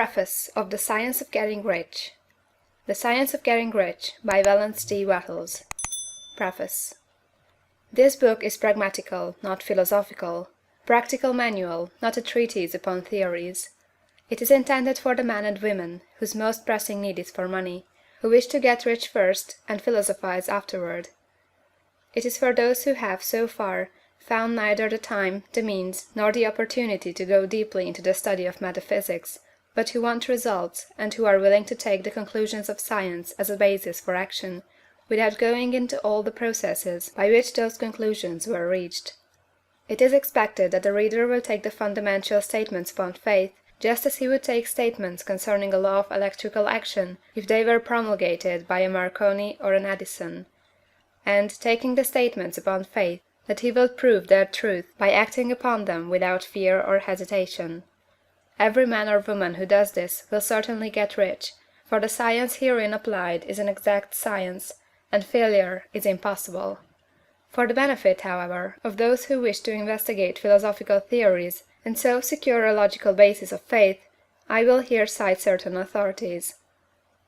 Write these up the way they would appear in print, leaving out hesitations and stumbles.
Preface of The Science of Getting Rich. The Science of Getting Rich by Valence D. Wattles. Preface. This book is pragmatical, not philosophical. Practical manual, not a treatise upon theories. It is intended for the men and women whose most pressing need is for money, who wish to get rich first and philosophize afterward. It is for those who have, so far, found neither the time, the means, nor the opportunity to go deeply into the study of metaphysics, but who want results, and who are willing to take the conclusions of science as a basis for action, without going into all the processes by which those conclusions were reached. It is expected that the reader will take the fundamental statements upon faith, just as he would take statements concerning a law of electrical action if they were promulgated by a Marconi or an Edison; and, taking the statements upon faith, that he will prove their truth by acting upon them without fear or hesitation. Every man or woman who does this will certainly get rich, for the science herein applied is an exact science, and failure is impossible. For the benefit, however, of those who wish to investigate philosophical theories, and so secure a logical basis of faith, I will here cite certain authorities.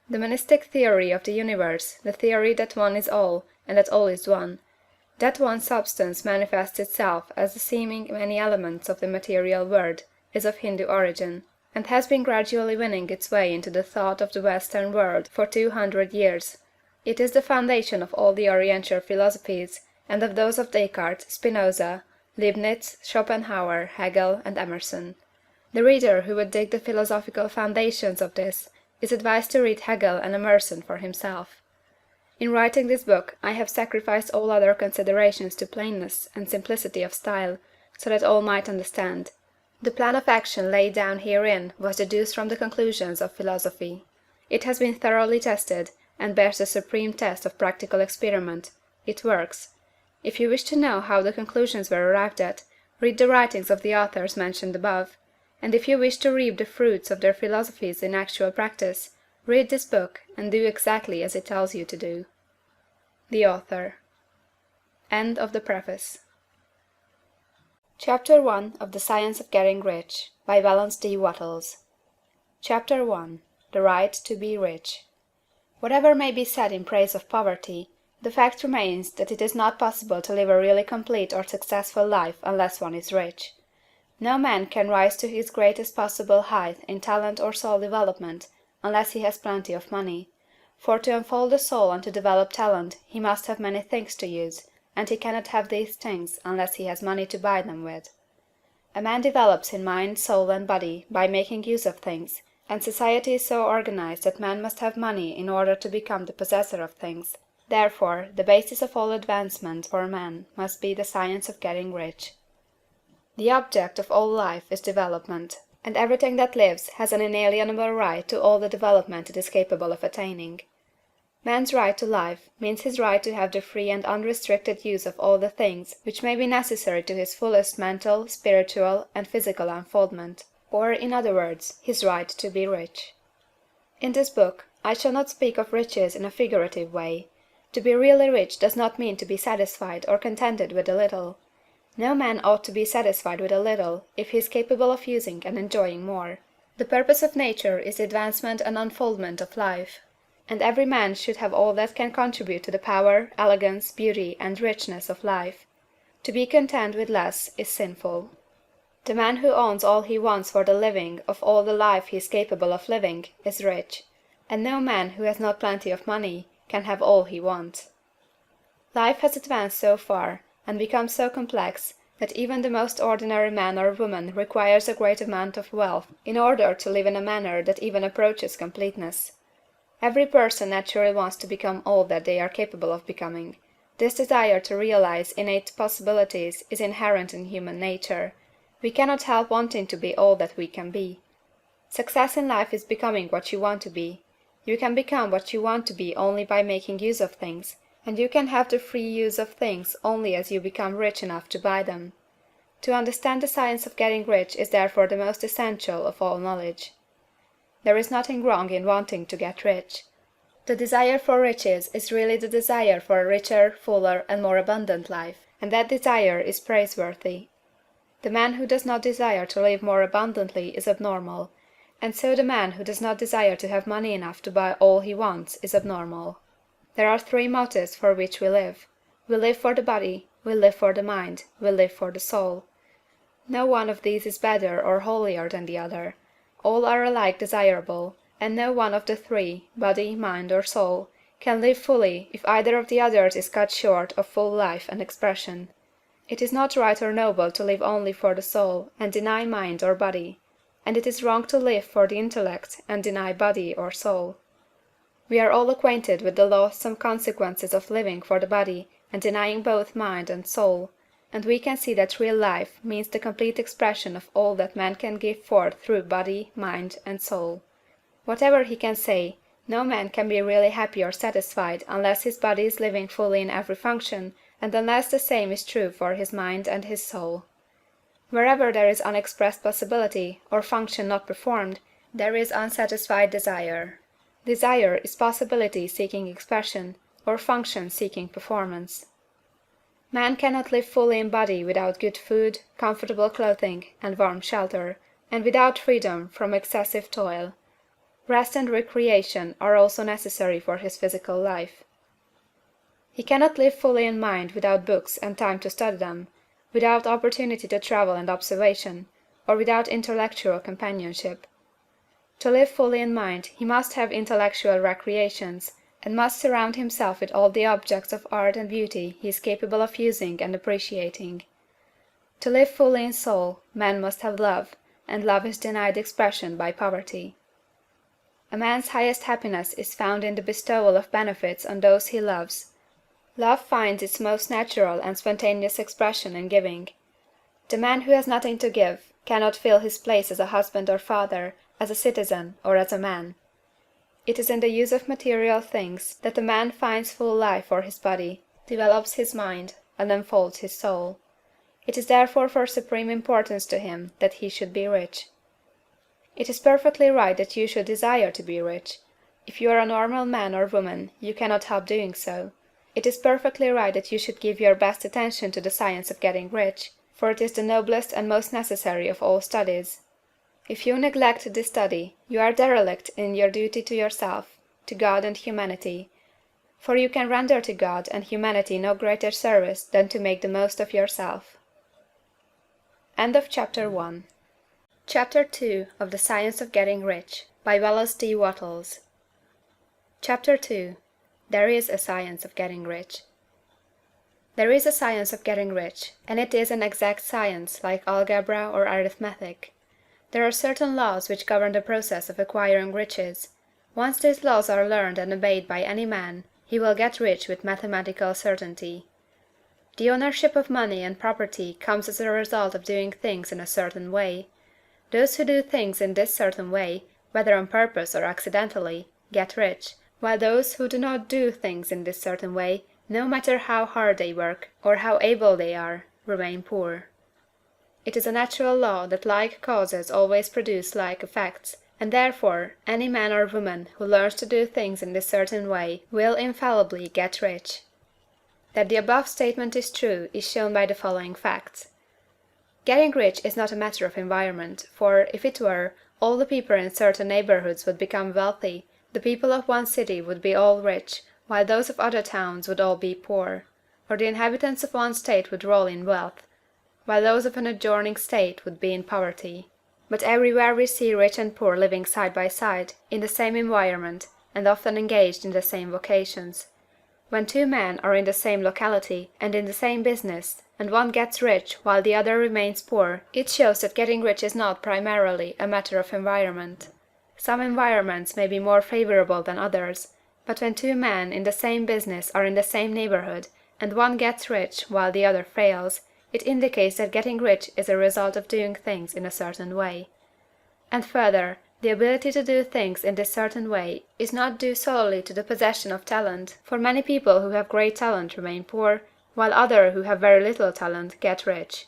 The monistic theory of the universe, the theory that one is all, and that all is one, that one substance manifests itself as the seeming many elements of the material world, is of Hindu origin, and has been gradually winning its way into the thought of the Western world for 200 years. It is the foundation of all the Oriental philosophies, and of those of Descartes, Spinoza, Leibniz, Schopenhauer, Hegel, and Emerson. The reader who would dig the philosophical foundations of this is advised to read Hegel and Emerson for himself. In writing this book I have sacrificed all other considerations to plainness and simplicity of style, so that all might understand. The plan of action laid down herein was deduced from the conclusions of philosophy. It has been thoroughly tested, and bears the supreme test of practical experiment. It works. If you wish to know how the conclusions were arrived at, read the writings of the authors mentioned above; and if you wish to reap the fruits of their philosophies in actual practice, read this book, and do exactly as it tells you to do. The Author. End of the Preface. Chapter 1 of The Science of Getting Rich by Valence D. Wattles. Chapter 1. The Right to be Rich. Whatever may be said in praise of poverty, the fact remains that it is not possible to live a really complete or successful life unless one is rich. No man can rise to his greatest possible height in talent or soul development unless he has plenty of money, for to unfold the soul and to develop talent he must have many things to use, and he cannot have these things unless he has money to buy them with. A man develops in mind, soul, and body by making use of things, and society is so organized that man must have money in order to become the possessor of things. Therefore, the basis of all advancement for man must be the science of getting rich. The object of all life is development, and everything that lives has an inalienable right to all the development it is capable of attaining. Man's right to life means his right to have the free and unrestricted use of all the things which may be necessary to his fullest mental, spiritual, and physical unfoldment, or, in other words, his right to be rich. In this book, I shall not speak of riches in a figurative way. To be really rich does not mean to be satisfied or contented with a little. No man ought to be satisfied with a little if he is capable of using and enjoying more. The purpose of nature is the advancement and unfoldment of life, and every man should have all that can contribute to the power, elegance, beauty, and richness of life. To be content with less is sinful. The man who owns all he wants for the living of all the life he is capable of living is rich, and no man who has not plenty of money can have all he wants. Life has advanced so far, and become so complex, that even the most ordinary man or woman requires a great amount of wealth in order to live in a manner that even approaches completeness. Every person naturally wants to become all that they are capable of becoming. This desire to realize innate possibilities is inherent in human nature. We cannot help wanting to be all that we can be. Success in life is becoming what you want to be. You can become what you want to be only by making use of things, and you can have the free use of things only as you become rich enough to buy them. To understand the science of getting rich is therefore the most essential of all knowledge. There is nothing wrong in wanting to get rich. The desire for riches is really the desire for a richer, fuller, and more abundant life, and that desire is praiseworthy. The man who does not desire to live more abundantly is abnormal, and so the man who does not desire to have money enough to buy all he wants is abnormal. There are three motives for which we live. We live for the body, we live for the mind, we live for the soul. No one of these is better or holier than the other. All are alike desirable, and no one of the three, body, mind, or soul, can live fully if either of the others is cut short of full life and expression. It is not right or noble to live only for the soul and deny mind or body, and it is wrong to live for the intellect and deny body or soul. We are all acquainted with the loathsome consequences of living for the body and denying both mind and soul, and we can see that real life means the complete expression of all that man can give forth through body, mind, and soul. Whatever he can say, no man can be really happy or satisfied unless his body is living fully in every function, and unless the same is true for his mind and his soul. Wherever there is unexpressed possibility, or function not performed, there is unsatisfied desire. Desire is possibility seeking expression, or function seeking performance. Man cannot live fully in body without good food, comfortable clothing, and warm shelter, and without freedom from excessive toil. Rest and recreation are also necessary for his physical life. He cannot live fully in mind without books and time to study them, without opportunity to travel and observation, or without intellectual companionship. To live fully in mind he must have intellectual recreations, and must surround himself with all the objects of art and beauty he is capable of using and appreciating. To live fully in soul, man must have love, and love is denied expression by poverty. A man's highest happiness is found in the bestowal of benefits on those he loves. Love finds its most natural and spontaneous expression in giving. The man who has nothing to give cannot fill his place as a husband or father, as a citizen, or as a man. It is in the use of material things that a man finds full life for his body, develops his mind, and unfolds his soul. It is therefore for supreme importance to him that he should be rich. It is perfectly right that you should desire to be rich. If you are a normal man or woman, you cannot help doing so. It is perfectly right that you should give your best attention to the science of getting rich, for it is the noblest and most necessary of all studies. If you neglect this study, you are derelict in your duty to yourself, to God and humanity, for you can render to God and humanity no greater service than to make the most of yourself. End of Chapter 1. Chapter 2 of the Science of Getting Rich, by Wallace D. Wattles. Chapter 2. There is a Science of Getting Rich. There is a science of getting rich, and it is an exact science, like algebra or arithmetic. There are certain laws which govern the process of acquiring riches. Once these laws are learned and obeyed by any man, he will get rich with mathematical certainty. The ownership of money and property comes as a result of doing things in a certain way. Those who do things in this certain way, whether on purpose or accidentally, get rich, while those who do not do things in this certain way, no matter how hard they work, or how able they are, remain poor. It is a natural law that like causes always produce like effects, and therefore any man or woman who learns to do things in this certain way will infallibly get rich. That the above statement is true is shown by the following facts. Getting rich is not a matter of environment, for, if it were, all the people in certain neighborhoods would become wealthy, the people of one city would be all rich, while those of other towns would all be poor, or the inhabitants of one state would roll in wealth, while those of an adjoining state would be in poverty. But everywhere we see rich and poor living side by side, in the same environment, and often engaged in the same vocations. When two men are in the same locality, and in the same business, and one gets rich while the other remains poor, it shows that getting rich is not primarily a matter of environment. Some environments may be more favorable than others, but when two men in the same business are in the same neighborhood, and one gets rich while the other fails, it indicates that getting rich is a result of doing things in a certain way. And further, the ability to do things in this certain way is not due solely to the possession of talent, for many people who have great talent remain poor, while others who have very little talent get rich.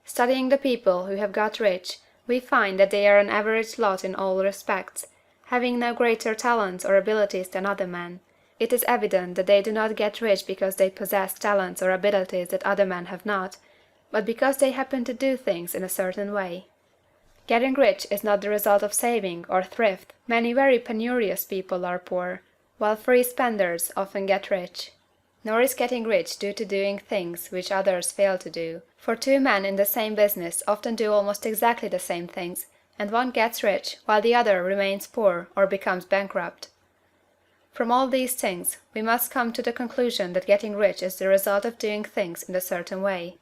Studying the people who have got rich, we find that they are an average lot in all respects, having no greater talents or abilities than other men. It is evident that they do not get rich because they possess talents or abilities that other men have not, but because they happen to do things in a certain way. Getting rich is not the result of saving or thrift. Many very penurious people are poor, while free spenders often get rich. Nor is getting rich due to doing things which others fail to do, for two men in the same business often do almost exactly the same things, and one gets rich while the other remains poor or becomes bankrupt. From all these things, we must come to the conclusion that getting rich is the result of doing things in a certain way.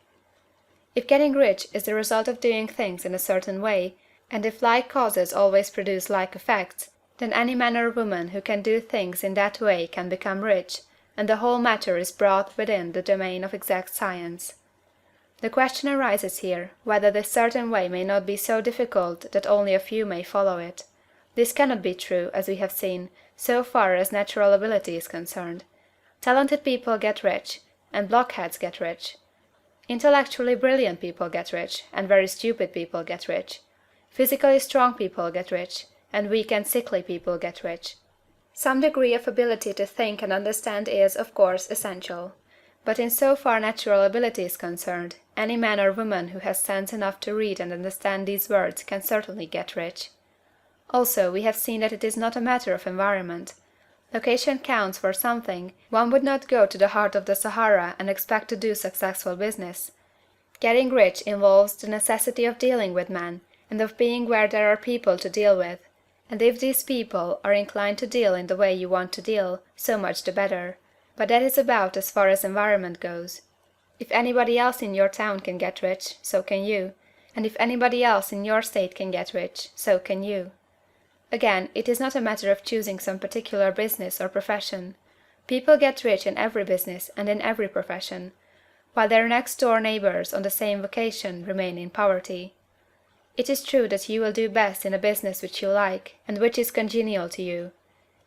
If getting rich is the result of doing things in a certain way, and if like causes always produce like effects, then any man or woman who can do things in that way can become rich, and the whole matter is brought within the domain of exact science. The question arises here, whether this certain way may not be so difficult that only a few may follow it. This cannot be true, as we have seen, so far as natural ability is concerned. Talented people get rich, and blockheads get rich. Intellectually brilliant people get rich, and very stupid people get rich. Physically strong people get rich, and weak and sickly people get rich. Some degree of ability to think and understand is, of course, essential. But in so far natural ability is concerned, any man or woman who has sense enough to read and understand these words can certainly get rich. Also, we have seen that it is not a matter of environment. Location counts for something. One would not go to the heart of the Sahara and expect to do successful business. Getting rich involves the necessity of dealing with men, and of being where there are people to deal with. And if these people are inclined to deal in the way you want to deal, so much the better. But that is about as far as environment goes. If anybody else in your town can get rich, so can you. And if anybody else in your state can get rich, so can you. Again, it is not a matter of choosing some particular business or profession. People get rich in every business and in every profession, while their next-door neighbors on the same vocation remain in poverty. It is true that you will do best in a business which you like, and which is congenial to you.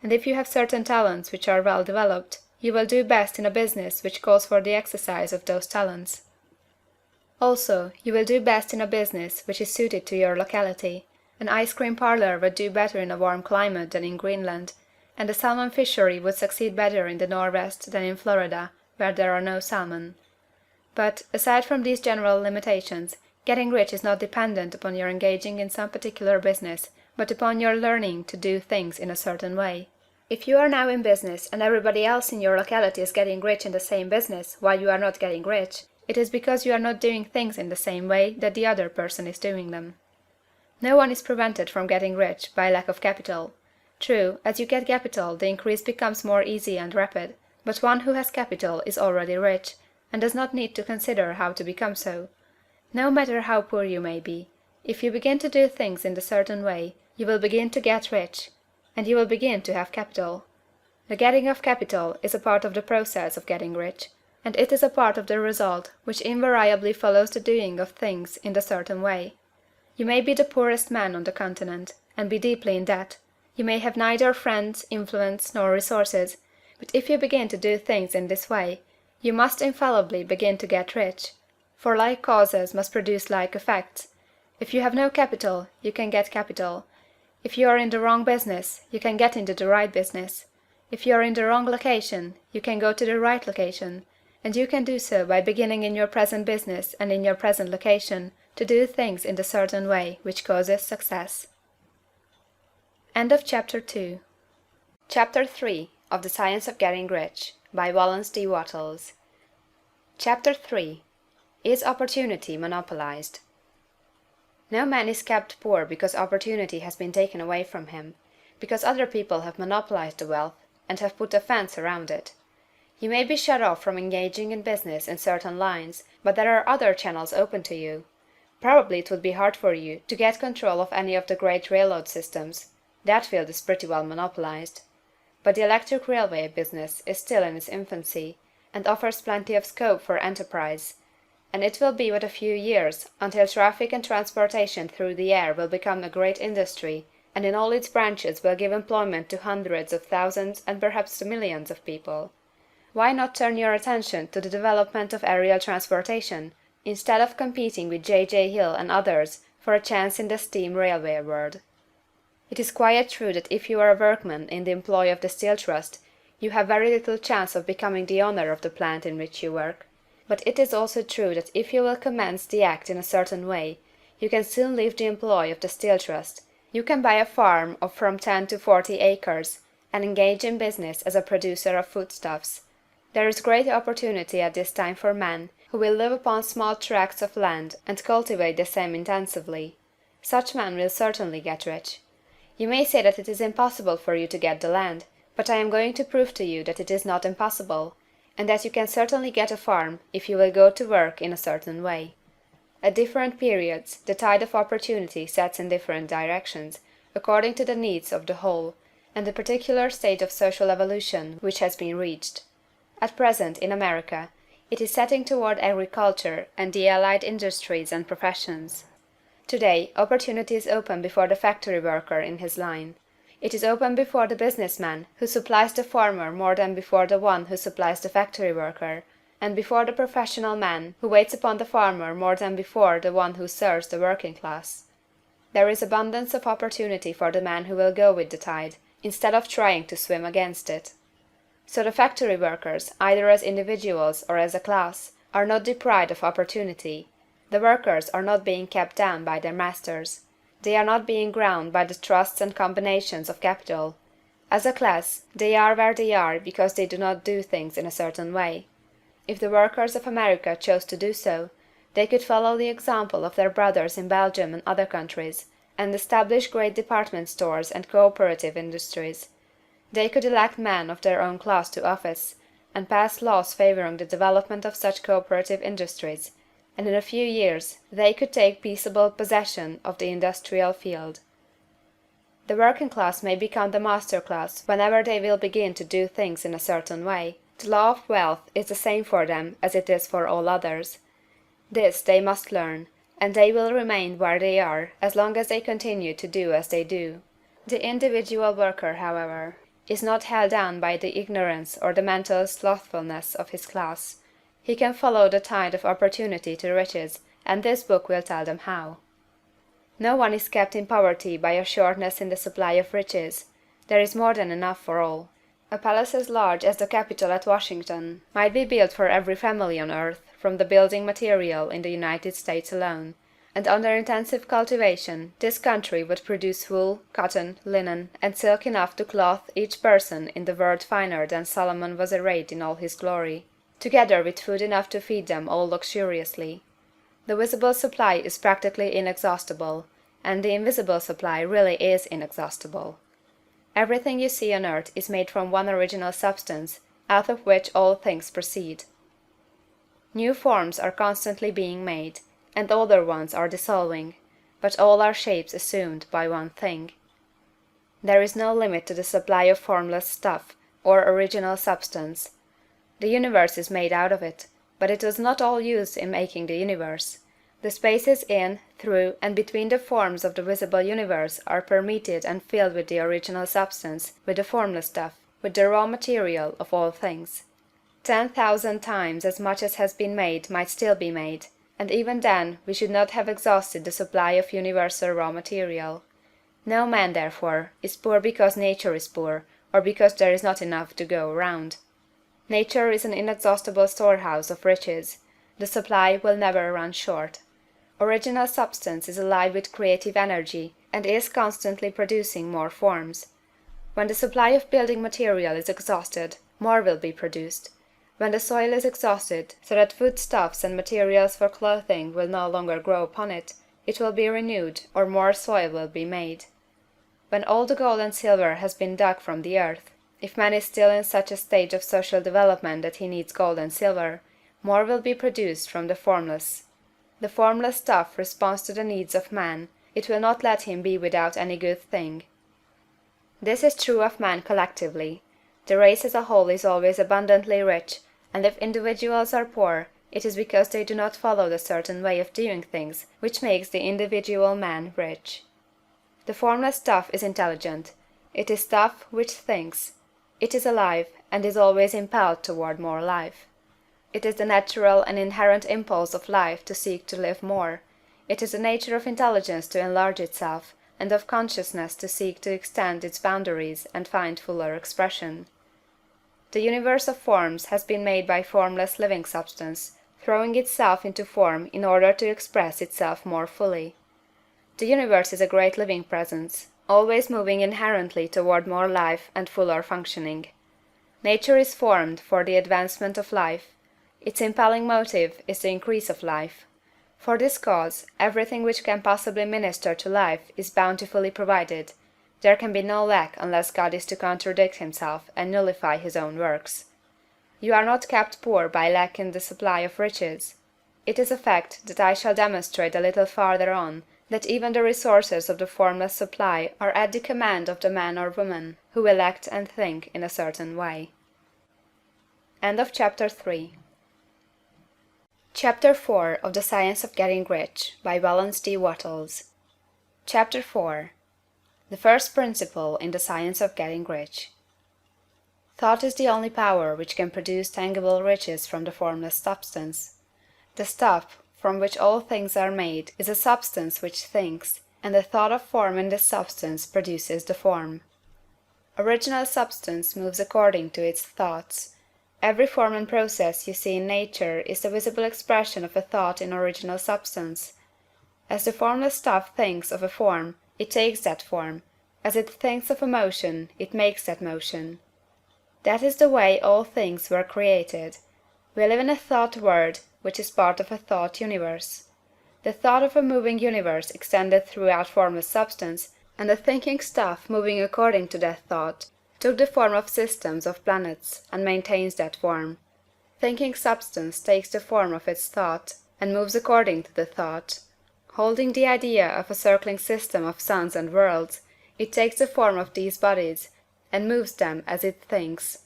And if you have certain talents which are well developed, you will do best in a business which calls for the exercise of those talents. Also, you will do best in a business which is suited to your locality. An ice cream parlor would do better in a warm climate than in Greenland, and a salmon fishery would succeed better in the Northwest than in Florida, where there are no salmon. But, aside from these general limitations, getting rich is not dependent upon your engaging in some particular business, but upon your learning to do things in a certain way. If you are now in business and everybody else in your locality is getting rich in the same business while you are not getting rich, it is because you are not doing things in the same way that the other person is doing them. No one is prevented from getting rich by lack of capital. True, as you get capital, the increase becomes more easy and rapid, but one who has capital is already rich, and does not need to consider how to become so. No matter how poor you may be, if you begin to do things in a certain way, you will begin to get rich, and you will begin to have capital. The getting of capital is a part of the process of getting rich, and it is a part of the result which invariably follows the doing of things in a certain way. You may be the poorest man on the continent, and be deeply in debt. You may have neither friends, influence, nor resources, but if you begin to do things in this way, you must infallibly begin to get rich, for like causes must produce like effects. If you have no capital, you can get capital. If you are in the wrong business, you can get into the right business. If you are in the wrong location, you can go to the right location, and you can do so by beginning in your present business and in your present location to do things in the certain way which causes success. End of Chapter 2. Chapter 3 of The Science of Getting Rich by Wallace D. Wattles. Chapter 3. Is Opportunity Monopolized? No man is kept poor because opportunity has been taken away from him, because other people have monopolized the wealth and have put a fence around it. You may be shut off from engaging in business in certain lines, but there are other channels open to you. Probably it would be hard for you to get control of any of the great railroad systems. That field is pretty well monopolized. But the electric railway business is still in its infancy, and offers plenty of scope for enterprise, and it will be but a few years until traffic and transportation through the air will become a great industry, and in all its branches will give employment to hundreds of thousands and perhaps to millions of people. Why not turn your attention to the development of aerial transportation, instead of competing with J. Hill and others for a chance in the steam railway world? It is quite true that if you are a workman in the employ of the Steel Trust, you have very little chance of becoming the owner of the plant in which you work. But it is also true that if you will commence the act in a certain way, You can soon leave the employ of the Steel Trust. You can buy a farm of from 10 to 40 acres, and engage in business as a producer of foodstuffs. There is great opportunity at this time for men who will live upon small tracts of land and cultivate the same intensively. Such men will certainly get rich. You may say that it is impossible for you to get the land, but I am going to prove to you that it is not impossible, and that you can certainly get a farm if you will go to work in a certain way. At different periods, the tide of opportunity sets in different directions, according to the needs of the whole, and the particular stage of social evolution which has been reached. At present, in America, it is setting toward agriculture and the allied industries and professions. Today, opportunity is open before the factory worker in his line. It is open before the businessman who supplies the farmer more than before the one who supplies the factory worker, and before the professional man who waits upon the farmer more than before the one who serves the working class. There is abundance of opportunity for the man who will go with the tide, instead of trying to swim against it. So the factory workers, either as individuals or as a class, are not deprived of opportunity. The workers are not being kept down by their masters. They are not being ground by the trusts and combinations of capital. As a class, they are where they are because they do not do things in a certain way. If the workers of America chose to do so, they could follow the example of their brothers in Belgium and other countries, and establish great department stores and cooperative industries. They could elect men of their own class to office, and pass laws favoring the development of such cooperative industries, and in a few years they could take peaceable possession of the industrial field. The working class may become the master class whenever they will begin to do things in a certain way. The law of wealth is the same for them as it is for all others. This they must learn, and they will remain where they are as long as they continue to do as they do. The individual worker, however, is not held down by the ignorance or the mental slothfulness of his class. He can follow the tide of opportunity to riches, and this book will tell them how. No one is kept in poverty by a shortness in the supply of riches. There is more than enough for all. A palace as large as the Capitol at Washington might be built for every family on earth from the building material in the United States alone, and under intensive cultivation this country would produce wool, cotton, linen, and silk enough to clothe each person in the world finer than Solomon was arrayed in all his glory, together with food enough to feed them all luxuriously. The visible supply is practically inexhaustible, and the invisible supply really is inexhaustible. Everything you see on earth is made from one original substance, out of which all things proceed. New forms are constantly being made, and older ones are dissolving, but all are shapes assumed by one thing. There is no limit to the supply of formless stuff, or original substance. The universe is made out of it, but it was not all used in making the universe. The spaces in, through, and between the forms of the visible universe are permeated and filled with the original substance, with the formless stuff, with the raw material of all things. 10,000 times as much as has been made might still be made, and even then we should not have exhausted the supply of universal raw material. No man, therefore, is poor because nature is poor, or because there is not enough to go round. Nature is an inexhaustible storehouse of riches. The supply will never run short. Original substance is alive with creative energy, and is constantly producing more forms. When the supply of building material is exhausted, more will be produced. When the soil is exhausted, so that foodstuffs and materials for clothing will no longer grow upon it, it will be renewed, or more soil will be made. When all the gold and silver has been dug from the earth, if man is still in such a stage of social development that he needs gold and silver, more will be produced from the formless. The formless stuff responds to the needs of man, it will not let him be without any good thing. This is true of man collectively. The race as a whole is always abundantly rich, and if individuals are poor, it is because they do not follow the certain way of doing things which makes the individual man rich. The formless stuff is intelligent. It is stuff which thinks. It is alive, and is always impelled toward more life. It is the natural and inherent impulse of life to seek to live more. It is the nature of intelligence to enlarge itself, and of consciousness to seek to extend its boundaries and find fuller expression. The universe of forms has been made by formless living substance, throwing itself into form in order to express itself more fully. The universe is a great living presence, always moving inherently toward more life and fuller functioning. Nature is formed for the advancement of life; its impelling motive is the increase of life. For this cause, everything which can possibly minister to life is bountifully provided; there can be no lack unless God is to contradict himself and nullify his own works. You are not kept poor by lack in the supply of riches. It is a fact that I shall demonstrate a little farther on, that even the resources of the formless supply are at the command of the man or woman who will act and think in a certain way. Chapter 4 of the Science of Getting Rich, by Valence D. Wattles. Chapter 4. The first principle in the science of getting rich. Thought is the only power which can produce tangible riches from the formless substance. The stuff from which all things are made is a substance which thinks, and the thought of form in this substance produces the form. Original substance moves according to its thoughts. Every form and process you see in nature is the visible expression of a thought in original substance. As the formless stuff thinks of a form, it takes that form; as it thinks of a motion, it makes that motion. That is the way all things were created. We live in a thought world, which is part of a thought universe. The thought of a moving universe extended throughout formless substance, and the thinking stuff moving according to that thought took the form of systems of planets, and maintains that form. Thinking substance takes the form of its thought, and moves according to the thought. Holding the idea of a circling system of suns and worlds, it takes the form of these bodies, and moves them as it thinks.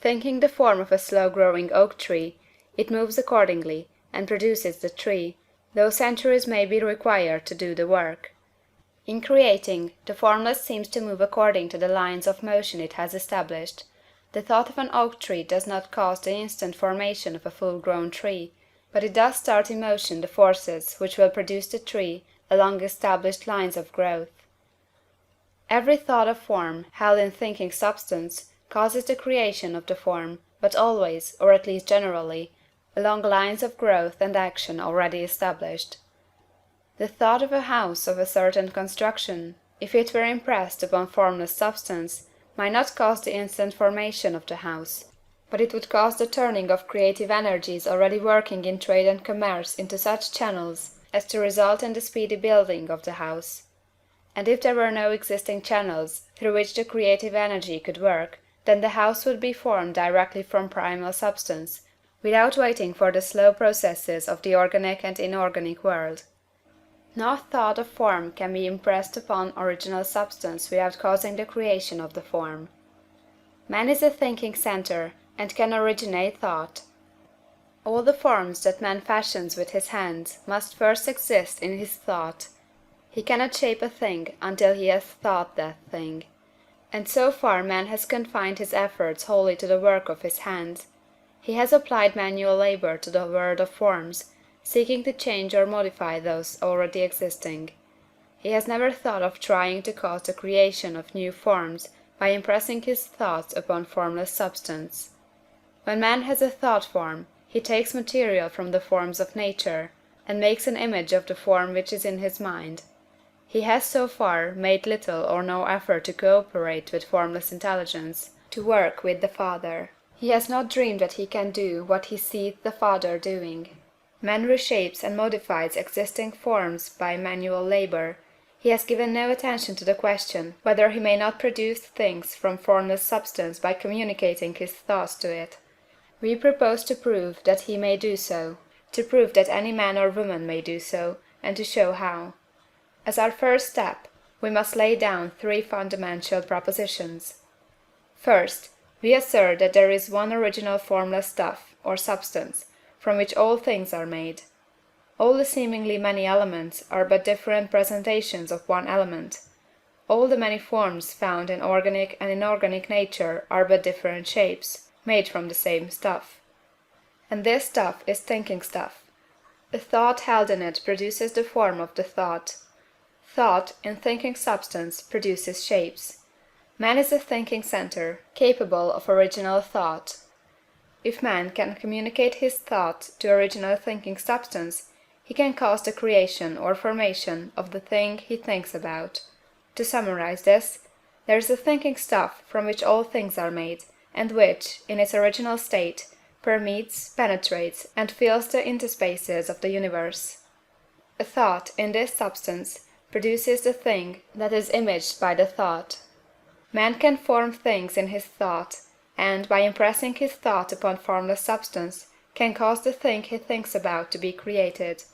Thinking the form of a slow-growing oak tree, it moves accordingly, and produces the tree, though centuries may be required to do the work. In creating, the formless seems to move according to the lines of motion it has established. The thought of an oak tree does not cause the instant formation of a full-grown tree, but it does start in motion the forces which will produce the tree along established lines of growth. Every thought of form, held in thinking substance, causes the creation of the form, but always, or at least generally, along lines of growth and action already established. The thought of a house of a certain construction, if it were impressed upon formless substance, might not cause the instant formation of the house, but it would cause the turning of creative energies already working in trade and commerce into such channels as to result in the speedy building of the house. And if there were no existing channels through which the creative energy could work, then the house would be formed directly from primal substance, without waiting for the slow processes of the organic and inorganic world. No thought of form can be impressed upon original substance without causing the creation of the form. Man is a thinking centre, and can originate thought. All the forms that man fashions with his hands must first exist in his thought. He cannot shape a thing until he has thought that thing. And so far man has confined his efforts wholly to the work of his hands. He has applied manual labour to the world of forms, seeking to change or modify those already existing. He has never thought of trying to cause the creation of new forms by impressing his thoughts upon formless substance. When man has a thought form, he takes material from the forms of nature, and makes an image of the form which is in his mind. He has so far made little or no effort to cooperate with formless intelligence, to work with the Father. He has not dreamed that he can do what he seeth the Father doing. Man reshapes and modifies existing forms by manual labor. He has given no attention to the question whether he may not produce things from formless substance by communicating his thoughts to it. We propose to prove that he may do so, to prove that any man or woman may do so, and to show how. As our first step, we must lay down three fundamental propositions. First, we assert that there is one original formless stuff, or substance, from which all things are made. All the seemingly many elements are but different presentations of one element. All the many forms found in organic and inorganic nature are but different shapes, made from the same stuff. And this stuff is thinking stuff. A thought held in it produces the form of the thought. Thought, in thinking substance, produces shapes. Man is a thinking centre, capable of original thought. If man can communicate his thought to original thinking substance, he can cause the creation or formation of the thing he thinks about. To summarize this, there is a thinking stuff from which all things are made, and which, in its original state, permeates, penetrates, and fills the interspaces of the universe. A thought, in this substance, produces the thing that is imaged by the thought. Man can form things in his thought, and, by impressing his thought upon formless substance, can cause the thing he thinks about to be created.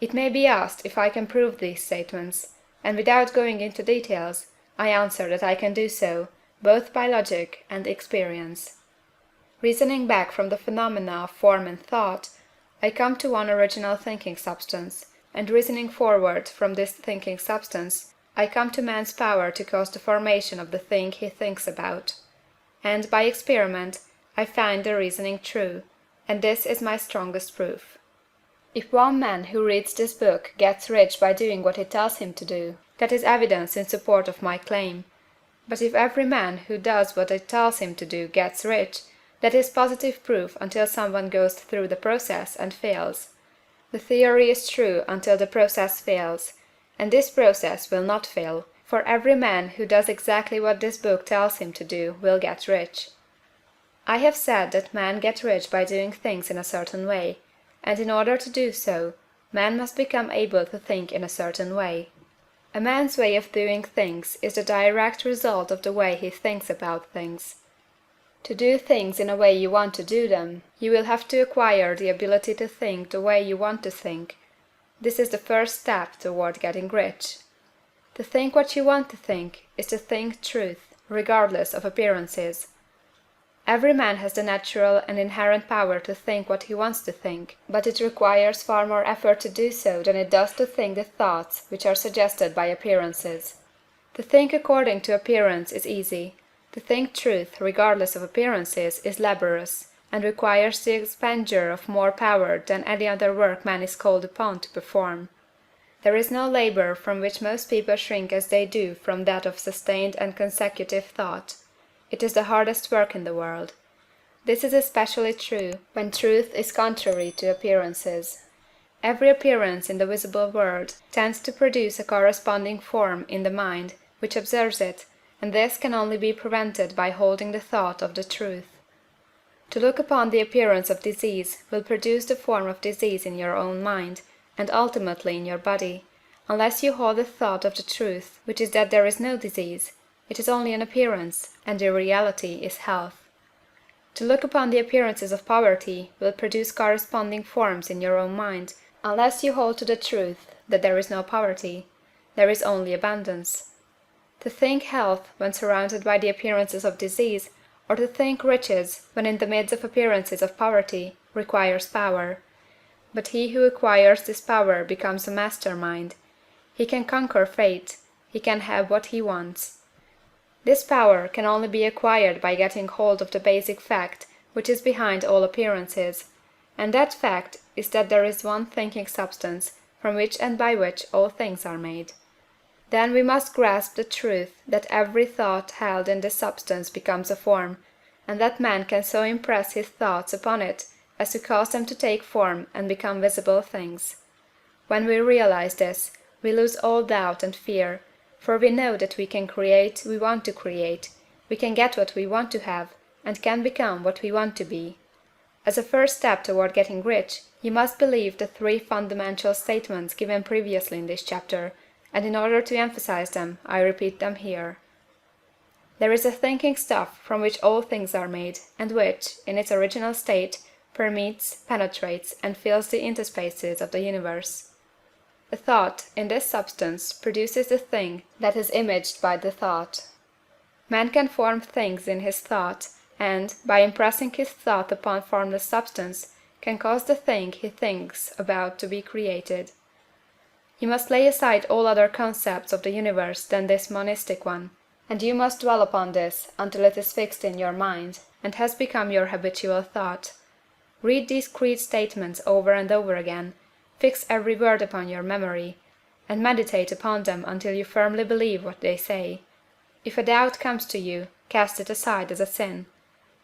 It may be asked if I can prove these statements, and without going into details, I answer that I can do so, both by logic and experience. Reasoning back from the phenomena of form and thought, I come to one original thinking substance, and reasoning forward from this thinking substance, I come to man's power to cause the formation of the thing he thinks about. And, by experiment, I find the reasoning true, and this is my strongest proof. If one man who reads this book gets rich by doing what it tells him to do, that is evidence in support of my claim. But if every man who does what it tells him to do gets rich, that is positive proof until someone goes through the process and fails. The theory is true until the process fails, and this process will not fail, for every man who does exactly what this book tells him to do will get rich. I have said that men get rich by doing things in a certain way, and in order to do so, man must become able to think in a certain way. A man's way of doing things is the direct result of the way he thinks about things. To do things in a way you want to do them, you will have to acquire the ability to think the way you want to think. This is the first step toward getting rich. To think what you want to think is to think truth, regardless of appearances. Every man has the natural and inherent power to think what he wants to think, but it requires far more effort to do so than it does to think the thoughts which are suggested by appearances. To think according to appearance is easy. To think truth, regardless of appearances, is laborious, and requires the expenditure of more power than any other work man is called upon to perform. There is no labor from which most people shrink as they do from that of sustained and consecutive thought. It is the hardest work in the world. This is especially true when truth is contrary to appearances. Every appearance in the visible world tends to produce a corresponding form in the mind which observes it, and this can only be prevented by holding the thought of the truth. To look upon the appearance of disease will produce the form of disease in your own mind, and ultimately in your body, unless you hold the thought of the truth, which is that there is no disease. It is only an appearance, and the reality is health. To look upon the appearances of poverty will produce corresponding forms in your own mind, unless you hold to the truth that there is no poverty, there is only abundance. To think health when surrounded by the appearances of disease, or to think riches when in the midst of appearances of poverty, requires power. But he who acquires this power becomes a master mind. He can conquer fate, he can have what he wants. This power can only be acquired by getting hold of the basic fact which is behind all appearances, and that fact is that there is one thinking substance from which and by which all things are made. Then we must grasp the truth that every thought held in this substance becomes a form, and that man can so impress his thoughts upon it as to cause them to take form and become visible things. When we realize this, we lose all doubt and fear, for we know that we can create we want to create, we can get what we want to have, and can become what we want to be. As a first step toward getting rich, you must believe the three fundamental statements given previously in this chapter, and in order to emphasize them, I repeat them here. There is a thinking stuff from which all things are made, and which, in its original state, permeates, penetrates, and fills the interspaces of the universe. A thought, in this substance, produces the thing that is imaged by the thought. Man can form things in his thought, and, by impressing his thought upon formless substance, can cause the thing he thinks about to be created. You must lay aside all other concepts of the universe than this monistic one, and you must dwell upon this until it is fixed in your mind, and has become your habitual thought. Read these creed statements over and over again, fix every word upon your memory, and meditate upon them until you firmly believe what they say. If a doubt comes to you, cast it aside as a sin.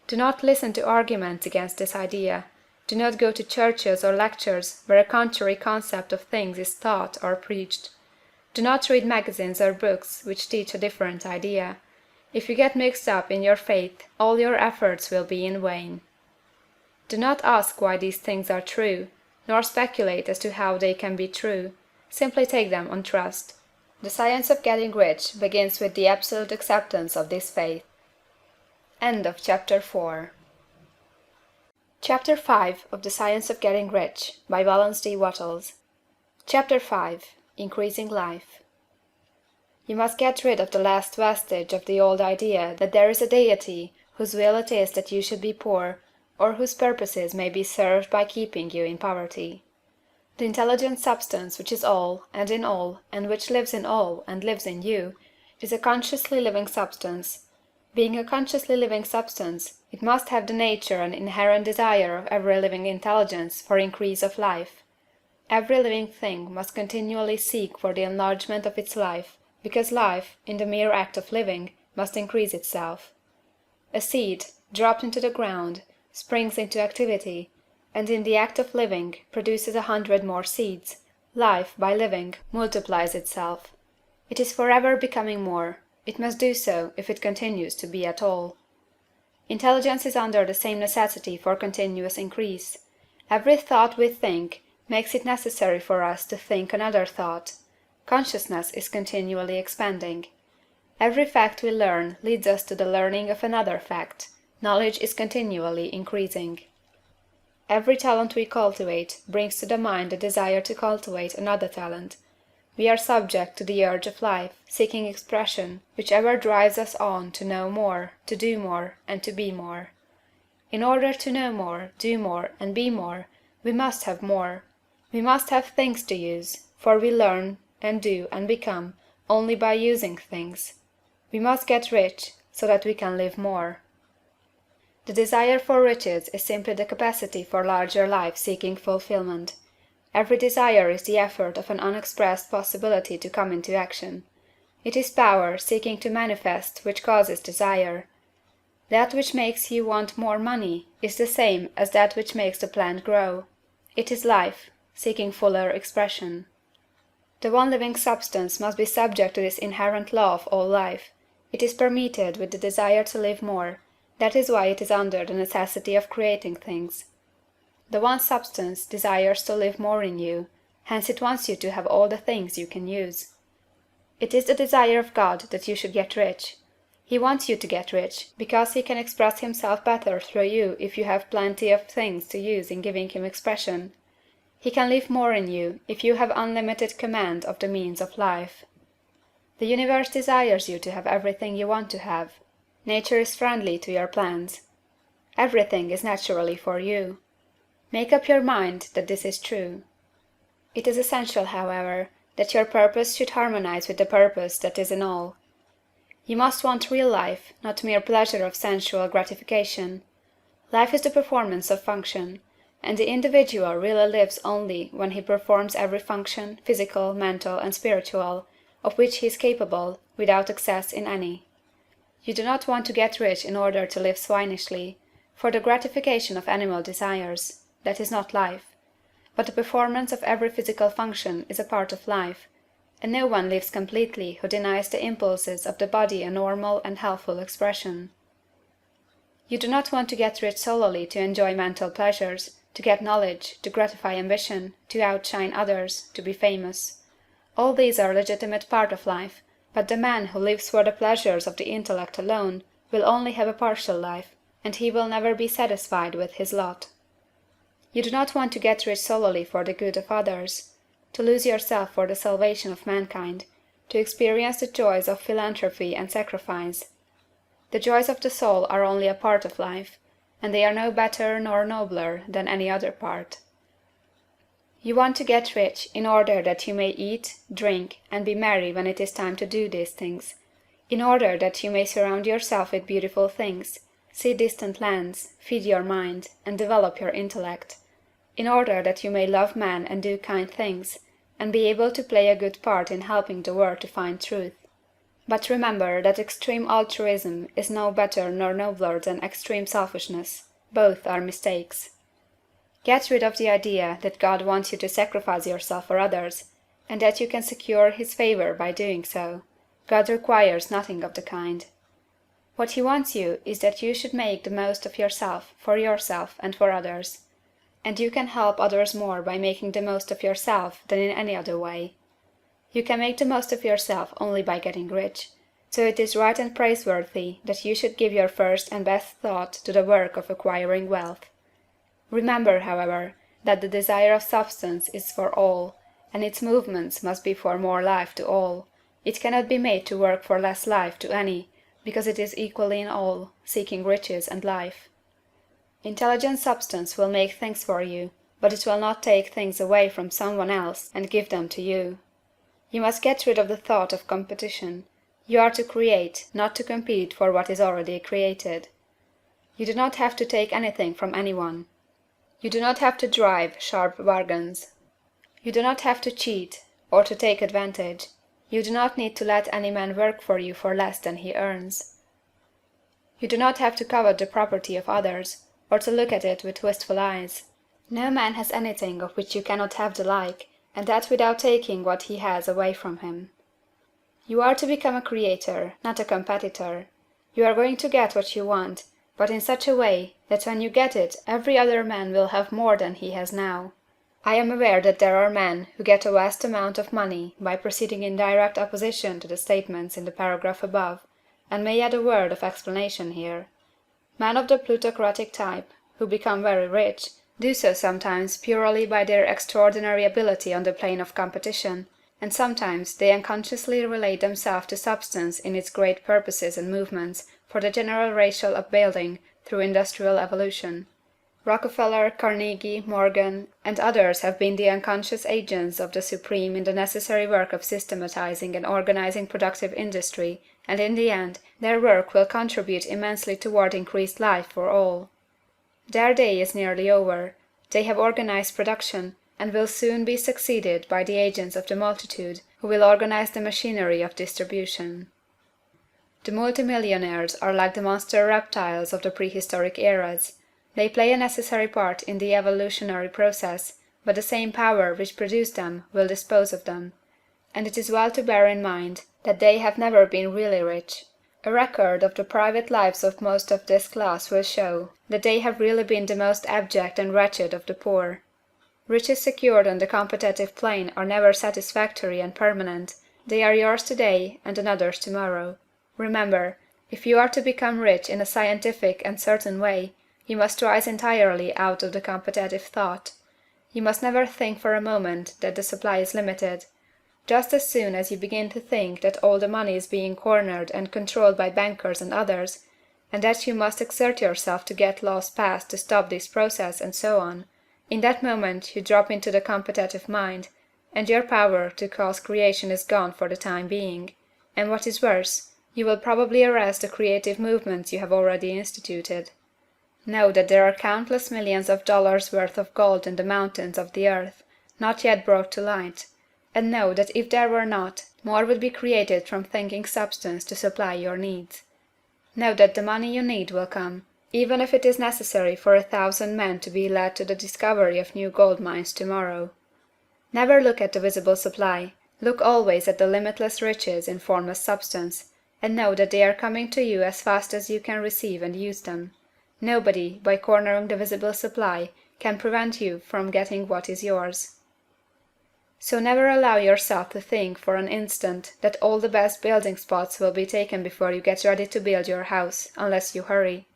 Do not listen to arguments against this idea. Do not go to churches or lectures where a contrary concept of things is taught or preached. Do not read magazines or books which teach a different idea. If you get mixed up in your faith, all your efforts will be in vain. Do not ask why these things are true, nor speculate as to how they can be true. Simply take them on trust. The science of getting rich begins with the absolute acceptance of this faith. End of Chapter 4. Chapter 5 of The Science of Getting Rich by Valence D. Wattles. Chapter 5. Increasing Life. You must get rid of the last vestige of the old idea that there is a deity whose will it is that you should be poor, or whose purposes may be served by keeping you in poverty. The intelligent substance which is all, and in all, and which lives in all, and lives in you, is a consciously living substance. Being a consciously living substance, it must have the nature and inherent desire of every living intelligence for increase of life. Every living thing must continually seek for the enlargement of its life, because life, in the mere act of living, must increase itself. A seed, dropped into the ground, springs into activity, and in the act of living produces 100 more seeds. Life, by living, multiplies itself. It is forever becoming more. It must do so if it continues to be at all. Intelligence is under the same necessity for continuous increase. Every thought we think makes it necessary for us to think another thought. Consciousness is continually expanding. Every fact we learn leads us to the learning of another fact. Knowledge is continually increasing. Every talent we cultivate brings to the mind the desire to cultivate another talent. We are subject to the urge of life, seeking expression, which ever drives us on to know more, to do more, and to be more. In order to know more, do more, and be more, we must have more. We must have things to use, for we learn, and do, and become, only by using things. We must get rich, so that we can live more. The desire for riches is simply the capacity for larger life seeking fulfillment. Every desire is the effort of an unexpressed possibility to come into action. It is power seeking to manifest which causes desire. That which makes you want more money is the same as that which makes the plant grow. It is life, seeking fuller expression. The one living substance must be subject to this inherent law of all life. It is permeated with the desire to live more. That is why it is under the necessity of creating things. The one substance desires to live more in you, hence it wants you to have all the things you can use. It is the desire of God that you should get rich. He wants you to get rich, because he can express himself better through you if you have plenty of things to use in giving him expression. He can live more in you if you have unlimited command of the means of life. The universe desires you to have everything you want to have. Nature is friendly to your plans. Everything is naturally for you. Make up your mind that this is true. It is essential, however, that your purpose should harmonize with the purpose that is in all. You must want real life, not mere pleasure of sensual gratification. Life is the performance of function, and the individual really lives only when he performs every function, physical, mental, and spiritual, of which he is capable, without excess in any. You do not want to get rich in order to live swinishly, for the gratification of animal desires. That is not life. But the performance of every physical function is a part of life, and no one lives completely who denies the impulses of the body a normal and healthful expression. You do not want to get rich solely to enjoy mental pleasures, to get knowledge, to gratify ambition, to outshine others, to be famous. All these are a legitimate part of life, but the man who lives for the pleasures of the intellect alone will only have a partial life, and he will never be satisfied with his lot. You do not want to get rich solely for the good of others, to lose yourself for the salvation of mankind, to experience the joys of philanthropy and sacrifice. The joys of the soul are only a part of life, and they are no better nor nobler than any other part. You want to get rich in order that you may eat, drink, and be merry when it is time to do these things, in order that you may surround yourself with beautiful things, see distant lands, feed your mind, and develop your intellect, in order that you may love man and do kind things, and be able to play a good part in helping the world to find truth. But remember that extreme altruism is no better nor nobler than extreme selfishness. Both are mistakes. Get rid of the idea that God wants you to sacrifice yourself for others, and that you can secure His favor by doing so. God requires nothing of the kind. What He wants you is that you should make the most of yourself for yourself and for others. And you can help others more by making the most of yourself than in any other way. You can make the most of yourself only by getting rich, so it is right and praiseworthy that you should give your first and best thought to the work of acquiring wealth. Remember, however, that the desire of substance is for all, and its movements must be for more life to all. It cannot be made to work for less life to any, because it is equally in all, seeking riches and life. Intelligent substance will make things for you, but it will not take things away from someone else and give them to you. You must get rid of the thought of competition. You are to create, not to compete for what is already created. You do not have to take anything from anyone. You do not have to drive sharp bargains. You do not have to cheat, or to take advantage. You do not need to let any man work for you for less than he earns. You do not have to covet the property of others, or to look at it with wistful eyes. No man has anything of which you cannot have the like, and that without taking what he has away from him. You are to become a creator, not a competitor. You are going to get what you want, but in such a way that when you get it every other man will have more than he has now. I am aware that there are men who get a vast amount of money by proceeding in direct opposition to the statements in the paragraph above, and may add a word of explanation here. Men of the plutocratic type, who become very rich, do so sometimes purely by their extraordinary ability on the plane of competition, and sometimes they unconsciously relate themselves to substance in its great purposes and movements for the general racial upbuilding through industrial evolution. Rockefeller, Carnegie, Morgan, and others have been the unconscious agents of the supreme in the necessary work of systematizing and organizing productive industry, and in the end, their work will contribute immensely toward increased life for all. Their day is nearly over. They have organized production, and will soon be succeeded by the agents of the multitude, who will organize the machinery of distribution. The multimillionaires are like the monster reptiles of the prehistoric eras. They play a necessary part in the evolutionary process, but the same power which produced them will dispose of them. And it is well to bear in mind that they have never been really rich. A record of the private lives of most of this class will show that they have really been the most abject and wretched of the poor. Riches secured on the competitive plane are never satisfactory and permanent. They are yours today and another's tomorrow. Remember, if you are to become rich in a scientific and certain way, you must rise entirely out of the competitive thought. You must never think for a moment that the supply is limited. Just as soon as you begin to think that all the money is being cornered and controlled by bankers and others, and that you must exert yourself to get laws passed to stop this process and so on, in that moment you drop into the competitive mind, and your power to cause creation is gone for the time being, and what is worse, you will probably arrest the creative movements you have already instituted. Know that there are countless millions of dollars worth of gold in the mountains of the earth, not yet brought to light, and know that if there were not, more would be created from thinking substance to supply your needs. Know that the money you need will come, even if it is necessary for 1,000 men to be led to the discovery of new gold mines tomorrow. Never look at the visible supply, look always at the limitless riches in formless substance, and know that they are coming to you as fast as you can receive and use them. Nobody, by cornering the visible supply, can prevent you from getting what is yours. So never allow yourself to think for an instant that all the best building spots will be taken before you get ready to build your house, unless you hurry.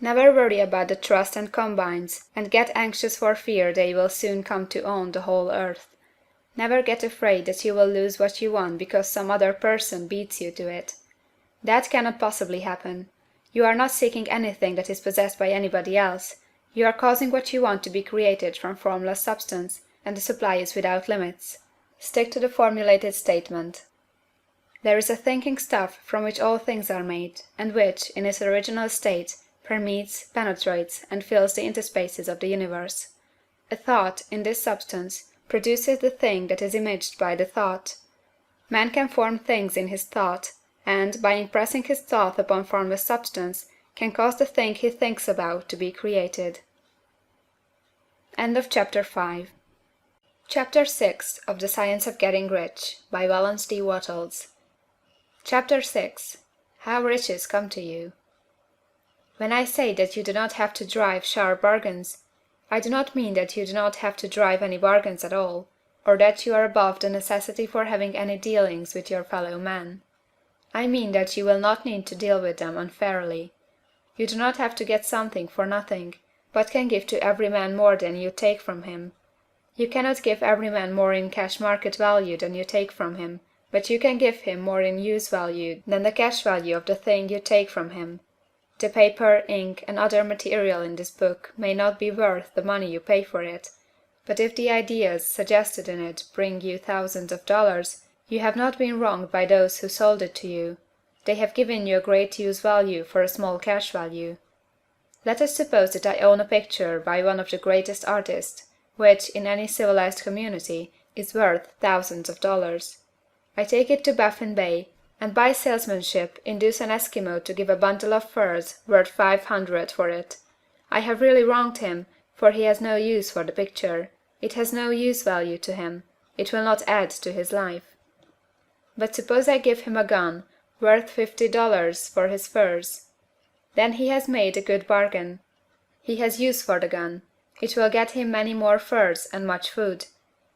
Never worry about the trusts and combines, and get anxious for fear they will soon come to own the whole earth. Never get afraid that you will lose what you want because some other person beats you to it. That cannot possibly happen. You are not seeking anything that is possessed by anybody else. You are causing what you want to be created from formless substance, and the supply is without limits. Stick to the formulated statement. There is a thinking stuff from which all things are made, and which, in its original state, permeates, penetrates, and fills the interspaces of the universe. A thought, in this substance, produces the thing that is imaged by the thought. Man can form things in his thought, and, by impressing his thought upon formless substance, can cause the thing he thinks about to be created. End of Chapter 5. Chapter 6 of The Science of Getting Rich, by Valence D. Wattles. Chapter 6. How Riches Come to You. When I say that you do not have to drive sharp bargains, I do not mean that you do not have to drive any bargains at all, or that you are above the necessity for having any dealings with your fellow men. I mean that you will not need to deal with them unfairly. You do not have to get something for nothing, but can give to every man more than you take from him. You cannot give every man more in cash market value than you take from him, but you can give him more in use value than the cash value of the thing you take from him. The paper, ink, and other material in this book may not be worth the money you pay for it, but if the ideas suggested in it bring you thousands of dollars, you have not been wronged by those who sold it to you. They have given you a great use value for a small cash value. Let us suppose that I own a picture by one of the greatest artists, which, in any civilized community, is worth thousands of dollars. I take it to Baffin Bay, and by salesmanship induce an Eskimo to give a bundle of furs worth $500 for it. I have really wronged him, for he has no use for the picture. It has no use value to him. It will not add to his life. But suppose I give him a gun worth $50 for his furs. Then he has made a good bargain. He has use for the gun. It will get him many more furs and much food.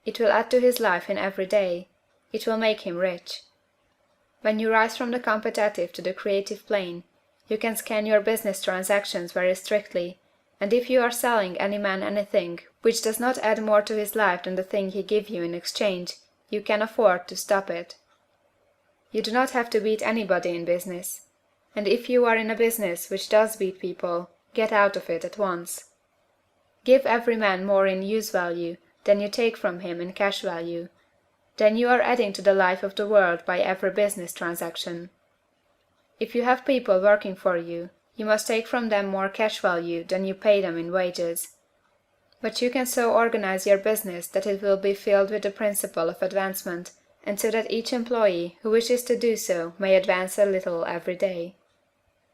It will add to his life in every day. It will make him rich. When you rise from the competitive to the creative plane, you can scan your business transactions very strictly, and if you are selling any man anything which does not add more to his life than the thing he gives you in exchange, you can afford to stop it. You do not have to beat anybody in business, and if you are in a business which does beat people, get out of it at once. Give every man more in use value than you take from him in cash value. Then you are adding to the life of the world by every business transaction. If you have people working for you, you must take from them more cash value than you pay them in wages. But you can so organize your business that it will be filled with the principle of advancement, and so that each employee who wishes to do so may advance a little every day.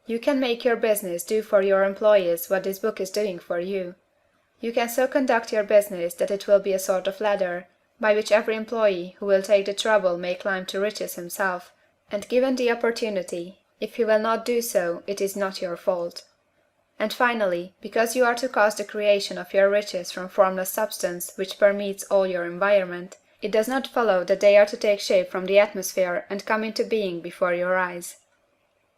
You can make your business do for your employees what this book is doing for you. You can so conduct your business that it will be a sort of ladder, by which every employee who will take the trouble may climb to riches himself, and given the opportunity, if he will not do so, it is not your fault. And finally, because you are to cause the creation of your riches from formless substance which permeates all your environment, it does not follow that they are to take shape from the atmosphere and come into being before your eyes.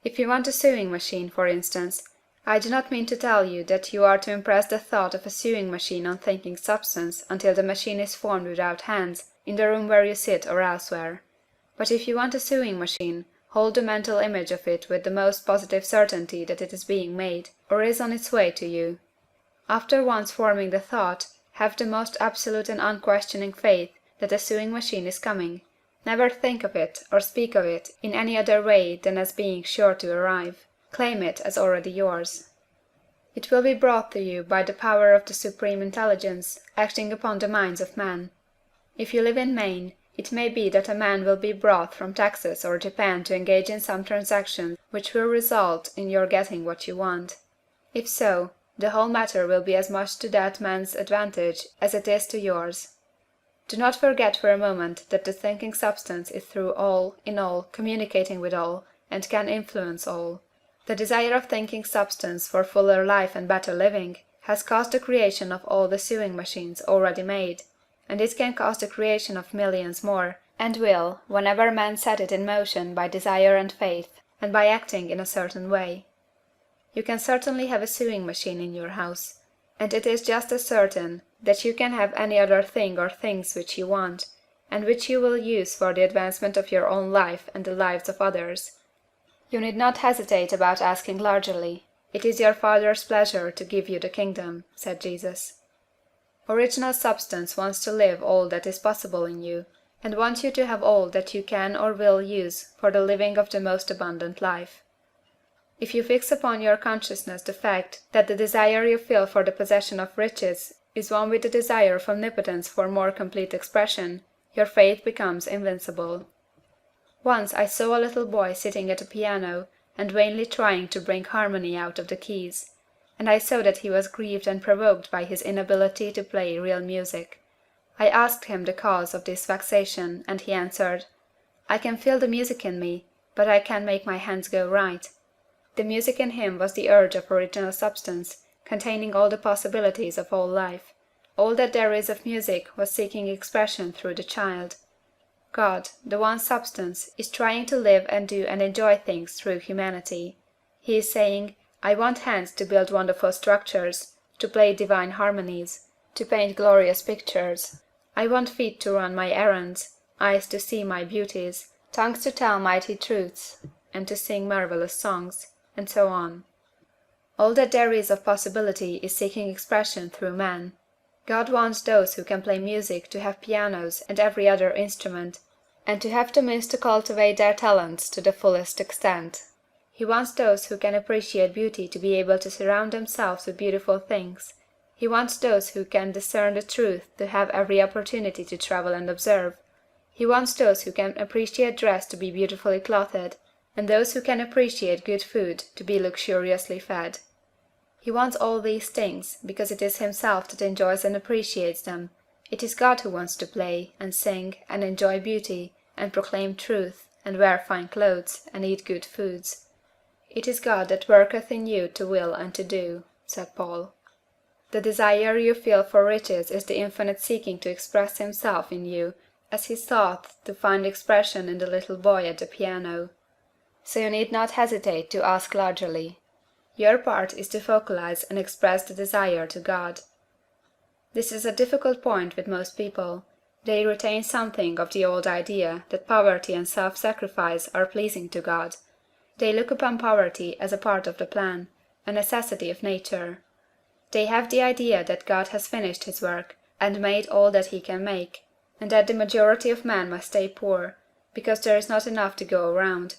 If you want a sewing machine, for instance, I do not mean to tell you that you are to impress the thought of a sewing machine on thinking substance until the machine is formed without hands, in the room where you sit or elsewhere. But if you want a sewing machine, hold the mental image of it with the most positive certainty that it is being made, or is on its way to you. After once forming the thought, have the most absolute and unquestioning faith that a sewing machine is coming. Never think of it or speak of it in any other way than as being sure to arrive. Claim it as already yours. It will be brought to you by the power of the Supreme Intelligence acting upon the minds of men. If you live in Maine, it may be that a man will be brought from Texas or Japan to engage in some transaction which will result in your getting what you want. If so, the whole matter will be as much to that man's advantage as it is to yours. Do not forget for a moment that the thinking substance is through all, in all, communicating with all, and can influence all. The desire of thinking substance for fuller life and better living has caused the creation of all the sewing machines already made, and it can cause the creation of millions more, and will, whenever men set it in motion by desire and faith, and by acting in a certain way. You can certainly have a sewing machine in your house, and it is just as certain that you can have any other thing or things which you want, and which you will use for the advancement of your own life and the lives of others. You need not hesitate about asking largely. It is your Father's pleasure to give you the kingdom, said Jesus. Original substance wants to live all that is possible in you, and wants you to have all that you can or will use for the living of the most abundant life. If you fix upon your consciousness the fact that the desire you feel for the possession of riches is one with the desire of omnipotence for more complete expression, your faith becomes invincible. Once I saw a little boy sitting at a piano and vainly trying to bring harmony out of the keys. and I saw that he was grieved and provoked by his inability to play real music. I asked him the cause of this vexation, and he answered, "I can feel the music in me, but I can't make my hands go right." The music in him was the urge of original substance, containing all the possibilities of all life. All that there is of music was seeking expression through the child. God, the one substance, is trying to live and do and enjoy things through humanity. He is saying, "I want hands to build wonderful structures, to play divine harmonies, to paint glorious pictures. I want feet to run my errands, eyes to see my beauties, tongues to tell mighty truths, and to sing marvelous songs," and so on. All that there is of possibility is seeking expression through man. God wants those who can play music to have pianos and every other instrument, and to have the means to cultivate their talents to the fullest extent. He wants those who can appreciate beauty to be able to surround themselves with beautiful things. He wants those who can discern the truth to have every opportunity to travel and observe. He wants those who can appreciate dress to be beautifully clothed, and those who can appreciate good food to be luxuriously fed. He wants all these things, because it is himself that enjoys and appreciates them. It is God who wants to play, and sing, and enjoy beauty, and proclaim truth, and wear fine clothes, and eat good foods. "It is God that worketh in you to will and to do," said Paul. The desire you feel for riches is the infinite seeking to express himself in you, as he sought to find expression in the little boy at the piano. So you need not hesitate to ask largely. Your part is to focalize and express the desire to God. This is a difficult point with most people. They retain something of the old idea that poverty and self-sacrifice are pleasing to God. They look upon poverty as a part of the plan, a necessity of nature. They have the idea that God has finished his work, and made all that he can make, and that the majority of men must stay poor, because there is not enough to go around.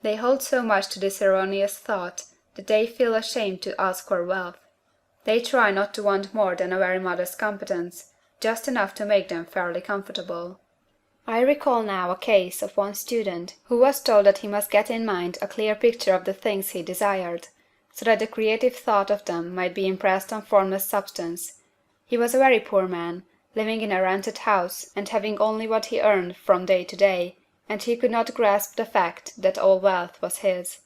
They hold so much to this erroneous thought that they feel ashamed to ask for wealth. They try not to want more than a very modest competence, just enough to make them fairly comfortable. I recall now a case of one student who was told that he must get in mind a clear picture of the things he desired, so that the creative thought of them might be impressed on formless substance. He was a very poor man, living in a rented house, and having only what he earned from day to day, and he could not grasp the fact that all wealth was his.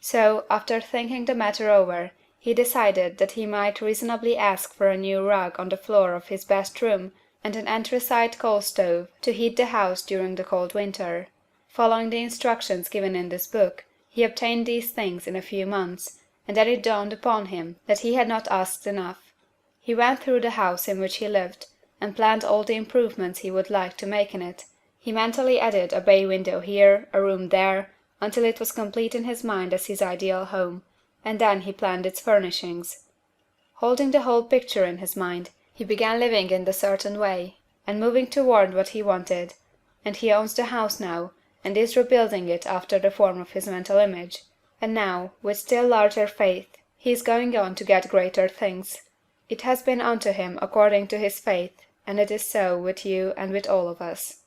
So, after thinking the matter over, he decided that he might reasonably ask for a new rug on the floor of his best room and an anthracite coal stove to heat the house during the cold winter. Following the instructions given in this book, he obtained these things in a few months, and then it dawned upon him that he had not asked enough. He went through the house in which he lived, and planned all the improvements he would like to make in it. He mentally added a bay window here, a room there, until it was complete in his mind as his ideal home, and then he planned its furnishings. Holding the whole picture in his mind, he began living in the certain way, and moving toward what he wanted, and he owns the house now, and is rebuilding it after the form of his mental image, and now, with still larger faith, he is going on to get greater things. It has been unto him according to his faith, and it is so with you and with all of us.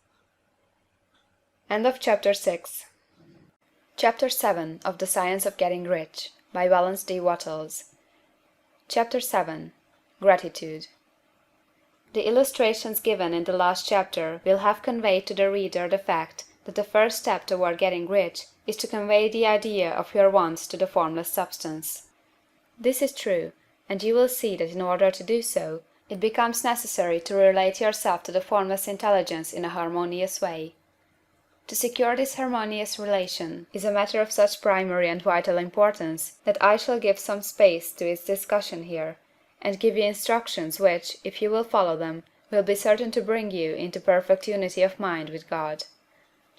End of Chapter 6. Chapter 7 of The Science of Getting Rich, by Valence D. Wattles. Chapter 7. Gratitude. The illustrations given in the last chapter will have conveyed to the reader the fact that the first step toward getting rich is to convey the idea of your wants to the formless substance. This is true, and you will see that in order to do so, it becomes necessary to relate yourself to the formless intelligence in a harmonious way. To secure this harmonious relation is a matter of such primary and vital importance that I shall give some space to its discussion here, and give you instructions which, if you will follow them, will be certain to bring you into perfect unity of mind with God.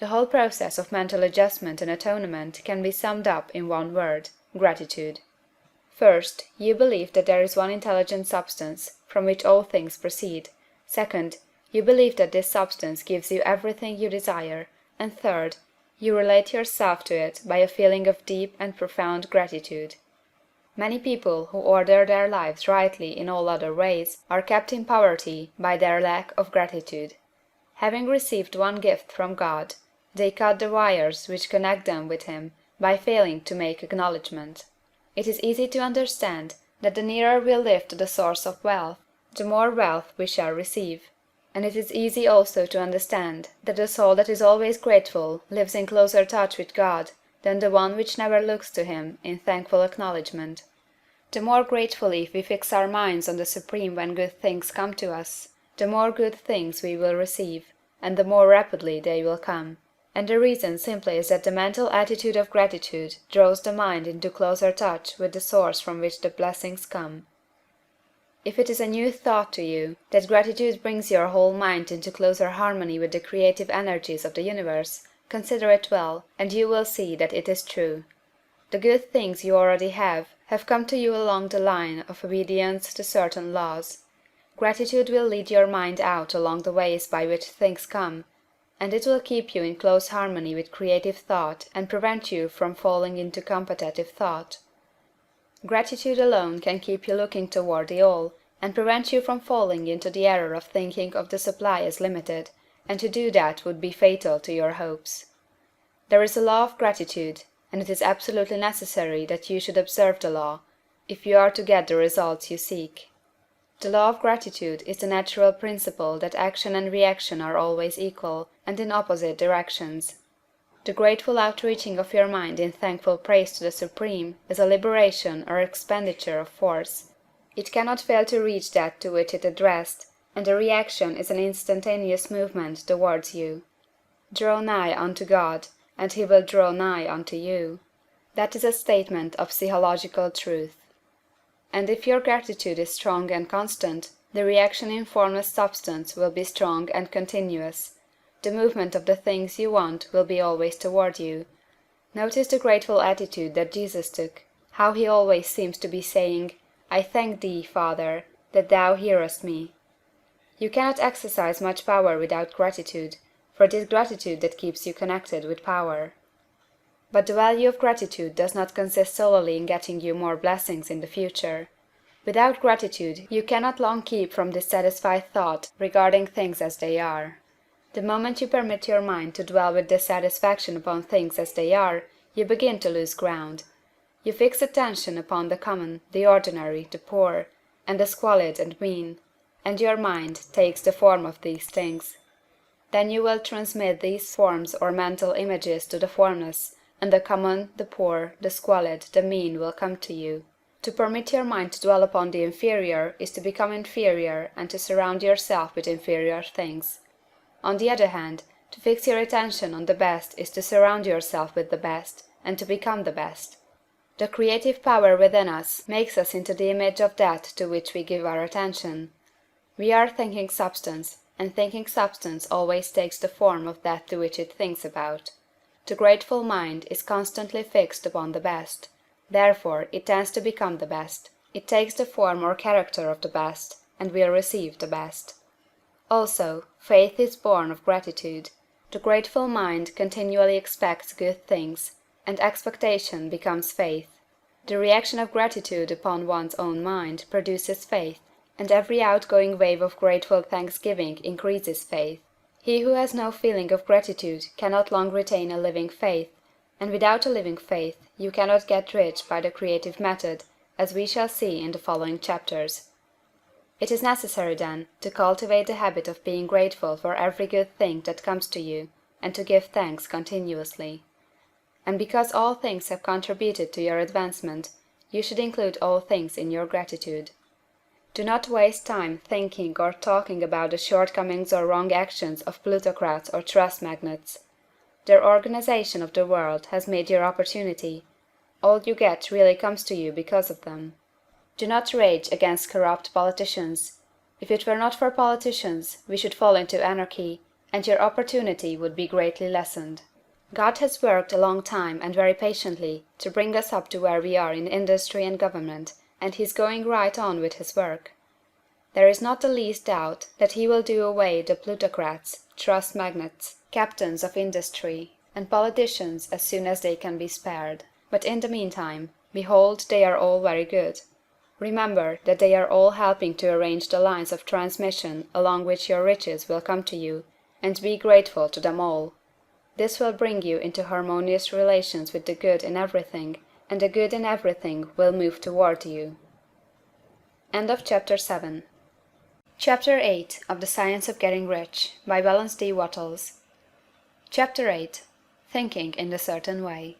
The whole process of mental adjustment and atonement can be summed up in one word: gratitude. First, you believe that there is one intelligent substance, from which all things proceed. Second, you believe that this substance gives you everything you desire. And third, you relate yourself to it by a feeling of deep and profound gratitude. Many people who order their lives rightly in all other ways are kept in poverty by their lack of gratitude. Having received one gift from God, they cut the wires which connect them with Him by failing to make acknowledgment. It is easy to understand that the nearer we live to the source of wealth, the more wealth we shall receive. And it is easy also to understand that the soul that is always grateful lives in closer touch with God than the one which never looks to him in thankful acknowledgment. The more gratefully we fix our minds on the Supreme when good things come to us, the more good things we will receive, and the more rapidly they will come. And the reason simply is that the mental attitude of gratitude draws the mind into closer touch with the source from which the blessings come. If it is a new thought to you that gratitude brings your whole mind into closer harmony with the creative energies of the universe, consider it well, and you will see that it is true. The good things you already have come to you along the line of obedience to certain laws. Gratitude will lead your mind out along the ways by which things come, and it will keep you in close harmony with creative thought and prevent you from falling into competitive thought. Gratitude alone can keep you looking toward the all, and prevent you from falling into the error of thinking of the supply as limited, and to do that would be fatal to your hopes. There is a law of gratitude, and it is absolutely necessary that you should observe the law, if you are to get the results you seek. The law of gratitude is the natural principle that action and reaction are always equal, and in opposite directions. The grateful outreaching of your mind in thankful praise to the Supreme is a liberation or expenditure of force. It cannot fail to reach that to which it addressed, and the reaction is an instantaneous movement towards you. Draw nigh unto God, and he will draw nigh unto you. That is a statement of psychological truth. And if your gratitude is strong and constant, the reaction in formless substance will be strong and continuous. The movement of the things you want will be always toward you. Notice the grateful attitude that Jesus took, how he always seems to be saying, I thank thee, Father, that thou hearest me. You cannot exercise much power without gratitude, for it is gratitude that keeps you connected with power. But the value of gratitude does not consist solely in getting you more blessings in the future. Without gratitude, you cannot long keep from dissatisfied thought regarding things as they are. The moment you permit your mind to dwell with dissatisfaction upon things as they are, you begin to lose ground. You fix attention upon the common, the ordinary, the poor, and the squalid and mean, and your mind takes the form of these things. Then you will transmit these forms or mental images to the formless, and the common, the poor, the squalid, the mean will come to you. To permit your mind to dwell upon the inferior is to become inferior and to surround yourself with inferior things. On the other hand, to fix your attention on the best is to surround yourself with the best, and to become the best. The creative power within us makes us into the image of that to which we give our attention. We are thinking substance, and thinking substance always takes the form of that to which it thinks about. The grateful mind is constantly fixed upon the best. Therefore, it tends to become the best. It takes the form or character of the best, and will receive the best. Also, faith is born of gratitude. The grateful mind continually expects good things, and expectation becomes faith. The reaction of gratitude upon one's own mind produces faith, and every outgoing wave of grateful thanksgiving increases faith. He who has no feeling of gratitude cannot long retain a living faith, and without a living faith you cannot get rich by the creative method, as we shall see in the following chapters. It is necessary, then, to cultivate the habit of being grateful for every good thing that comes to you, and to give thanks continuously. And because all things have contributed to your advancement, you should include all things in your gratitude. Do not waste time thinking or talking about the shortcomings or wrong actions of plutocrats or trust magnates. Their organization of the world has made your opportunity. All you get really comes to you because of them. Do not rage against corrupt politicians. If it were not for politicians, we should fall into anarchy, and your opportunity would be greatly lessened. God has worked a long time and very patiently to bring us up to where we are in industry and government, and he is going right on with his work. There is not the least doubt that he will do away the plutocrats, trust magnates, captains of industry, and politicians as soon as they can be spared. But in the meantime, behold, they are all very good. Remember that they are all helping to arrange the lines of transmission along which your riches will come to you, and be grateful to them all. This will bring you into harmonious relations with the good in everything, and the good in everything will move toward you. End of Chapter 7. Chapter 8 of The Science of Getting Rich, by Valence D. Wattles. Chapter 8. Thinking in the Certain Way.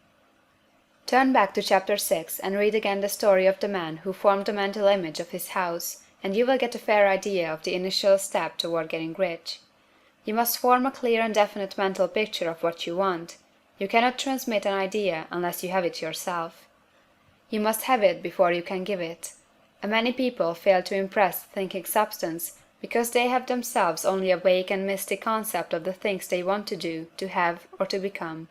Turn back to Chapter 6 and read again the story of the man who formed the mental image of his house, and you will get a fair idea of the initial step toward getting rich. You must form a clear and definite mental picture of what you want. You cannot transmit an idea unless you have it yourself. You must have it before you can give it. And many people fail to impress thinking substance because they have themselves only a vague and misty concept of the things they want to do, to have, or to become.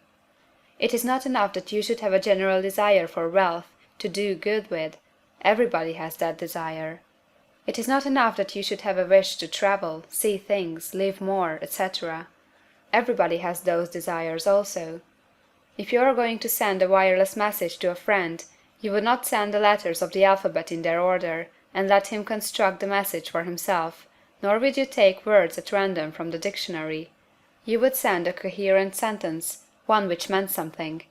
It is not enough that you should have a general desire for wealth, to do good with. Everybody has that desire. It is not enough that you should have a wish to travel, see things, live more, etc. Everybody has those desires also. If you are going to send a wireless message to a friend, you would not send the letters of the alphabet in their order, and let him construct the message for himself, nor would you take words at random from the dictionary. You would send a coherent sentence, one which meant something.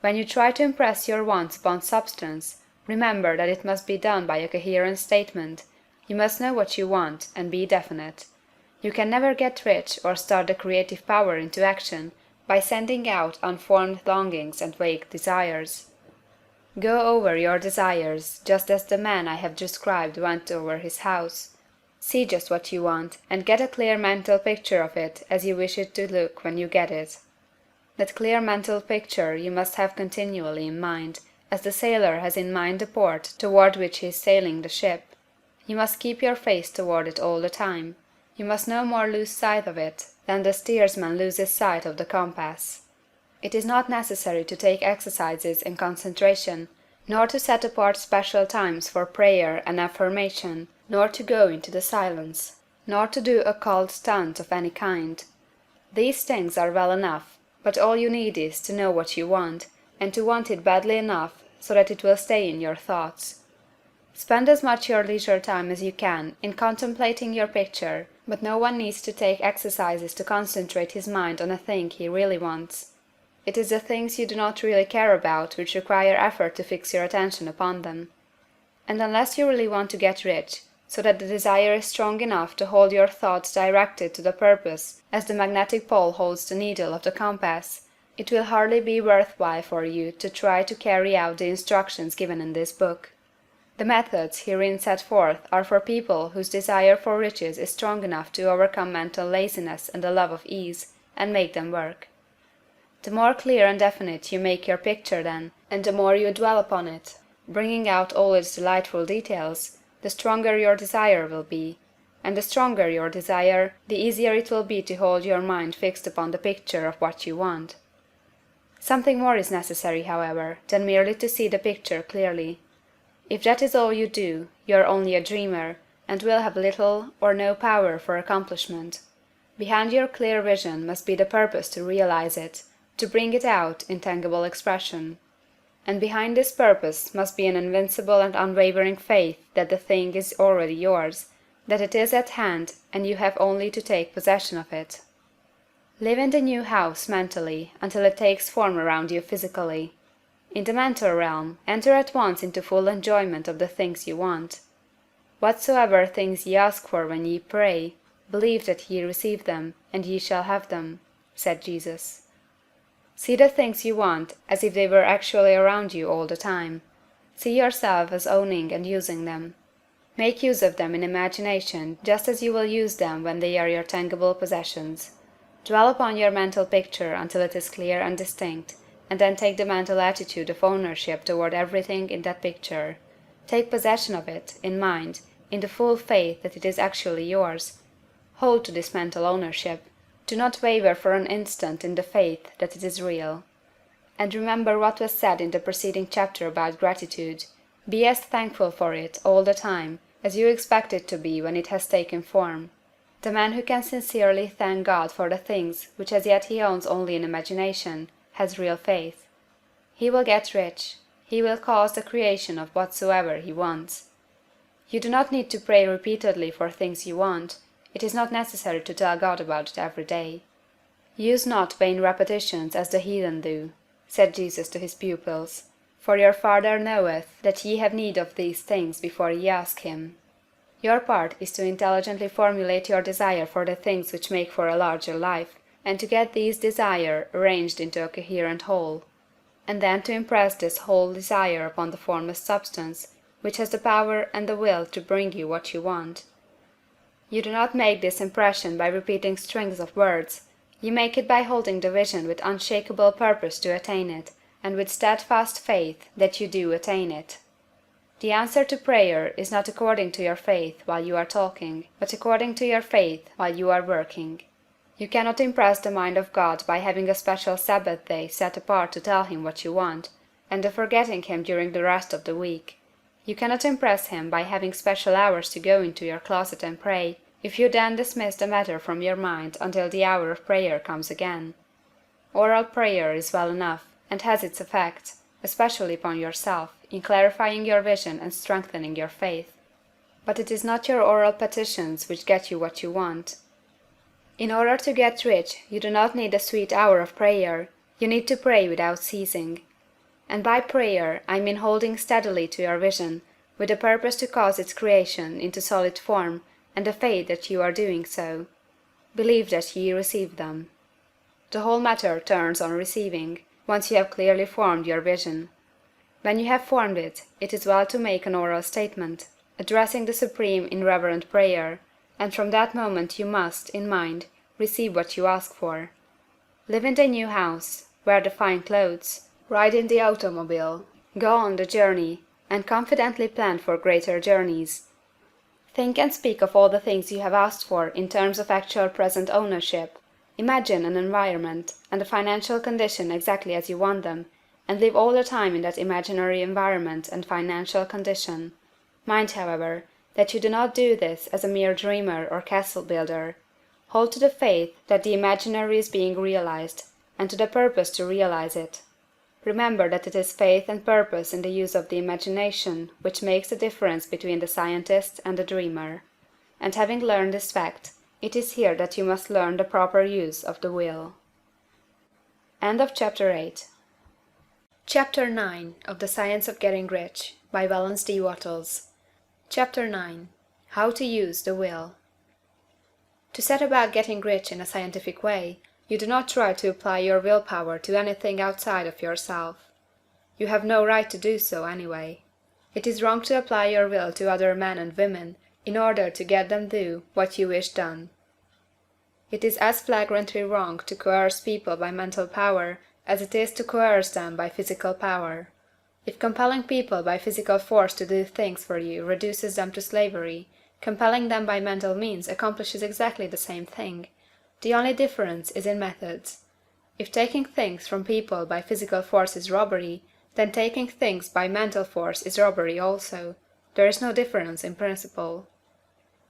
When you try to impress your wants upon substance, remember that it must be done by a coherent statement. You must know what you want, and be definite. You can never get rich or start the creative power into action by sending out unformed longings and vague desires. Go over your desires, just as the man I have described went over his house. See just what you want, and get a clear mental picture of it as you wish it to look when you get it. That clear mental picture you must have continually in mind, as the sailor has in mind the port toward which he is sailing the ship. You must keep your face toward it all the time. You must no more lose sight of it than the steersman loses sight of the compass. It is not necessary to take exercises in concentration, nor to set apart special times for prayer and affirmation, nor to go into the silence, nor to do occult stunt of any kind. These things are well enough, but all you need is to know what you want, and to want it badly enough so that it will stay in your thoughts. Spend as much your leisure time as you can in contemplating your picture, but no one needs to take exercises to concentrate his mind on a thing he really wants. It is the things you do not really care about which require effort to fix your attention upon them. And unless you really want to get rich, so that the desire is strong enough to hold your thoughts directed to the purpose as the magnetic pole holds the needle of the compass, it will hardly be worthwhile for you to try to carry out the instructions given in this book. The methods herein set forth are for people whose desire for riches is strong enough to overcome mental laziness and the love of ease, and make them work. The more clear and definite you make your picture then, and the more you dwell upon it, bringing out all its delightful details, the stronger your desire will be, and the stronger your desire, the easier it will be to hold your mind fixed upon the picture of what you want. Something more is necessary, however, than merely to see the picture clearly. If that is all you do, you are only a dreamer, and will have little or no power for accomplishment. Behind your clear vision must be the purpose to realize it, to bring it out in tangible expression. And behind this purpose must be an invincible and unwavering faith that the thing is already yours, that it is at hand, and you have only to take possession of it. Live in the new house mentally until it takes form around you physically. In the mental realm, enter at once into full enjoyment of the things you want. Whatsoever things ye ask for when ye pray, believe that ye receive them, and ye shall have them, said Jesus. See the things you want as if they were actually around you all the time. See yourself as owning and using them. Make use of them in imagination just as you will use them when they are your tangible possessions. Dwell upon your mental picture until it is clear and distinct, and then take the mental attitude of ownership toward everything in that picture. Take possession of it, in mind, in the full faith that it is actually yours. Hold to this mental ownership. Do not waver for an instant in the faith that it is real. And remember what was said in the preceding chapter about gratitude. Be as thankful for it all the time as you expect it to be when it has taken form. The man who can sincerely thank God for the things which as yet he owns only in imagination has real faith. He will get rich. He will cause the creation of whatsoever he wants. You do not need to pray repeatedly for things you want. It is not necessary to tell God about it every day. Use not vain repetitions as the heathen do, said Jesus to his pupils. For your Father knoweth that ye have need of these things before ye ask him. Your part is to intelligently formulate your desire for the things which make for a larger life, and to get these desires arranged into a coherent whole, and then to impress this whole desire upon the formless substance, which has the power and the will to bring you what you want. You do not make this impression by repeating strings of words, you make it by holding the vision with unshakable purpose to attain it, and with steadfast faith that you do attain it. The answer to prayer is not according to your faith while you are talking, but according to your faith while you are working. You cannot impress the mind of God by having a special Sabbath day set apart to tell him what you want, and of forgetting him during the rest of the week. You cannot impress him by having special hours to go into your closet and pray, if you then dismiss the matter from your mind until the hour of prayer comes again. Oral prayer is well enough, and has its effect, especially upon yourself, in clarifying your vision and strengthening your faith. But it is not your oral petitions which get you what you want. In order to get rich, you do not need a sweet hour of prayer, you need to pray without ceasing. And by prayer I mean holding steadily to your vision, with the purpose to cause its creation into solid form, and the faith that you are doing so. Believe that ye receive them. The whole matter turns on receiving, once you have clearly formed your vision. When you have formed it, it is well to make an oral statement, addressing the Supreme in reverent prayer, and from that moment you must, in mind, receive what you ask for. Live in the new house, wear the fine clothes, ride in the automobile, go on the journey, and confidently plan for greater journeys. Think and speak of all the things you have asked for in terms of actual present ownership. Imagine an environment and a financial condition exactly as you want them, and live all the time in that imaginary environment and financial condition. Mind, however, that you do not do this as a mere dreamer or castle builder. Hold to the faith that the imaginary is being realized, and to the purpose to realize it. Remember that it is faith and purpose in the use of the imagination which makes the difference between the scientist and the dreamer. And having learned this fact, it is here that you must learn the proper use of the will. End of Chapter 8. Chapter 9 of The Science of Getting Rich by Valence D. Wattles. Chapter 9. How to Use the Will. To set about getting rich in a scientific way, you do not try to apply your willpower to anything outside of yourself. You have no right to do so, anyway. It is wrong to apply your will to other men and women in order to get them do what you wish done. It is as flagrantly wrong to coerce people by mental power as it is to coerce them by physical power. If compelling people by physical force to do things for you reduces them to slavery, compelling them by mental means accomplishes exactly the same thing. The only difference is in methods. If taking things from people by physical force is robbery, then taking things by mental force is robbery also. There is no difference in principle.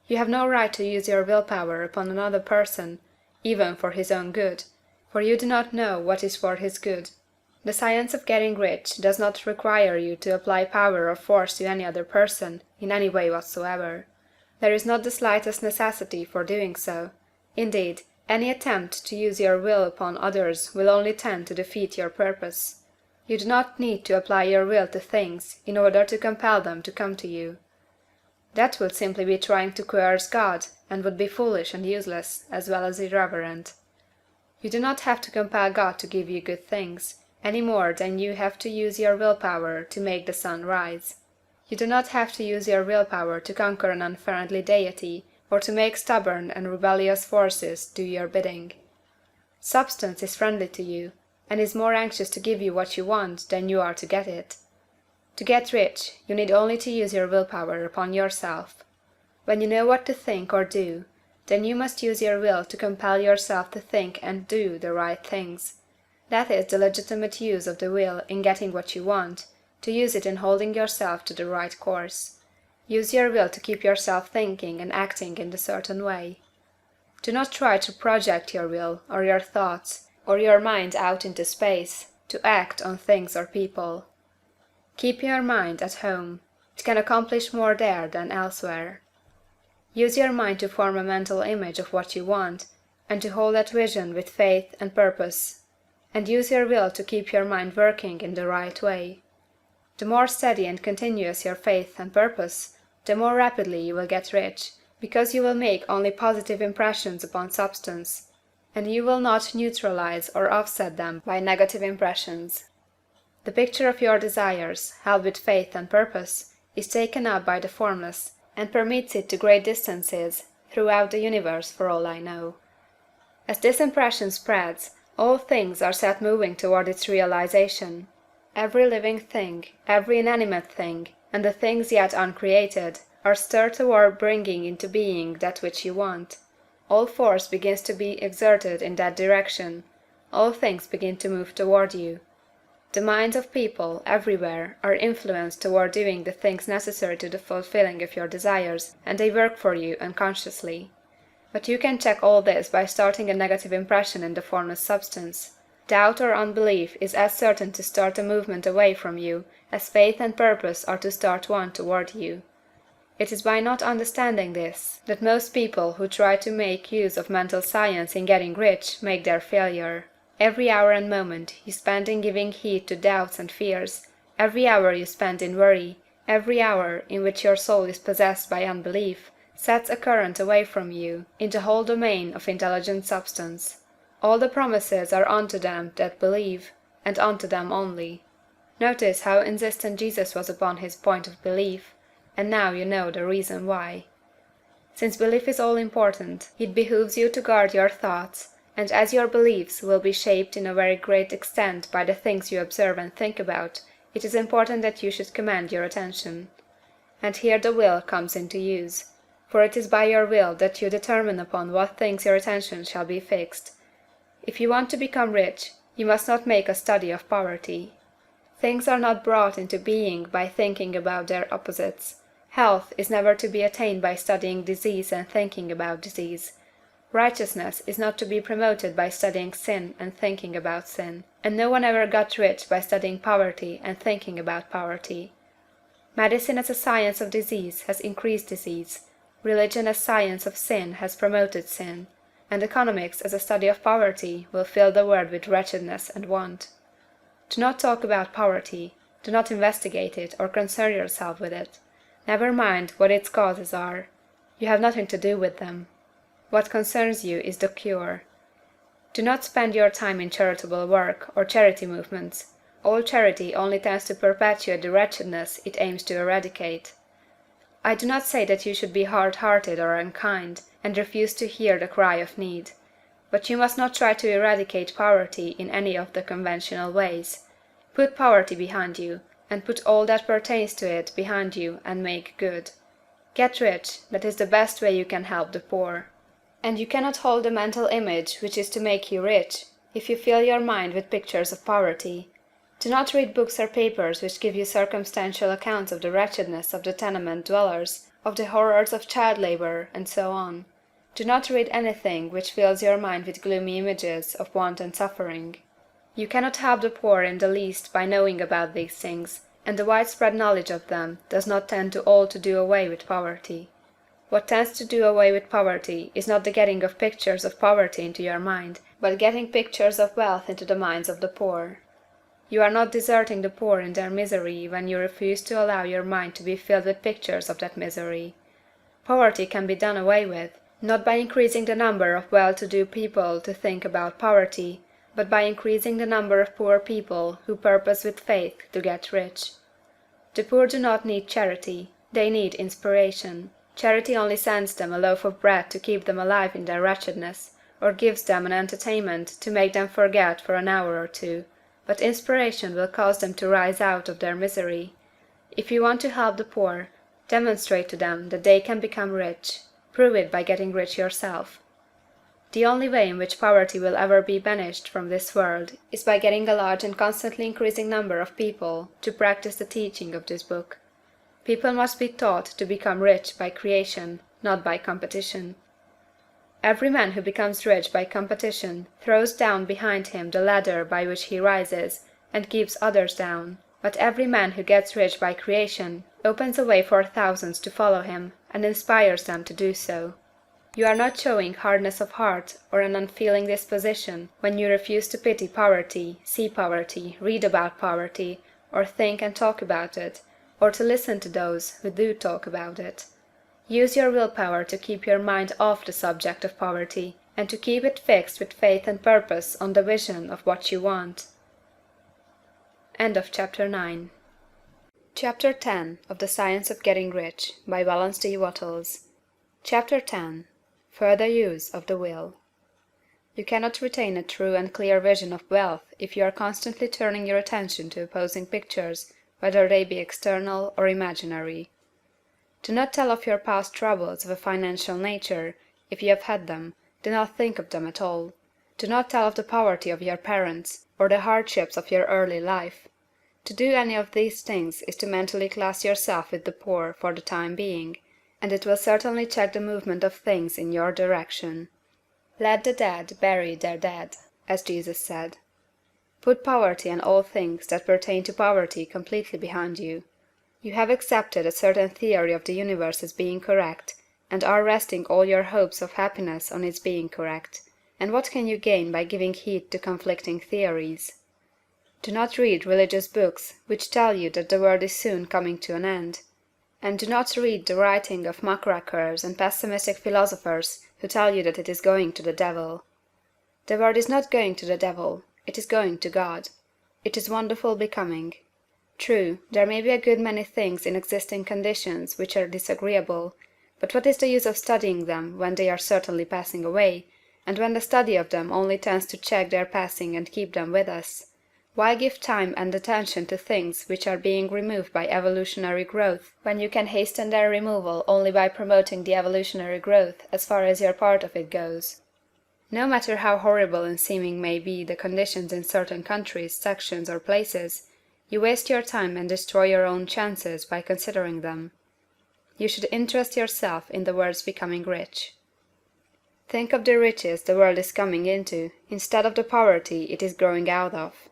You have no right to use your willpower upon another person, even for his own good, for you do not know what is for his good. The science of getting rich does not require you to apply power or force to any other person, in any way whatsoever. There is not the slightest necessity for doing so. Indeed, any attempt to use your will upon others will only tend to defeat your purpose. You do not need to apply your will to things in order to compel them to come to you. That would simply be trying to coerce God, and would be foolish and useless, as well as irreverent. You do not have to compel God to give you good things, any more than you have to use your willpower to make the sun rise. You do not have to use your willpower to conquer an unfriendly deity, or to make stubborn and rebellious forces do your bidding. Substance is friendly to you, and is more anxious to give you what you want than you are to get it. To get rich, you need only to use your willpower upon yourself. When you know what to think or do, then you must use your will to compel yourself to think and do the right things. That is the legitimate use of the will in getting what you want, to use it in holding yourself to the right course. Use your will to keep yourself thinking and acting in a certain way. Do not try to project your will, or your thoughts, or your mind out into space, to act on things or people. Keep your mind at home. It can accomplish more there than elsewhere. Use your mind to form a mental image of what you want, and to hold that vision with faith and purpose. And use your will to keep your mind working in the right way. The more steady and continuous your faith and purpose, the more rapidly you will get rich, because you will make only positive impressions upon substance, and you will not neutralize or offset them by negative impressions. The picture of your desires, held with faith and purpose, is taken up by the Formless, and permits it to great distances throughout the universe for all I know. As this impression spreads, all things are set moving toward its realization. Every living thing, every inanimate thing, and the things yet uncreated, are stirred toward bringing into being that which you want. All force begins to be exerted in that direction. All things begin to move toward you. The minds of people, everywhere, are influenced toward doing the things necessary to the fulfilling of your desires, and they work for you unconsciously. But you can check all this by starting a negative impression in the formless substance. Doubt or unbelief is as certain to start a movement away from you as faith and purpose are to start one toward you. It is by not understanding this that most people who try to make use of mental science in getting rich make their failure. Every hour and moment you spend in giving heed to doubts and fears, every hour you spend in worry, every hour in which your soul is possessed by unbelief, sets a current away from you in the whole domain of intelligent substance. All the promises are unto them that believe, and unto them only. Notice how insistent Jesus was upon his point of belief, and now you know the reason why. Since belief is all important, it behooves you to guard your thoughts, and as your beliefs will be shaped in a very great extent by the things you observe and think about, it is important that you should command your attention. And here the will comes into use, for it is by your will that you determine upon what things your attention shall be fixed. If you want to become rich, you must not make a study of poverty. Things are not brought into being by thinking about their opposites. Health is never to be attained by studying disease and thinking about disease. Righteousness is not to be promoted by studying sin and thinking about sin, and no one ever got rich by studying poverty and thinking about poverty. Medicine as a science of disease has increased disease, religion as science of sin has promoted sin, and economics as a study of poverty will fill the world with wretchedness and want. Do not talk about poverty, do not investigate it or concern yourself with it. Never mind what its causes are. You have nothing to do with them. What concerns you is the cure. Do not spend your time in charitable work or charity movements. All charity only tends to perpetuate the wretchedness it aims to eradicate. I do not say that you should be hard-hearted or unkind, and refuse to hear the cry of need. But you must not try to eradicate poverty in any of the conventional ways. Put poverty behind you, and put all that pertains to it behind you and make good. Get rich, that is the best way you can help the poor. And you cannot hold the mental image which is to make you rich, if you fill your mind with pictures of poverty. Do not read books or papers which give you circumstantial accounts of the wretchedness of the tenement dwellers, of the horrors of child labor, and so on. Do not read anything which fills your mind with gloomy images of want and suffering. You cannot help the poor in the least by knowing about these things, and the widespread knowledge of them does not tend to all to do away with poverty. What tends to do away with poverty is not the getting of pictures of poverty into your mind, but getting pictures of wealth into the minds of the poor. You are not deserting the poor in their misery when you refuse to allow your mind to be filled with pictures of that misery. Poverty can be done away with, not by increasing the number of well-to-do people to think about poverty, but by increasing the number of poor people who purpose with faith to get rich. The poor do not need charity, they need inspiration. Charity only sends them a loaf of bread to keep them alive in their wretchedness, or gives them an entertainment to make them forget for an hour or two, but inspiration will cause them to rise out of their misery. If you want to help the poor, demonstrate to them that they can become rich. Prove it by getting rich yourself. The only way in which poverty will ever be banished from this world is by getting a large and constantly increasing number of people to practice the teaching of this book. People must be taught to become rich by creation, not by competition. Every man who becomes rich by competition throws down behind him the ladder by which he rises, and keeps others down. But every man who gets rich by creation opens a way for thousands to follow him, and inspires them to do so. You are not showing hardness of heart or an unfeeling disposition when you refuse to pity poverty, see poverty, read about poverty, or think and talk about it, or to listen to those who do talk about it. Use your willpower to keep your mind off the subject of poverty, and to keep it fixed with faith and purpose on the vision of what you want. End of Chapter 9. Chapter 10 of The Science of Getting Rich, by Valence D. Wattles. Chapter 10. Further Use of the Will. You cannot retain a true and clear vision of wealth if you are constantly turning your attention to opposing pictures, whether they be external or imaginary. Do not tell of your past troubles of a financial nature, if you have had them. Do not think of them at all. Do not tell of the poverty of your parents, or the hardships of your early life. To do any of these things is to mentally class yourself with the poor for the time being, and it will certainly check the movement of things in your direction. Let the dead bury their dead, as Jesus said. Put poverty and all things that pertain to poverty completely behind you. You have accepted a certain theory of the universe as being correct, and are resting all your hopes of happiness on its being correct. And what can you gain by giving heed to conflicting theories? Do not read religious books which tell you that the world is soon coming to an end. And do not read the writing of muckrakers and pessimistic philosophers who tell you that it is going to the devil. The world is not going to the devil, it is going to God. It is wonderful becoming. True, there may be a good many things in existing conditions which are disagreeable, but what is the use of studying them when they are certainly passing away, and when the study of them only tends to check their passing and keep them with us? Why give time and attention to things which are being removed by evolutionary growth, when you can hasten their removal only by promoting the evolutionary growth as far as your part of it goes? No matter how horrible in seeming may be the conditions in certain countries, sections, or places, you waste your time and destroy your own chances by considering them. You should interest yourself in the world's becoming rich. Think of the riches the world is coming into, instead of the poverty it is growing out of.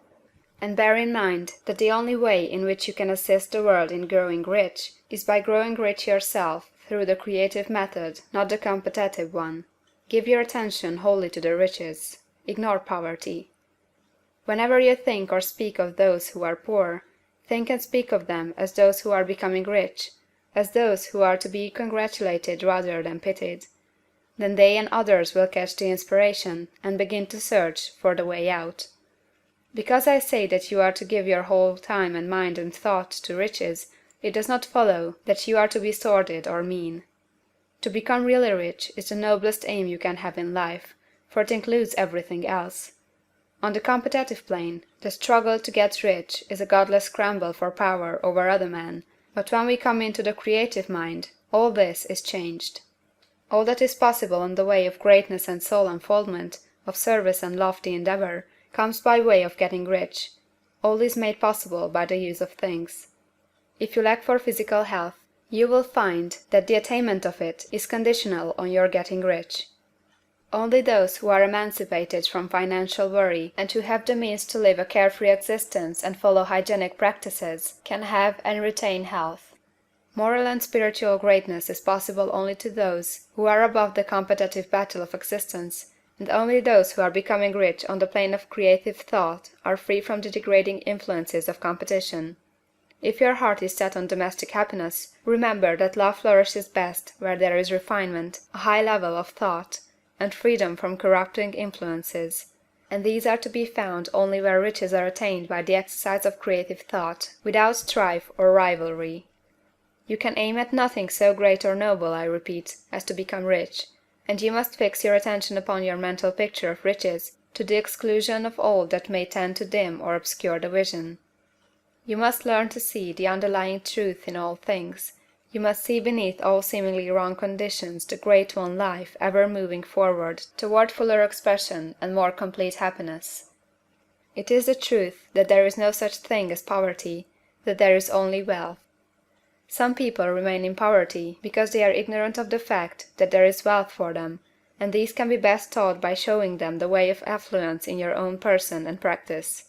And bear in mind that the only way in which you can assist the world in growing rich is by growing rich yourself through the creative method, not the competitive one. Give your attention wholly to the riches. Ignore poverty. Whenever you think or speak of those who are poor, think and speak of them as those who are becoming rich, as those who are to be congratulated rather than pitied. Then they and others will catch the inspiration and begin to search for the way out. Because I say that you are to give your whole time and mind and thought to riches, it does not follow that you are to be sordid or mean. To become really rich is the noblest aim you can have in life, for it includes everything else. On the competitive plane, the struggle to get rich is a godless scramble for power over other men, but when we come into the creative mind, all this is changed. All that is possible in the way of greatness and soul unfoldment, of service and lofty endeavor, comes by way of getting rich. All is made possible by the use of things. If you lack for physical health, you will find that the attainment of it is conditional on your getting rich. Only those who are emancipated from financial worry and who have the means to live a carefree existence and follow hygienic practices can have and retain health. Moral and spiritual greatness is possible only to those who are above the competitive battle of existence, and only those who are becoming rich on the plane of creative thought are free from the degrading influences of competition. If your heart is set on domestic happiness, remember that love flourishes best where there is refinement, a high level of thought, and freedom from corrupting influences, and these are to be found only where riches are attained by the exercise of creative thought, without strife or rivalry. You can aim at nothing so great or noble, I repeat, as to become rich, and you must fix your attention upon your mental picture of riches, to the exclusion of all that may tend to dim or obscure the vision. You must learn to see the underlying truth in all things. You must see beneath all seemingly wrong conditions the great one life ever moving forward toward fuller expression and more complete happiness. It is the truth that there is no such thing as poverty, that there is only wealth. Some people remain in poverty because they are ignorant of the fact that there is wealth for them, and these can be best taught by showing them the way of affluence in your own person and practice.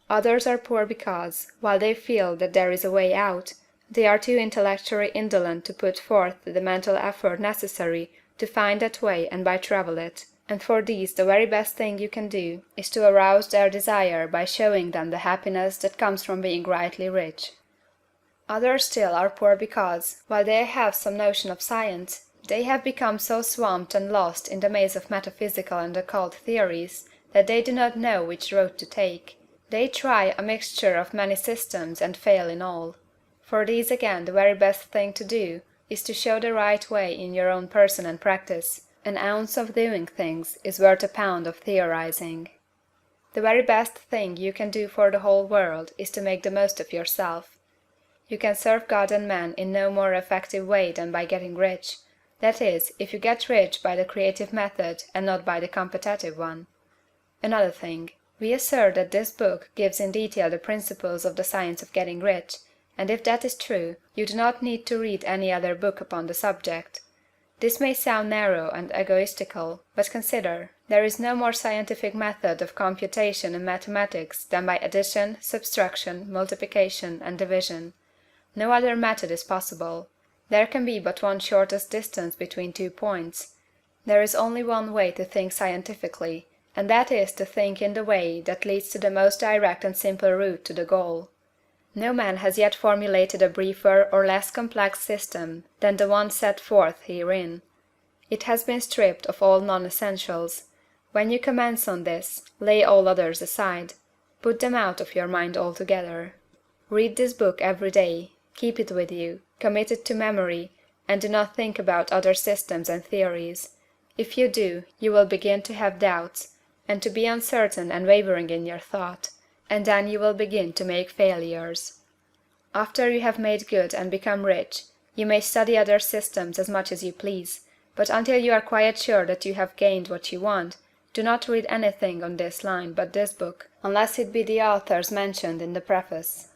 Others are poor because, while they feel that there is a way out, they are too intellectually indolent to put forth the mental effort necessary to find that way and by travel it, and for these the very best thing you can do is to arouse their desire by showing them the happiness that comes from being rightly rich. Others still are poor because, while they have some notion of science, they have become so swamped and lost in the maze of metaphysical and occult theories that they do not know which road to take. They try a mixture of many systems and fail in all. For these again the very best thing to do is to show the right way in your own person and practice. An ounce of doing things is worth a pound of theorizing. The very best thing you can do for the whole world is to make the most of yourself. You can serve God and man in no more effective way than by getting rich. That is, if you get rich by the creative method and not by the competitive one. Another thing. We assert that this book gives in detail the principles of the science of getting rich, and if that is true, you do not need to read any other book upon the subject. This may sound narrow and egoistical, but consider, there is no more scientific method of computation in mathematics than by addition, subtraction, multiplication, and division. No other method is possible. There can be but one shortest distance between 2 points. There is only one way to think scientifically, and that is to think in the way that leads to the most direct and simple route to the goal. No man has yet formulated a briefer or less complex system than the one set forth herein. It has been stripped of all non-essentials. When you commence on this, lay all others aside. Put them out of your mind altogether. Read this book every day, keep it with you, commit it to memory, and do not think about other systems and theories. If you do, you will begin to have doubts, and to be uncertain and wavering in your thought, and then you will begin to make failures. After you have made good and become rich, you may study other systems as much as you please, but until you are quite sure that you have gained what you want, do not read anything on this line but this book, unless it be the authors mentioned in the preface.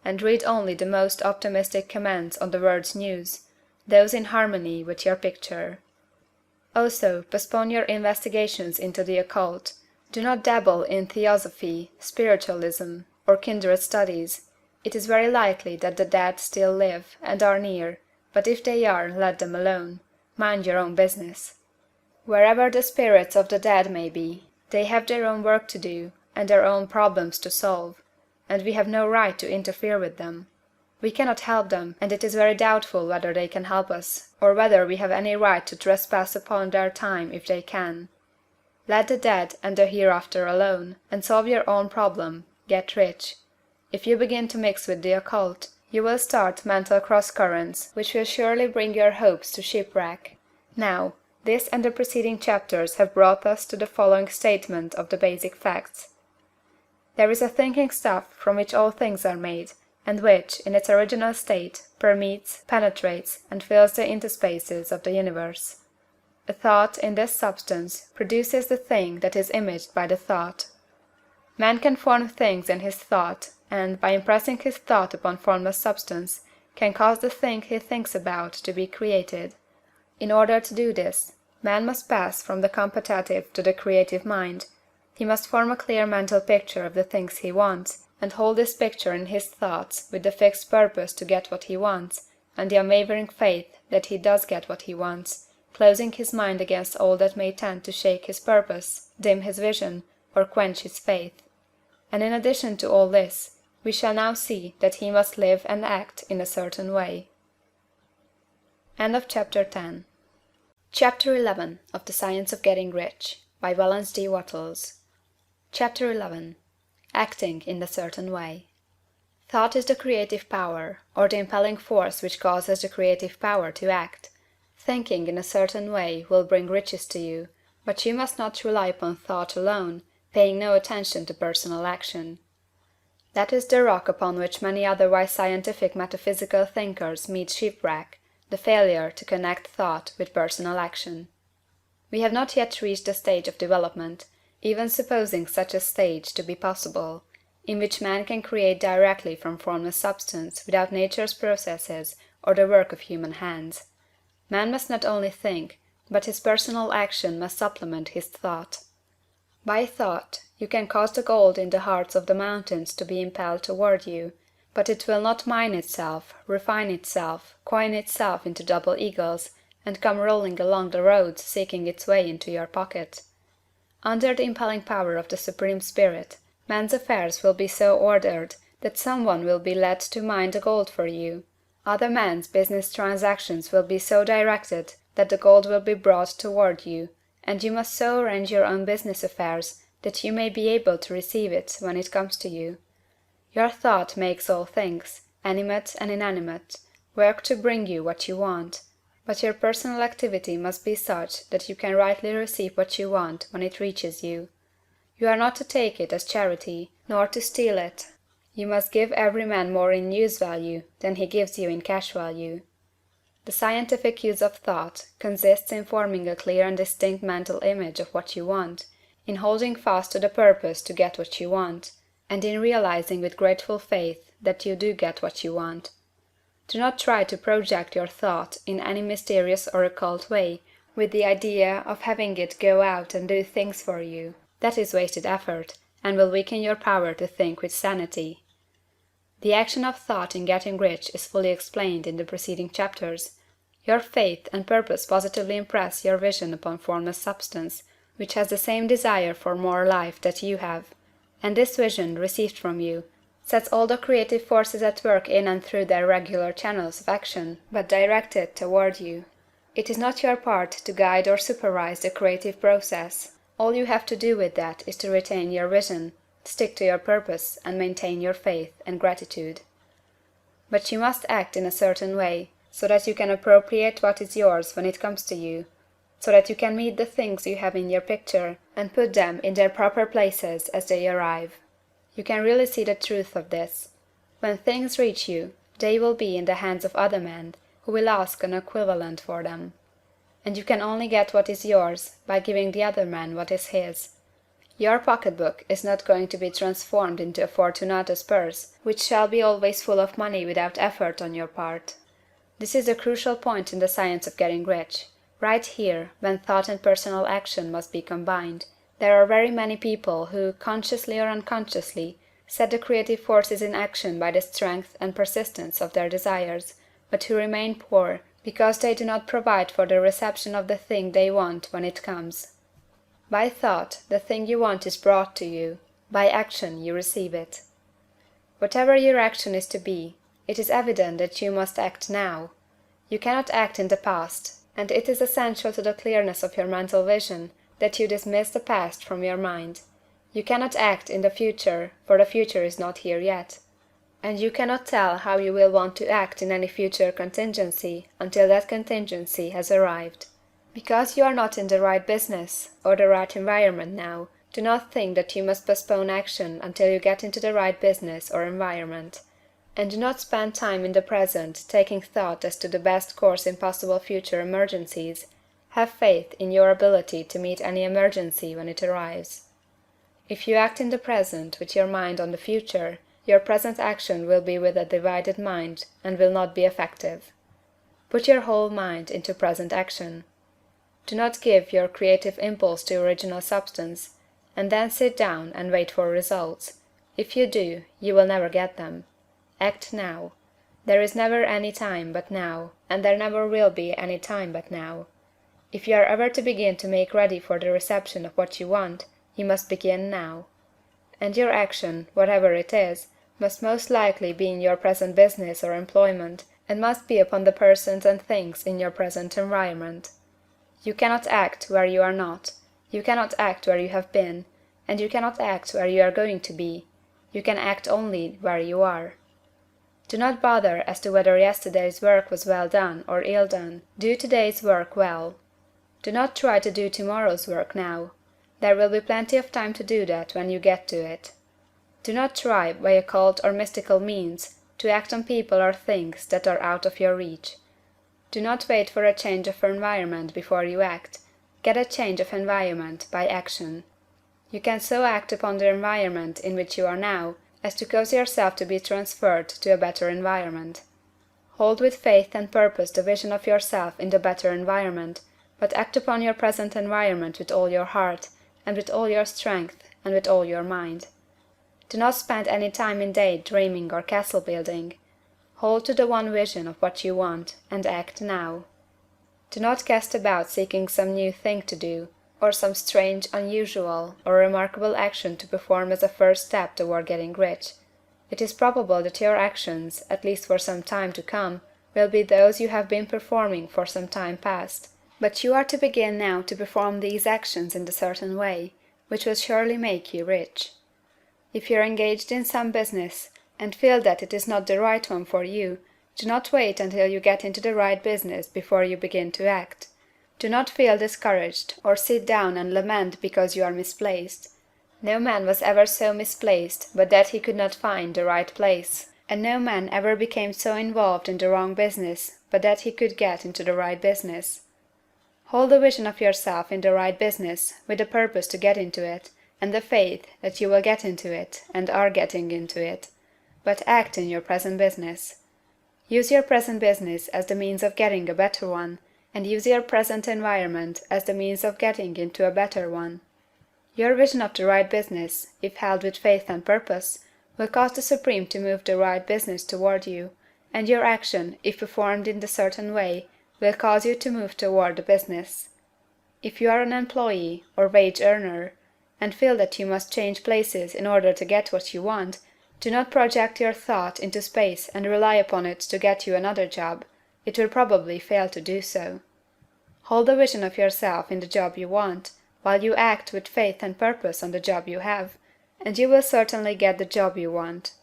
And read only the most optimistic comments on the world's news, those in harmony with your picture. Also, postpone your investigations into the occult. Do not dabble in theosophy, spiritualism, or kindred studies. It is very likely that the dead still live and are near, but if they are, let them alone. Mind your own business. Wherever the spirits of the dead may be, they have their own work to do and their own problems to solve, and we have no right to interfere with them. We cannot help them, and it is very doubtful whether they can help us, or whether we have any right to trespass upon their time if they can. Let the dead and the hereafter alone, and solve your own problem, get rich. If you begin to mix with the occult, you will start mental cross-currents which will surely bring your hopes to shipwreck. Now, this and the preceding chapters have brought us to the following statement of the basic facts. There is a thinking stuff from which all things are made, and which, in its original state, permeates, penetrates, and fills the interspaces of the universe. A thought in this substance produces the thing that is imaged by the thought. Man can form things in his thought, and, by impressing his thought upon formless substance, can cause the thing he thinks about to be created. In order to do this, man must pass from the competitive to the creative mind. He must form a clear mental picture of the things he wants, and hold this picture in his thoughts with the fixed purpose to get what he wants, and the unwavering faith that he does get what he wants, closing his mind against all that may tend to shake his purpose, dim his vision, or quench his faith. And in addition to all this, we shall now see that he must live and act in a certain way. End of Chapter 10. Chapter 11 of The Science of Getting Rich, by Valence D. Wattles. Chapter 11. Acting in a certain way. Thought is the creative power, or the impelling force which causes the creative power to act. Thinking in a certain way will bring riches to you, but you must not rely upon thought alone, paying no attention to personal action. That is the rock upon which many otherwise scientific metaphysical thinkers meet shipwreck, the failure to connect thought with personal action. We have not yet reached the stage of development, even supposing such a stage to be possible, in which man can create directly from formless substance without nature's processes or the work of human hands. Man must not only think, but his personal action must supplement his thought. By thought, you can cause the gold in the hearts of the mountains to be impelled toward you, but it will not mine itself, refine itself, coin itself into double eagles, and come rolling along the road seeking its way into your pocket. Under the impelling power of the Supreme Spirit, men's affairs will be so ordered that some one will be led to mine the gold for you. Other men's business transactions will be so directed that the gold will be brought toward you, and you must so arrange your own business affairs that you may be able to receive it when it comes to you. Your thought makes all things, animate and inanimate, work to bring you what you want, but your personal activity must be such that you can rightly receive what you want when it reaches you. You are not to take it as charity, nor to steal it. You must give every man more in use value than he gives you in cash value. The scientific use of thought consists in forming a clear and distinct mental image of what you want, in holding fast to the purpose to get what you want, and in realizing with grateful faith that you do get what you want. Do not try to project your thought in any mysterious or occult way, with the idea of having it go out and do things for you. That is wasted effort, and will weaken your power to think with sanity. The action of thought in getting rich is fully explained in the preceding chapters. Your faith and purpose positively impress your vision upon formless substance, which has the same desire for more life that you have, and this vision, received from you, sets all the creative forces at work in and through their regular channels of action, but directed toward you. It is not your part to guide or supervise the creative process. All you have to do with that is to retain your vision, stick to your purpose, and maintain your faith and gratitude. But you must act in a certain way, so that you can appropriate what is yours when it comes to you, so that you can meet the things you have in your picture, and put them in their proper places as they arrive. You can really see the truth of this. When things reach you, they will be in the hands of other men, who will ask an equivalent for them. And you can only get what is yours by giving the other man what is his. Your pocketbook is not going to be transformed into a Fortunatus purse, which shall be always full of money without effort on your part. This is the crucial point in the science of getting rich. Right here, when thought and personal action must be combined, there are very many people who, consciously or unconsciously, set the creative forces in action by the strength and persistence of their desires, but who remain poor because they do not provide for the reception of the thing they want when it comes. By thought, the thing you want is brought to you. By action, you receive it. Whatever your action is to be, it is evident that you must act now. You cannot act in the past, and it is essential to the clearness of your mental vision that you dismiss the past from your mind. You cannot act in the future, for the future is not here yet. And you cannot tell how you will want to act in any future contingency until that contingency has arrived. Because you are not in the right business or the right environment now, do not think that you must postpone action until you get into the right business or environment. And do not spend time in the present taking thought as to the best course in possible future emergencies. Have faith in your ability to meet any emergency when it arrives. If you act in the present with your mind on the future, your present action will be with a divided mind and will not be effective. Put your whole mind into present action. Do not give your creative impulse to original substance, and then sit down and wait for results. If you do, you will never get them. Act now. There is never any time but now, and there never will be any time but now. If you are ever to begin to make ready for the reception of what you want, you must begin now. And your action, whatever it is, must most likely be in your present business or employment, and must be upon the persons and things in your present environment. You cannot act where you are not. You cannot act where you have been, and you cannot act where you are going to be. You can act only where you are. Do not bother as to whether yesterday's work was well done or ill done. Do today's work well. Do not try to do tomorrow's work now. There will be plenty of time to do that when you get to it. Do not try, by occult or mystical means, to act on people or things that are out of your reach. Do not wait for a change of environment before you act. Get a change of environment by action. You can so act upon the environment in which you are now as to cause yourself to be transferred to a better environment. Hold with faith and purpose the vision of yourself in the better environment, but act upon your present environment with all your heart, and with all your strength, and with all your mind. Do not spend any time in day dreaming or castle building. Hold to the one vision of what you want, and act now. Do not cast about seeking some new thing to do, or some strange, unusual, or remarkable action to perform as a first step toward getting rich. It is probable that your actions, at least for some time to come, will be those you have been performing for some time past. But you are to begin now to perform these actions in a certain way, which will surely make you rich. If you are engaged in some business, and feel that it is not the right one for you, do not wait until you get into the right business before you begin to act. Do not feel discouraged, or sit down and lament because you are misplaced. No man was ever so misplaced but that he could not find the right place, and no man ever became so involved in the wrong business but that he could get into the right business. Hold the vision of yourself in the right business, with the purpose to get into it, and the faith that you will get into it, and are getting into it. But act in your present business. Use your present business as the means of getting a better one, and use your present environment as the means of getting into a better one. Your vision of the right business, if held with faith and purpose, will cause the Supreme to move the right business toward you, and your action, if performed in the certain way, will cause you to move toward the business. If you are an employee, or wage earner, and feel that you must change places in order to get what you want, do not project your thought into space and rely upon it to get you another job. It will probably fail to do so. Hold the vision of yourself in the job you want, while you act with faith and purpose on the job you have, and you will certainly get the job you want.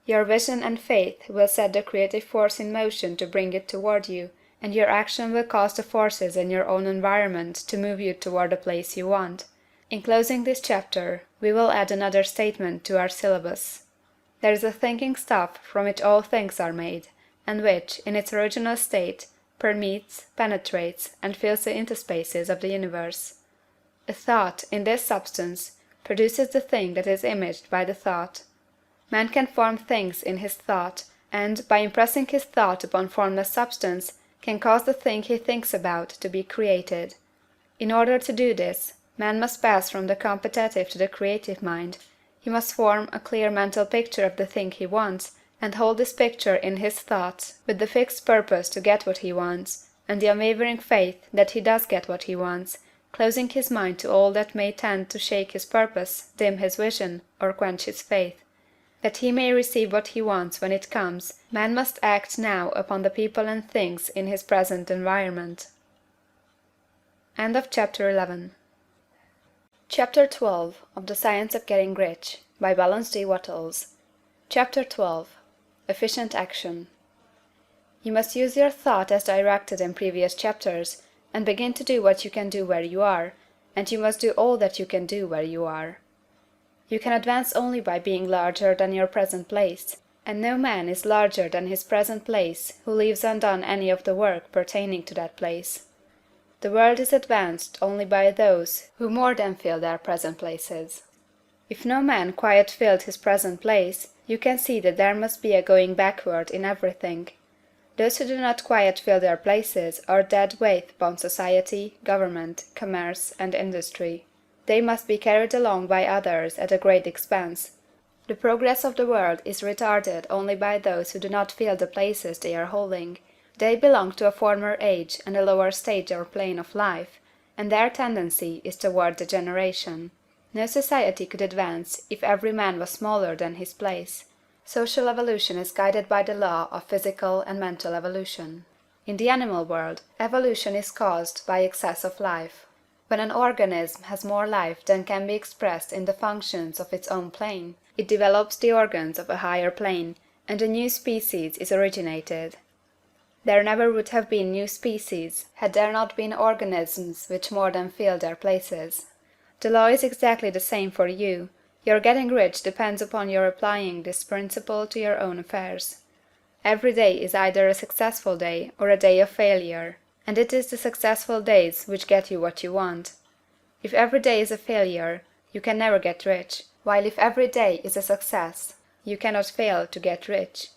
Your vision and faith will set the creative force in motion to bring it toward you, and your action will cause the forces in your own environment to move you toward the place you want. In closing this chapter, we will add another statement to our syllabus. There is a thinking stuff from which all things are made, and which, in its original state, permeates, penetrates, and fills the interspaces of the universe. A thought, in this substance, produces the thing that is imaged by the thought. Man can form things in his thought, and, by impressing his thought upon formless substance, can cause the thing he thinks about to be created. In order to do this, man must pass from the competitive to the creative mind. He must form a clear mental picture of the thing he wants, and hold this picture in his thoughts, with the fixed purpose to get what he wants, and the unwavering faith that he does get what he wants, closing his mind to all that may tend to shake his purpose, dim his vision, or quench his faith. That he may receive what he wants when it comes, man must act now upon the people and things in his present environment. End of Chapter 11. Chapter 12 of The Science of Getting Rich, by Balance D. Wattles. Chapter 12. Efficient Action. You must use your thought as directed in previous chapters, and begin to do what you can do where you are, and you must do all that you can do where you are. You can advance only by being larger than your present place, and no man is larger than his present place who leaves undone any of the work pertaining to that place. The world is advanced only by those who more than fill their present places. If no man quite filled his present place, you can see that there must be a going backward in everything. Those who do not quite fill their places are dead weight upon society, government, commerce, and industry. They must be carried along by others at a great expense. The progress of the world is retarded only by those who do not fill the places they are holding. They belong to a former age and a lower stage or plane of life, and their tendency is toward degeneration. No society could advance if every man was smaller than his place. Social evolution is guided by the law of physical and mental evolution. In the animal world, evolution is caused by excess of life. When an organism has more life than can be expressed in the functions of its own plane, it develops the organs of a higher plane, and a new species is originated. There never would have been new species had there not been organisms which more than filled their places. The law is exactly the same for you. Your getting rich depends upon your applying this principle to your own affairs. Every day is either a successful day or a day of failure, and it is the successful days which get you what you want. If every day is a failure, you can never get rich, while if every day is a success, you cannot fail to get rich.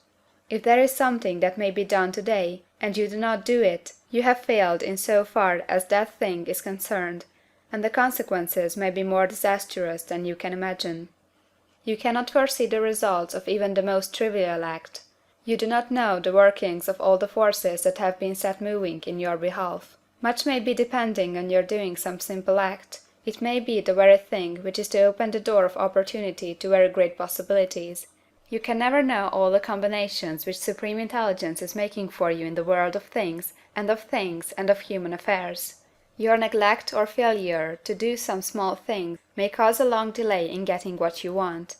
If there is something that may be done today, and you do not do it, you have failed in so far as that thing is concerned, and the consequences may be more disastrous than you can imagine. You cannot foresee the results of even the most trivial act. You do not know the workings of all the forces that have been set moving in your behalf. Much may be depending on your doing some simple act. It may be the very thing which is to open the door of opportunity to very great possibilities. You can never know all the combinations which Supreme Intelligence is making for you in the world of things and of human affairs. Your neglect or failure to do some small thing may cause a long delay in getting what you want.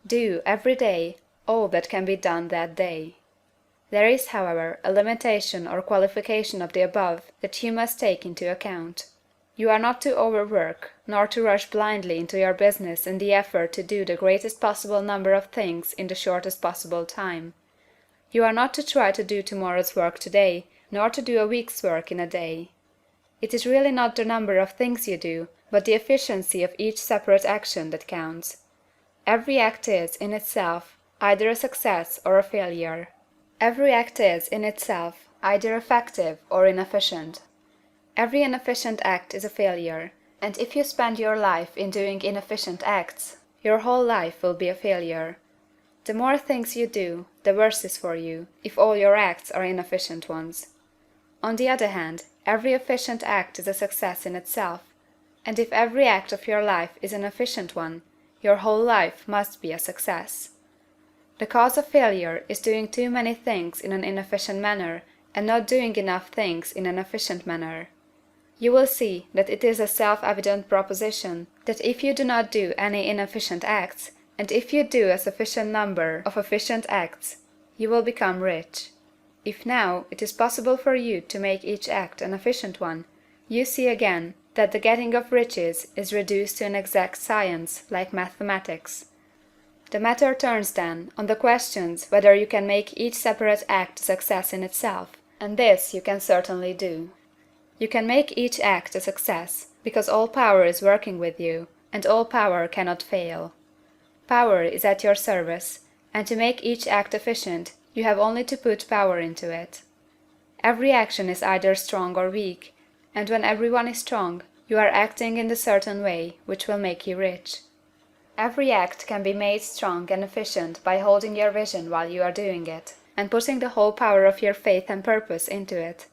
Do, every day, all that can be done that day. There is, however, a limitation or qualification of the above that you must take into account. You are not to overwork, nor to rush blindly into your business in the effort to do the greatest possible number of things in the shortest possible time. You are not to try to do tomorrow's work today, nor to do a week's work in a day. It is really not the number of things you do, but the efficiency of each separate action that counts. Every act is, in itself, either a success or a failure. Every act is, in itself, either effective or inefficient. Every inefficient act is a failure, and if you spend your life in doing inefficient acts, your whole life will be a failure. The more things you do, the worse is for you, if all your acts are inefficient ones. On the other hand, every efficient act is a success in itself, and if every act of your life is an efficient one, your whole life must be a success. The cause of failure is doing too many things in an inefficient manner, and not doing enough things in an efficient manner. You will see that it is a self-evident proposition that if you do not do any inefficient acts, and if you do a sufficient number of efficient acts, you will become rich. If now it is possible for you to make each act an efficient one, you see again that the getting of riches is reduced to an exact science, like mathematics. The matter turns, then, on the questions whether you can make each separate act a success in itself, and this you can certainly do. You can make each act a success, because all power is working with you, and all power cannot fail. Power is at your service, and to make each act efficient, you have only to put power into it. Every action is either strong or weak, and when everyone is strong, you are acting in the certain way which will make you rich. Every act can be made strong and efficient by holding your vision while you are doing it, and putting the whole power of your faith and purpose into it.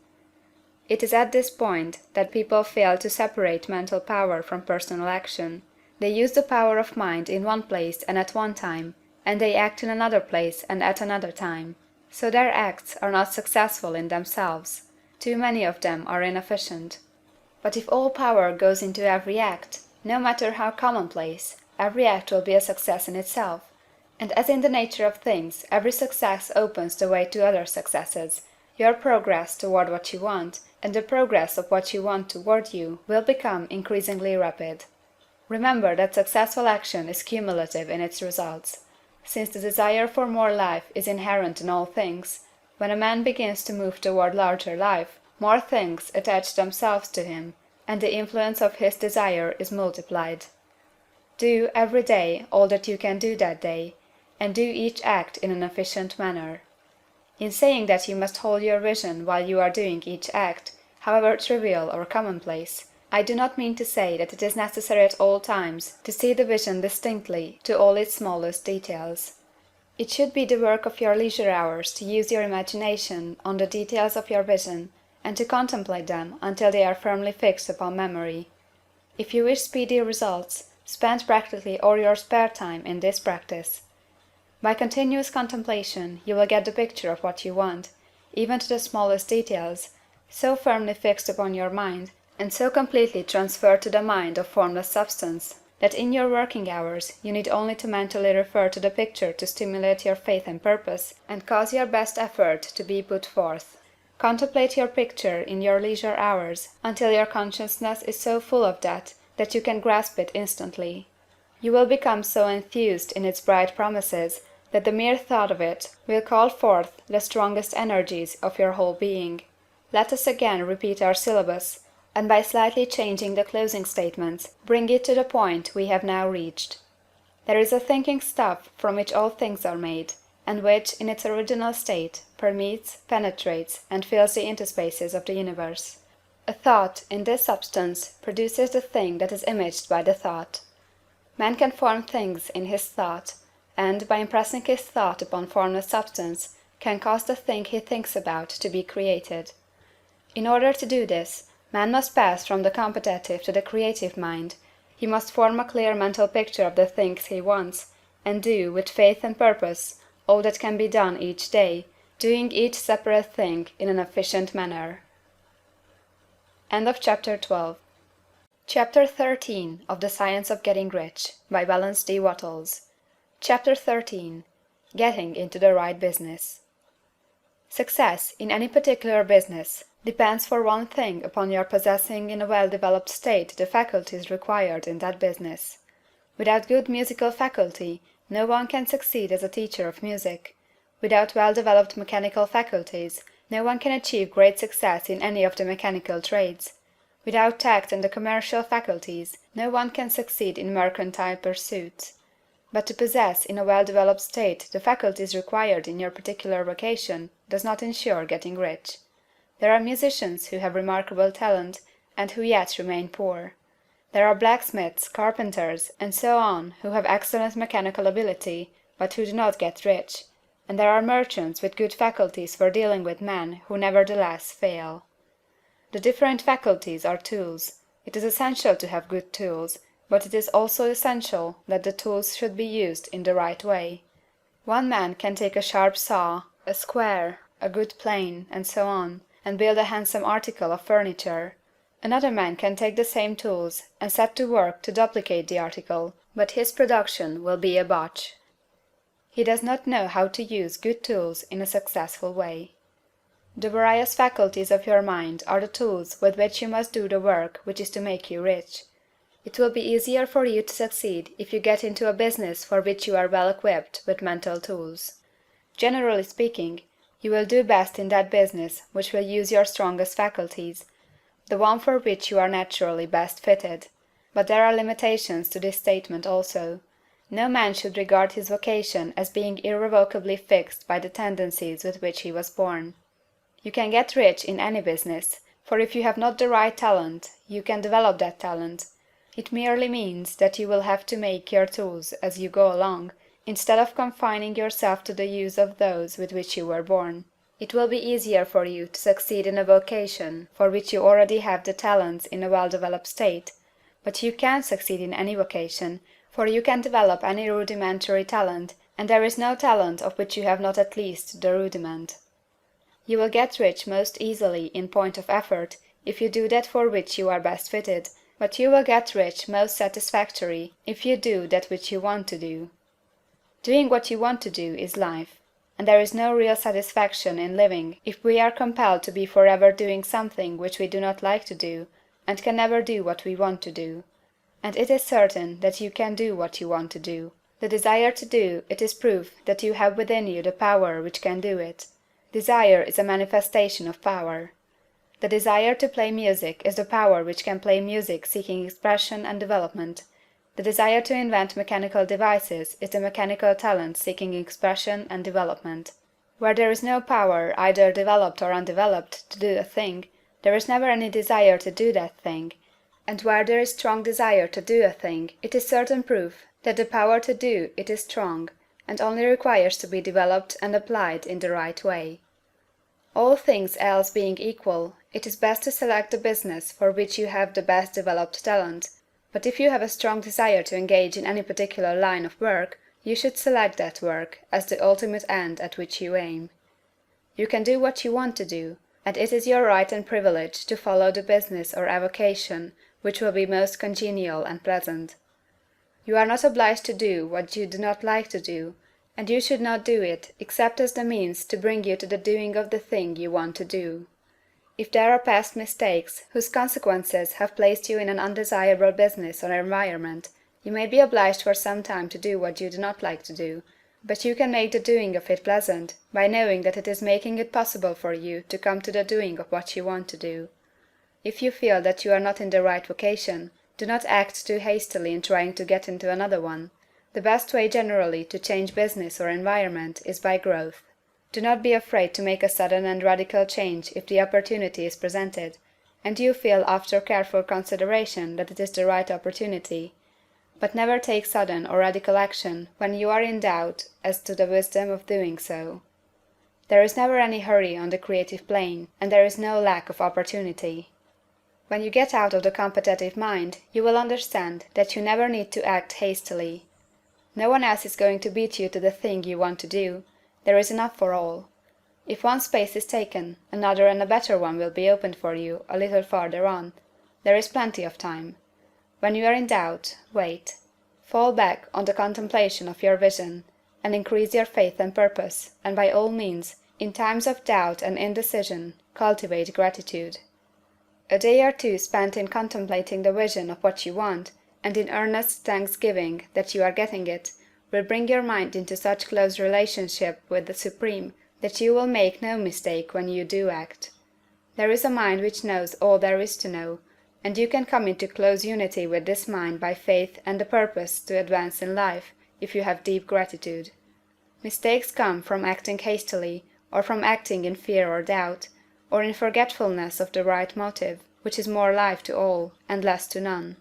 It is at this point that people fail to separate mental power from personal action. They use the power of mind in one place and at one time, and they act in another place and at another time. So their acts are not successful in themselves. Too many of them are inefficient. But if all power goes into every act, no matter how commonplace, every act will be a success in itself. And as in the nature of things, every success opens the way to other successes, your progress toward what you want, and the progress of what you want toward you, will become increasingly rapid. Remember that successful action is cumulative in its results. Since the desire for more life is inherent in all things, when a man begins to move toward larger life, more things attach themselves to him, and the influence of his desire is multiplied. Do, every day, all that you can do that day, and do each act in an efficient manner. In saying that you must hold your vision while you are doing each act, however trivial or commonplace, I do not mean to say that it is necessary at all times to see the vision distinctly to all its smallest details. It should be the work of your leisure hours to use your imagination on the details of your vision, and to contemplate them until they are firmly fixed upon memory. If you wish speedy results, spend practically all your spare time in this practice. By continuous contemplation you will get the picture of what you want, even to the smallest details, so firmly fixed upon your mind, and so completely transferred to the mind of formless substance, that in your working hours you need only to mentally refer to the picture to stimulate your faith and purpose, and cause your best effort to be put forth. Contemplate your picture in your leisure hours until your consciousness is so full of that you can grasp it instantly. You will become so enthused in its bright promises that the mere thought of it will call forth the strongest energies of your whole being. Let us again repeat our syllabus, and by slightly changing the closing statements, bring it to the point we have now reached. There is a thinking stuff from which all things are made, and which, in its original state, permeates, penetrates, and fills the interspaces of the universe. A thought, in this substance, produces the thing that is imaged by the thought. Man can form things in his thought, and, by impressing his thought upon formless substance, can cause the thing he thinks about to be created. In order to do this, man must pass from the competitive to the creative mind. He must form a clear mental picture of the things he wants, and do, with faith and purpose, all that can be done each day, doing each separate thing in an efficient manner. End of Chapter 12. Chapter 13 of The Science of Getting Rich, by Valence D. Wattles. Chapter 13. Getting into the Right Business. Success in any particular business depends for one thing upon your possessing in a well-developed state the faculties required in that business. Without good musical faculty, no one can succeed as a teacher of music. Without well-developed mechanical faculties, no one can achieve great success in any of the mechanical trades. Without tact and the commercial faculties, no one can succeed in mercantile pursuits. But to possess in a well-developed state the faculties required in your particular vocation does not insure getting rich. There are musicians who have remarkable talent, and who yet remain poor. There are blacksmiths, carpenters, and so on who have excellent mechanical ability, but who do not get rich, and there are merchants with good faculties for dealing with men who nevertheless fail. The different faculties are tools. It is essential to have good tools, but it is also essential that the tools should be used in the right way. One man can take a sharp saw, a square, a good plane, and so on, and build a handsome article of furniture. Another man can take the same tools and set to work to duplicate the article, but his production will be a botch. He does not know how to use good tools in a successful way. The various faculties of your mind are the tools with which you must do the work which is to make you rich. It will be easier for you to succeed if you get into a business for which you are well equipped with mental tools. Generally speaking, you will do best in that business which will use your strongest faculties, the one for which you are naturally best fitted. But there are limitations to this statement also. No man should regard his vocation as being irrevocably fixed by the tendencies with which he was born. You can get rich in any business, for if you have not the right talent, you can develop that talent. It merely means that you will have to make your tools as you go along, instead of confining yourself to the use of those with which you were born. It will be easier for you to succeed in a vocation for which you already have the talents in a well-developed state, but you can succeed in any vocation, for you can develop any rudimentary talent, and there is no talent of which you have not at least the rudiment. You will get rich most easily in point of effort if you do that for which you are best fitted, but you will get rich most satisfactory if you do that which you want to do. Doing what you want to do is life, and there is no real satisfaction in living if we are compelled to be forever doing something which we do not like to do, and can never do what we want to do. And it is certain that you can do what you want to do. The desire to do it is proof that you have within you the power which can do it. Desire is a manifestation of power. The desire to play music is the power which can play music seeking expression and development. The desire to invent mechanical devices is the mechanical talent seeking expression and development. Where there is no power, either developed or undeveloped, to do a thing, there is never any desire to do that thing, and where there is strong desire to do a thing, it is certain proof that the power to do it is strong, and only requires to be developed and applied in the right way. All things else being equal, it is best to select the business for which you have the best developed talent, but if you have a strong desire to engage in any particular line of work, you should select that work as the ultimate end at which you aim. You can do what you want to do, and it is your right and privilege to follow the business or avocation which will be most congenial and pleasant. You are not obliged to do what you do not like to do, and you should not do it except as the means to bring you to the doing of the thing you want to do. If there are past mistakes whose consequences have placed you in an undesirable business or environment, you may be obliged for some time to do what you do not like to do, but you can make the doing of it pleasant by knowing that it is making it possible for you to come to the doing of what you want to do. If you feel that you are not in the right vocation, do not act too hastily in trying to get into another one. The best way generally to change business or environment is by growth. Do not be afraid to make a sudden and radical change if the opportunity is presented, and you feel after careful consideration that it is the right opportunity. But never take sudden or radical action when you are in doubt as to the wisdom of doing so. There is never any hurry on the creative plane, and there is no lack of opportunity. When you get out of the competitive mind, you will understand that you never need to act hastily. No one else is going to beat you to the thing you want to do. There is enough for all. If one space is taken, another and a better one will be opened for you a little farther on. There is plenty of time. When you are in doubt, wait. Fall back on the contemplation of your vision, and increase your faith and purpose, and by all means, in times of doubt and indecision, cultivate gratitude. A day or two spent in contemplating the vision of what you want, and in earnest thanksgiving that you are getting it, will bring your mind into such close relationship with the Supreme that you will make no mistake when you do act. There is a mind which knows all there is to know, and you can come into close unity with this mind by faith and the purpose to advance in life, if you have deep gratitude. Mistakes come from acting hastily, or from acting in fear or doubt, or in forgetfulness of the right motive, which is more life to all, and less to none.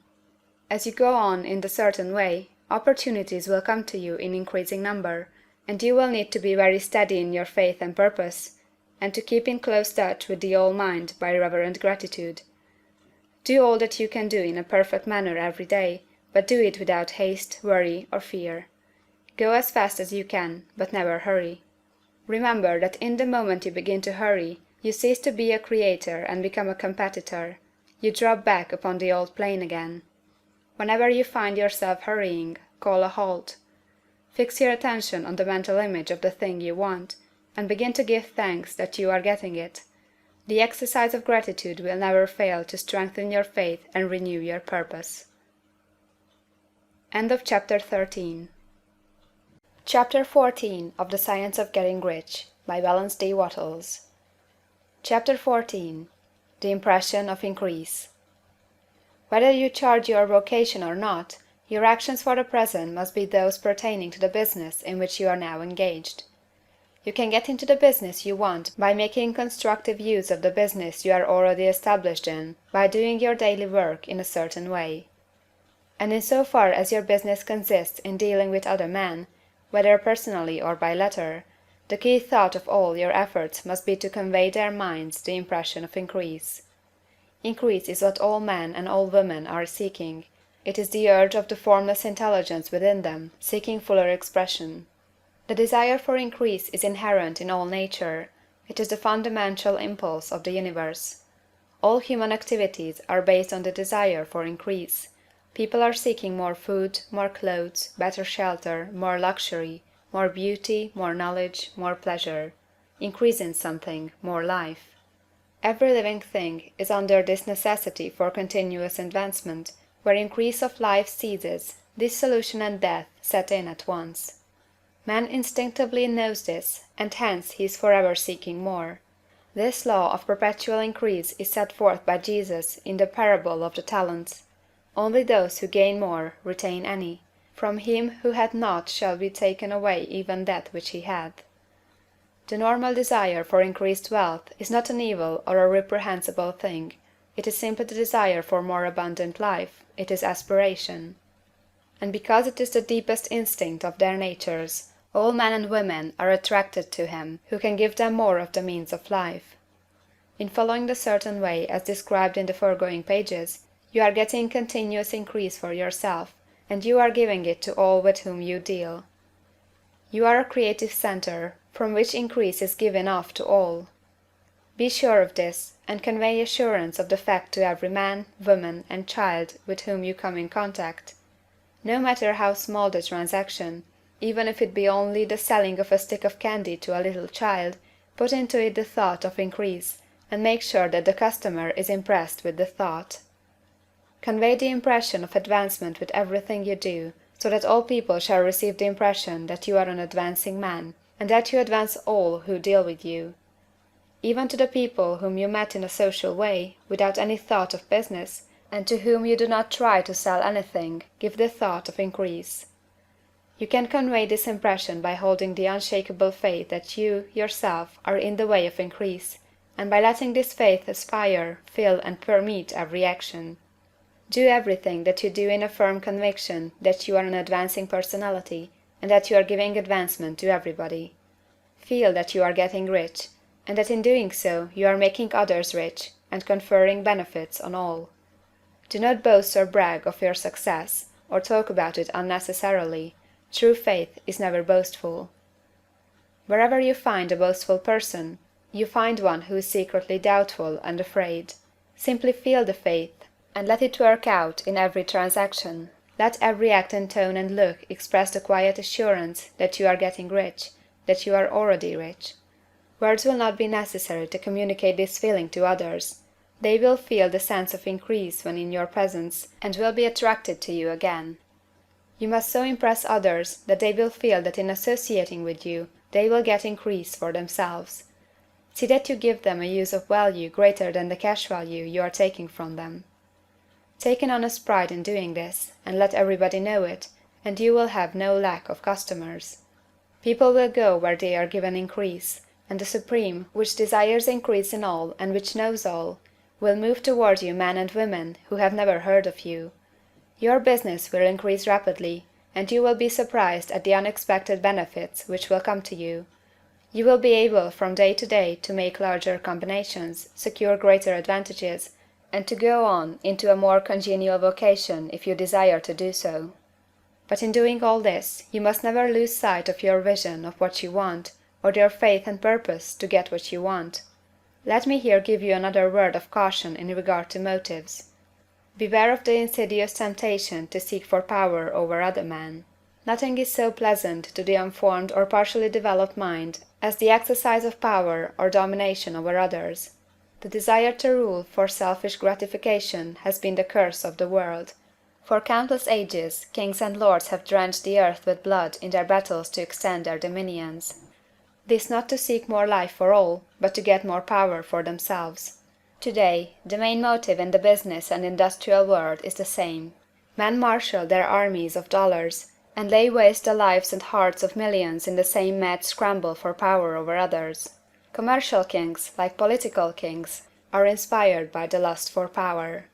As you go on in the certain way, opportunities will come to you in increasing number, and you will need to be very steady in your faith and purpose, and to keep in close touch with the All-Mind by reverent gratitude. Do all that you can do in a perfect manner every day, but do it without haste, worry, or fear. Go as fast as you can, but never hurry. Remember that in the moment you begin to hurry, you cease to be a creator and become a competitor. You drop back upon the old plane again. Whenever you find yourself hurrying, call a halt. Fix your attention on the mental image of the thing you want, and begin to give thanks that you are getting it. The exercise of gratitude will never fail to strengthen your faith and renew your purpose. End of Chapter 13. Chapter 14 of The Science of Getting Rich, by Valence D. Wattles. Chapter 14. The Impression of Increase. Whether you charge your vocation or not, your actions for the present must be those pertaining to the business in which you are now engaged. You can get into the business you want by making constructive use of the business you are already established in, by doing your daily work in a certain way. And in so far as your business consists in dealing with other men, whether personally or by letter, the key thought of all your efforts must be to convey their minds the impression of increase. Increase is what all men and all women are seeking. It is the urge of the formless intelligence within them, seeking fuller expression. The desire for increase is inherent in all nature. It is the fundamental impulse of the universe. All human activities are based on the desire for increase. People are seeking more food, more clothes, better shelter, more luxury, more beauty, more knowledge, more pleasure. Increase in something, more life. Every living thing is under this necessity for continuous advancement. Where increase of life ceases, dissolution and death set in at once. Man instinctively knows this, and hence he is forever seeking more. This law of perpetual increase is set forth by Jesus in the parable of the talents. Only those who gain more retain any. From him who had not shall be taken away even that which he had. The normal desire for increased wealth is not an evil or a reprehensible thing. It is simply the desire for more abundant life. It is aspiration. And because it is the deepest instinct of their natures, all men and women are attracted to him who can give them more of the means of life. In following the certain way as described in the foregoing pages, you are getting continuous increase for yourself, and you are giving it to all with whom you deal. You are a creative center, from which increase is given off to all. Be sure of this, and convey assurance of the fact to every man, woman, and child with whom you come in contact. No matter how small the transaction, even if it be only the selling of a stick of candy to a little child, put into it the thought of increase, and make sure that the customer is impressed with the thought. Convey the impression of advancement with everything you do, so that all people shall receive the impression that you are an advancing man, and that you advance all who deal with you. Even to the people whom you met in a social way, without any thought of business, and to whom you do not try to sell anything, give the thought of increase. You can convey this impression by holding the unshakable faith that you, yourself, are in the way of increase, and by letting this faith aspire, fill, and permeate every action. Do everything that you do in a firm conviction that you are an advancing personality, and that you are giving advancement to everybody. feel that you are getting rich, and that in doing so you are making others rich, and conferring benefits on all. Do not boast or brag of your success, or talk about it unnecessarily. True faith is never boastful. Wherever you find a boastful person, you find one who is secretly doubtful and afraid. Simply feel the faith, and let it work out in every transaction. Let every act and tone and look express the quiet assurance that you are getting rich, that you are already rich. Words will not be necessary to communicate this feeling to others. They will feel the sense of increase when in your presence, and will be attracted to you again. You must so impress others that they will feel that in associating with you they will get increase for themselves. See that you give them a use of value greater than the cash value you are taking from them. Take an honest pride in doing this, and let everybody know it, and you will have no lack of customers. People will go where they are given increase, and the Supreme, which desires increase in all and which knows all, will move toward you men and women who have never heard of you. Your business will increase rapidly, and you will be surprised at the unexpected benefits which will come to you. You will be able from day to day to make larger combinations, secure greater advantages, and to go on into a more congenial vocation if you desire to do so. But in doing all this, you must never lose sight of your vision of what you want, or your faith and purpose to get what you want. Let me here give you another word of caution in regard to motives. Beware of the insidious temptation to seek for power over other men. Nothing is so pleasant to the unformed or partially developed mind as the exercise of power or domination over others. The desire to rule for selfish gratification has been the curse of the world. For countless ages, kings and lords have drenched the earth with blood in their battles to extend their dominions. This not to seek more life for all, but to get more power for themselves. Today, the main motive in the business and industrial world is the same. Men marshal their armies of dollars, and lay waste the lives and hearts of millions in the same mad scramble for power over others. Commercial kings, like political kings, are inspired by the lust for power.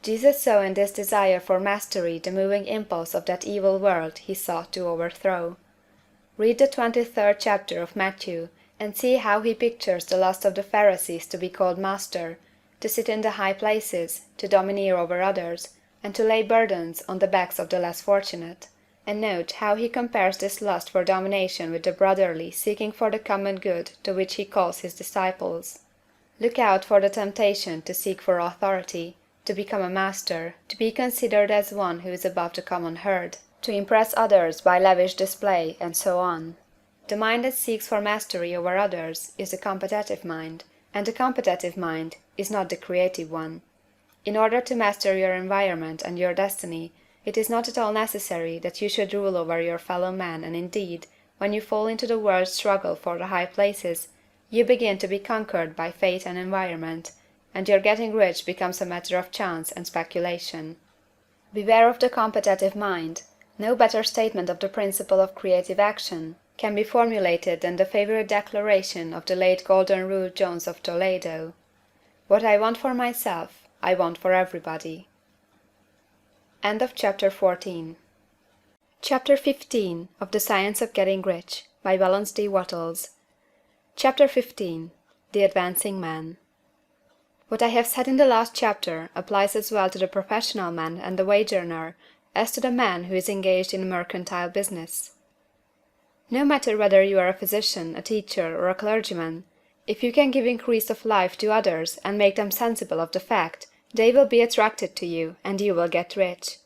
Jesus saw in this desire for mastery the moving impulse of that evil world he sought to overthrow. Read the 23rd chapter of Matthew, and see how he pictures the lust of the Pharisees to be called master, to sit in the high places, to domineer over others, and to lay burdens on the backs of the less fortunate. And note how he compares this lust for domination with the brotherly seeking for the common good to which he calls his disciples. Look out for the temptation to seek for authority, to become a master, to be considered as one who is above the common herd, to impress others by lavish display, and so on. The mind that seeks for mastery over others is the competitive mind, and the competitive mind is not the creative one. In order to master your environment and your destiny, it is not at all necessary that you should rule over your fellow men, and indeed, when you fall into the world's struggle for the high places, you begin to be conquered by fate and environment, and your getting rich becomes a matter of chance and speculation. Beware of the competitive mind. No better statement of the principle of creative action can be formulated than the favorite declaration of the late Golden Rule Jones of Toledo: "What I want for myself, I want for everybody." End of Chapter 14. Chapter 15 of The Science of Getting Rich, by Valence D. Wattles. Chapter 15. The Advancing Man. What I have said in the last chapter applies as well to the professional man and the wage earner as to the man who is engaged in mercantile business. No matter whether you are a physician, a teacher, or a clergyman, if you can give increase of life to others and make them sensible of the fact, they will be attracted to you, and you will get rich.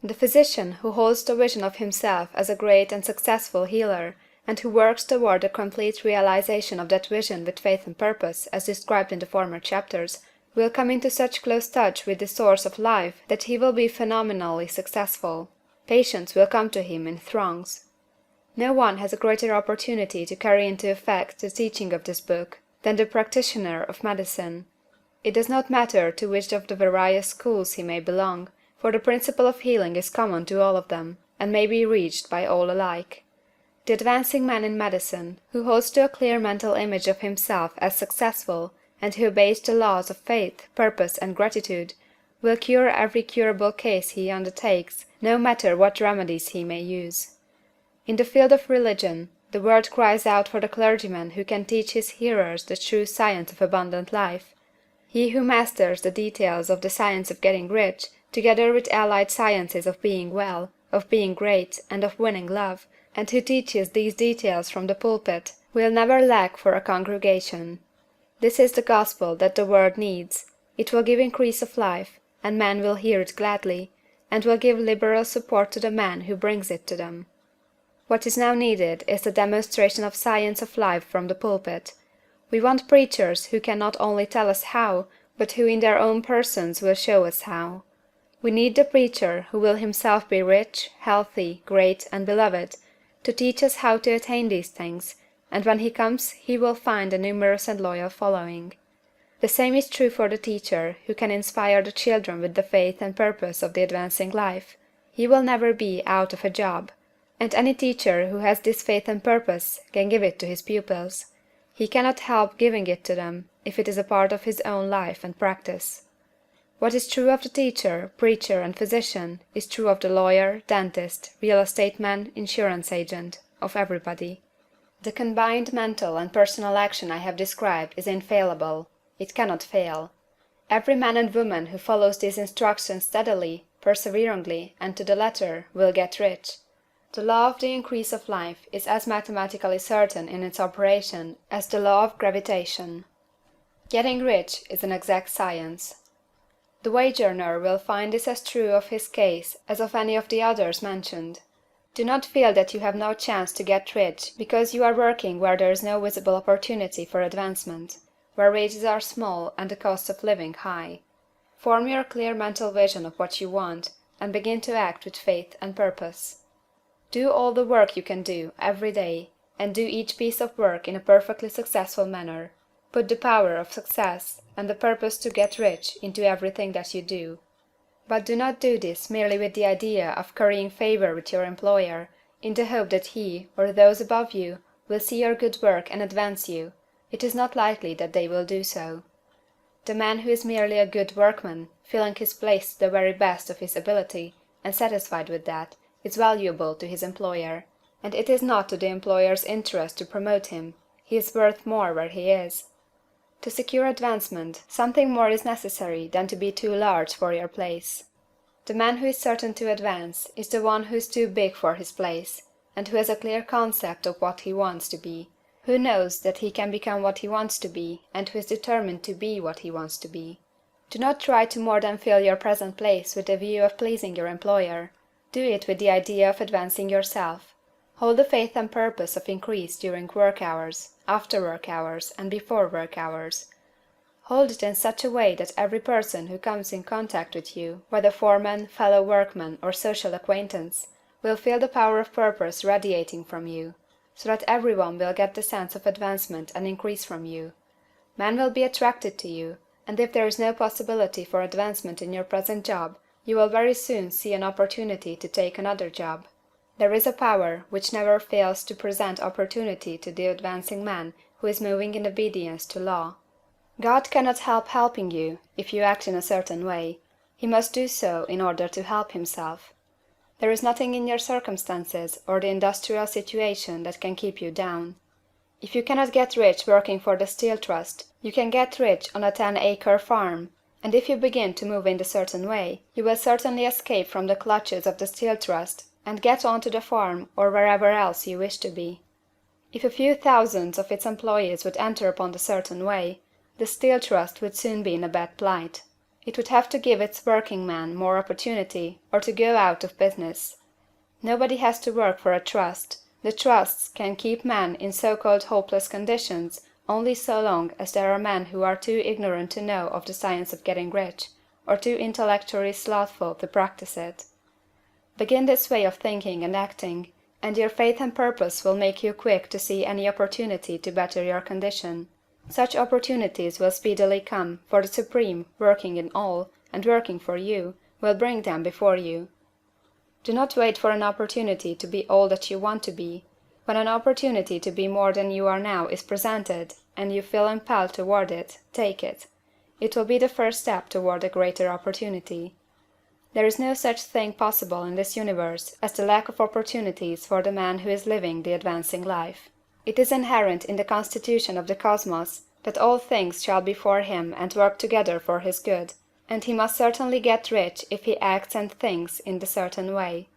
The physician who holds the vision of himself as a great and successful healer, and who works toward the complete realization of that vision with faith and purpose, as described in the former chapters, will come into such close touch with the source of life that he will be phenomenally successful. Patients will come to him in throngs. No one has a greater opportunity to carry into effect the teaching of this book than the practitioner of medicine. It does not matter to which of the various schools he may belong, for the principle of healing is common to all of them, and may be reached by all alike. The advancing man in medicine, who holds to a clear mental image of himself as successful, and who obeys the laws of faith, purpose, and gratitude, will cure every curable case he undertakes, no matter what remedies he may use. In the field of religion, The world cries out for the clergyman who can teach his hearers the true science of abundant life. He who masters the details of the science of getting rich, together with allied sciences of being well, of being great, and of winning love, and who teaches these details from the pulpit, will never lack for a congregation. This is the gospel that the world needs. It will give increase of life, and men will hear it gladly, and will give liberal support to the man who brings it to them. What is now needed is the demonstration of science of life from the pulpit. We want preachers who can not only tell us how, but who in their own persons will show us how. We need the preacher who will himself be rich, healthy, great, and beloved, to teach us how to attain these things, and when he comes he will find a numerous and loyal following. The same is true for the teacher who can inspire the children with the faith and purpose of the advancing life. He will never be out of a job. And any teacher who has this faith and purpose can give it to his pupils. He cannot help giving it to them if it is a part of his own life and practice. What is true of the teacher, preacher, and physician is true of the lawyer, dentist, real estate man, insurance agent, of everybody. The combined mental and personal action I have described is infallible. It cannot fail. Every man and woman who follows these instructions steadily, perseveringly, and to the letter, will get rich. The law of the increase of life is as mathematically certain in its operation as the law of gravitation. Getting rich is an exact science. The wage earner will find this as true of his case as of any of the others mentioned. Do not feel that you have no chance to get rich because you are working where there is no visible opportunity for advancement, where wages are small and the cost of living high. Form your clear mental vision of what you want, and begin to act with faith and purpose. Do all the work you can do every day, and do each piece of work in a perfectly successful manner. Put the power of success and the purpose to get rich into everything that you do. But do not do this merely with the idea of currying favor with your employer, in the hope that he, or those above you, will see your good work and advance you. It is not likely that they will do so. The man who is merely a good workman, filling his place to the very best of his ability, and satisfied with that, is valuable to his employer, and it is not to the employer's interest to promote him. He is worth more where he is. To secure advancement, something more is necessary than to be too large for your place. The man who is certain to advance is the one who is too big for his place, and who has a clear concept of what he wants to be, who knows that he can become what he wants to be, and who is determined to be what he wants to be. Do not try to more than fill your present place with the view of pleasing your employer. Do it with the idea of advancing yourself. Hold the faith and purpose of increase during work hours, after work hours, and before work hours. Hold it in such a way that every person who comes in contact with you, whether foreman, fellow workman, or social acquaintance, will feel the power of purpose radiating from you, so that everyone will get the sense of advancement and increase from you. Men will be attracted to you, and if there is no possibility for advancement in your present job, you will very soon see an opportunity to take another job. There is a power which never fails to present opportunity to the advancing man who is moving in obedience to law. God cannot help helping you if you act in a certain way. He must do so in order to help himself. There is nothing in your circumstances or the industrial situation that can keep you down. If you cannot get rich working for the Steel Trust, you can get rich on a 10-acre farm, and if you begin to move in a certain way, you will certainly escape from the clutches of the Steel Trust and get on to the farm or wherever else you wish to be. If a few thousands of its employees would enter upon the certain way, the Steel Trust would soon be in a bad plight. It would have to give its working men more opportunity, or to go out of business. Nobody has to work for a trust. The trusts can keep men in so-called hopeless conditions only so long as there are men who are too ignorant to know of the science of getting rich, or too intellectually slothful to practice it. Begin this way of thinking and acting, and your faith and purpose will make you quick to see any opportunity to better your condition. Such opportunities will speedily come, for the Supreme, working in all, and working for you, will bring them before you. Do not wait for an opportunity to be all that you want to be. When an opportunity to be more than you are now is presented, and you feel impelled toward it, take it. It will be the first step toward a greater opportunity. There is no such thing possible in this universe as the lack of opportunities for the man who is living the advancing life. It is inherent in the constitution of the cosmos that all things shall be for him and work together for his good, and he must certainly get rich if he acts and thinks in the certain way.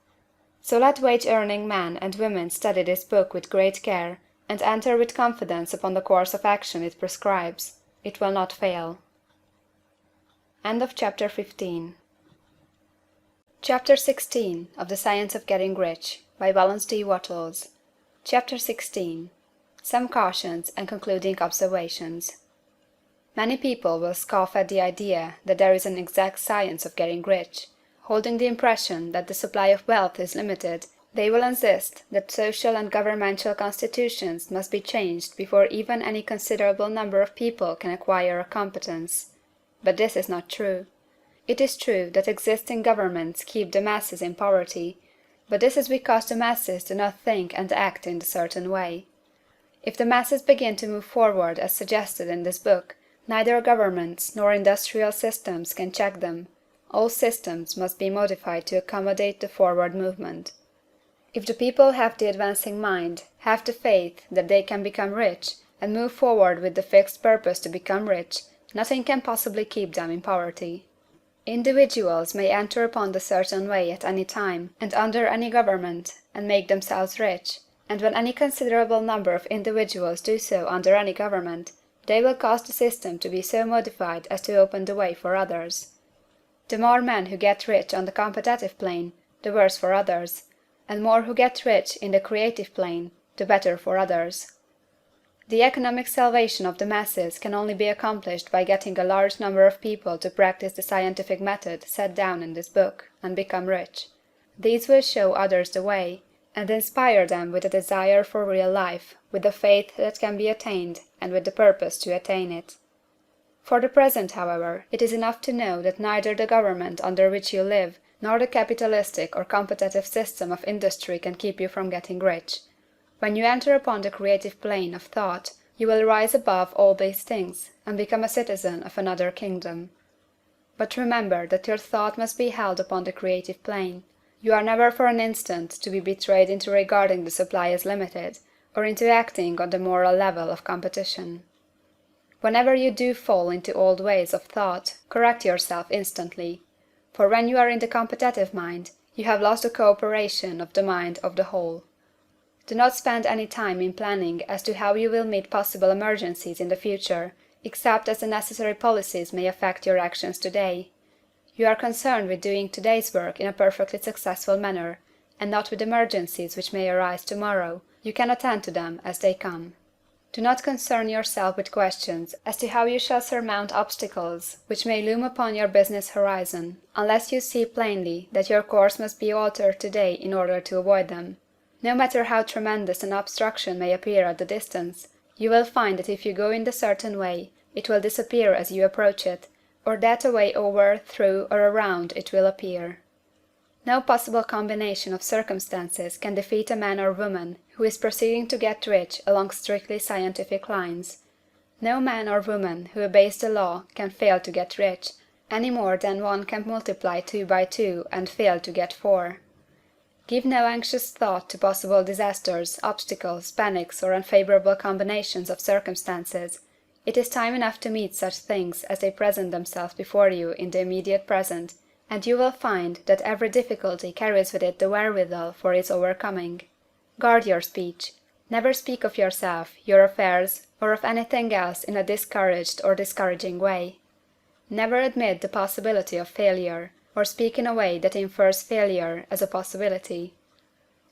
So let wage-earning men and women study this book with great care, and enter with confidence upon the course of action it prescribes. It will not fail. End of Chapter 15. Chapter 16 of The Science of Getting Rich, by Valence D. Wattles. Chapter 16. Some Cautions and Concluding Observations. Many people will scoff at the idea that there is an exact science of getting rich. Holding the impression that the supply of wealth is limited, they will insist that social and governmental constitutions must be changed before even any considerable number of people can acquire a competence. But this is not true. It is true that existing governments keep the masses in poverty, but this is because the masses do not think and act in a certain way. If the masses begin to move forward as suggested in this book, neither governments nor industrial systems can check them. All systems must be modified to accommodate the forward movement. If the people have the advancing mind, have the faith that they can become rich, and move forward with the fixed purpose to become rich, nothing can possibly keep them in poverty. Individuals may enter upon the certain way at any time, and under any government, and make themselves rich, and when any considerable number of individuals do so under any government, they will cause the system to be so modified as to open the way for others. The more men who get rich on the competitive plane, the worse for others, and more who get rich in the creative plane, the better for others. The economic salvation of the masses can only be accomplished by getting a large number of people to practice the scientific method set down in this book, and become rich. These will show others the way, and inspire them with a desire for real life, with the faith that can be attained, and with the purpose to attain it. For the present, however, it is enough to know that neither the government under which you live, nor the capitalistic or competitive system of industry can keep you from getting rich. When you enter upon the creative plane of thought, you will rise above all these things, and become a citizen of another kingdom. But remember that your thought must be held upon the creative plane. You are never for an instant to be betrayed into regarding the supply as limited, or into acting on the moral level of competition. Whenever you do fall into old ways of thought, correct yourself instantly. For when you are in the competitive mind, you have lost the cooperation of the mind of the whole. Do not spend any time in planning as to how you will meet possible emergencies in the future, except as the necessary policies may affect your actions today. You are concerned with doing today's work in a perfectly successful manner, and not with emergencies which may arise tomorrow. You can attend to them as they come. Do not concern yourself with questions as to how you shall surmount obstacles which may loom upon your business horizon, unless you see plainly that your course must be altered today in order to avoid them. No matter how tremendous an obstruction may appear at the distance, you will find that if you go in the certain way, it will disappear as you approach it, or that a way over, through, or around it will appear. No possible combination of circumstances can defeat a man or woman who is proceeding to get rich along strictly scientific lines. No man or woman who obeys the law can fail to get rich, any more than one can multiply 2 by 2 and fail to get 4. Give no anxious thought to possible disasters, obstacles, panics, or unfavorable combinations of circumstances. It is time enough to meet such things as they present themselves before you in the immediate present, and you will find that every difficulty carries with it the wherewithal for its overcoming. Guard your speech. Never speak of yourself, your affairs, or of anything else in a discouraged or discouraging way. Never admit the possibility of failure, or speak in a way that infers failure as a possibility.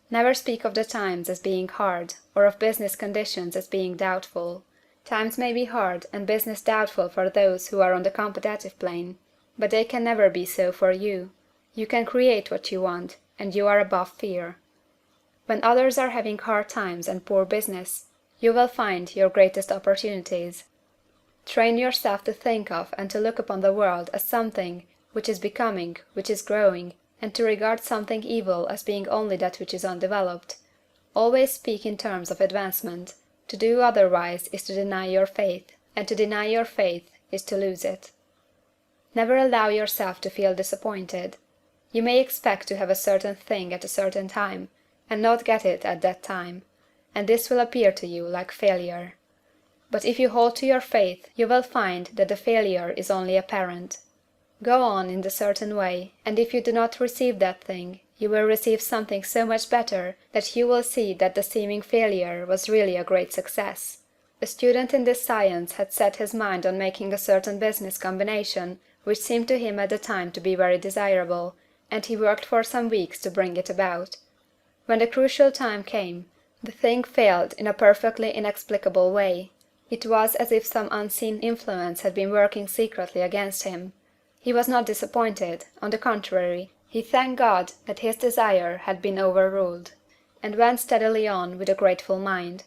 Never speak of the times as being hard, or of business conditions as being doubtful. Times may be hard and business doubtful for those who are on the competitive plane, but they can never be so for you. You can create what you want, and you are above fear. When others are having hard times and poor business, you will find your greatest opportunities. Train yourself to think of and to look upon the world as something which is becoming, which is growing, and to regard something evil as being only that which is undeveloped. Always speak in terms of advancement. To do otherwise is to deny your faith, and to deny your faith is to lose it. Never allow yourself to feel disappointed. You may expect to have a certain thing at a certain time, and not get it at that time, and this will appear to you like failure. But if you hold to your faith, you will find that the failure is only apparent. Go on in the certain way, and if you do not receive that thing, you will receive something so much better that you will see that the seeming failure was really a great success. A student in this science had set his mind on making a certain business combination which seemed to him at the time to be very desirable, and he worked for some weeks to bring it about. When the crucial time came, the thing failed in a perfectly inexplicable way. It was as if some unseen influence had been working secretly against him. He was not disappointed; on the contrary, he thanked God that his desire had been overruled, and went steadily on with a grateful mind.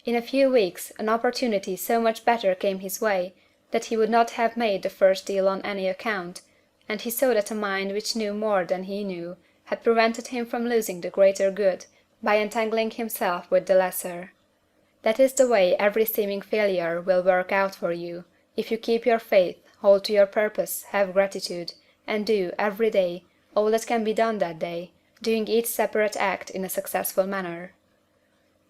In a few weeks an opportunity so much better came his way that he would not have made the first deal on any account, and he saw that a mind which knew more than he knew had prevented him from losing the greater good by entangling himself with the lesser. That is the way every seeming failure will work out for you, if you keep your faith, hold to your purpose, have gratitude, and do, every day, all that can be done that day, doing each separate act in a successful manner.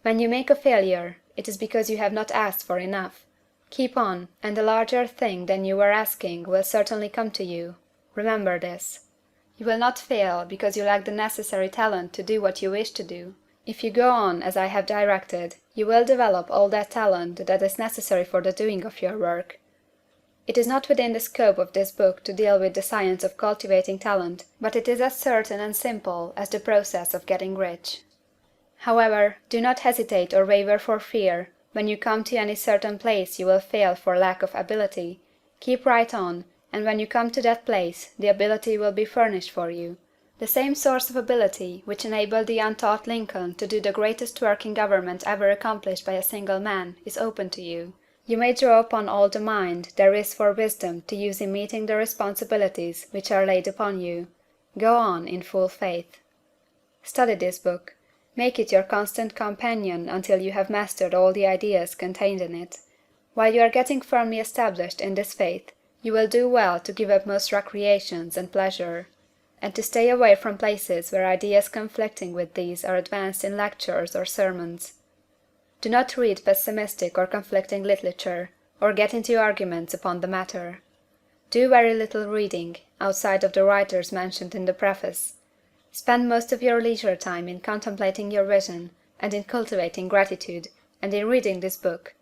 When you make a failure, it is because you have not asked for enough. Keep on, and a larger thing than you were asking will certainly come to you. Remember this. You will not fail because you lack the necessary talent to do what you wish to do. If you go on as I have directed, you will develop all that talent that is necessary for the doing of your work. It is not within the scope of this book to deal with the science of cultivating talent, but it is as certain and simple as the process of getting rich. However, do not hesitate or waver for fear when you come to any certain place you will fail for lack of ability. Keep right on, and when you come to that place, the ability will be furnished for you. The same source of ability which enabled the untaught Lincoln to do the greatest work in government ever accomplished by a single man is open to you. You may draw upon all the mind there is for wisdom to use in meeting the responsibilities which are laid upon you. Go on in full faith. Study this book. Make it your constant companion until you have mastered all the ideas contained in it. While you are getting firmly established in this faith, you will do well to give up most recreations and pleasure, and to stay away from places where ideas conflicting with these are advanced in lectures or sermons. Do not read pessimistic or conflicting literature, or get into arguments upon the matter. Do very little reading, outside of the writers mentioned in the preface. Spend most of your leisure time in contemplating your vision, and in cultivating gratitude, and in reading this book.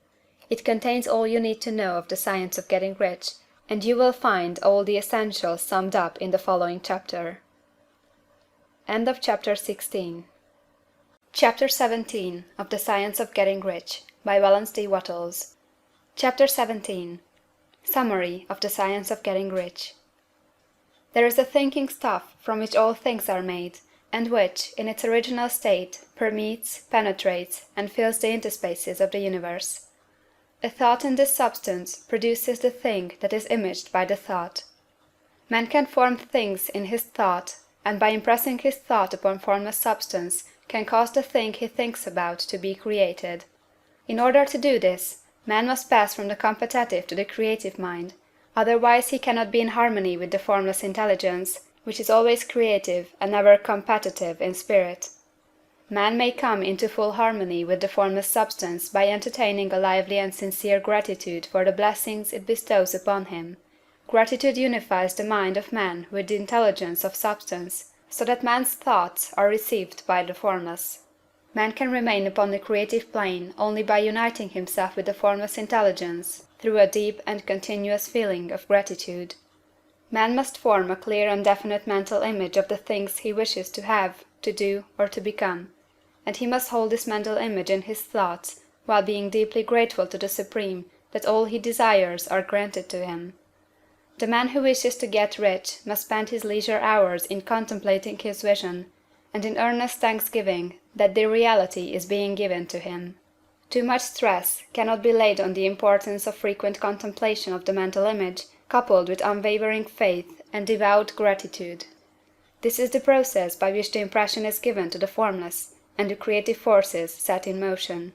It contains all you need to know of the science of getting rich, and you will find all the essentials summed up in the following chapter. End of Chapter 16. Chapter 17 of The Science of Getting Rich, by Valence D. Wattles. Chapter 17. Summary of the Science of Getting Rich. There is a thinking stuff from which all things are made, and which, in its original state, permeates, penetrates, and fills the interspaces of the universe. A thought in this substance produces the thing that is imaged by the thought. Man can form things in his thought, and by impressing his thought upon formless substance can cause the thing he thinks about to be created. In order to do this, man must pass from the competitive to the creative mind, otherwise he cannot be in harmony with the formless intelligence, which is always creative and never competitive in spirit. Man may come into full harmony with the formless substance by entertaining a lively and sincere gratitude for the blessings it bestows upon him. Gratitude unifies the mind of man with the intelligence of substance, so that man's thoughts are received by the formless. Man can remain upon the creative plane only by uniting himself with the formless intelligence through a deep and continuous feeling of gratitude. Man must form a clear and definite mental image of the things he wishes to have, to do, or to become, and he must hold this mental image in his thoughts while being deeply grateful to the Supreme that all he desires are granted to him. The man who wishes to get rich must spend his leisure hours in contemplating his vision, and in earnest thanksgiving that the reality is being given to him. Too much stress cannot be laid on the importance of frequent contemplation of the mental image, coupled with unwavering faith and devout gratitude. This is the process by which the impression is given to the formless, and the creative forces set in motion.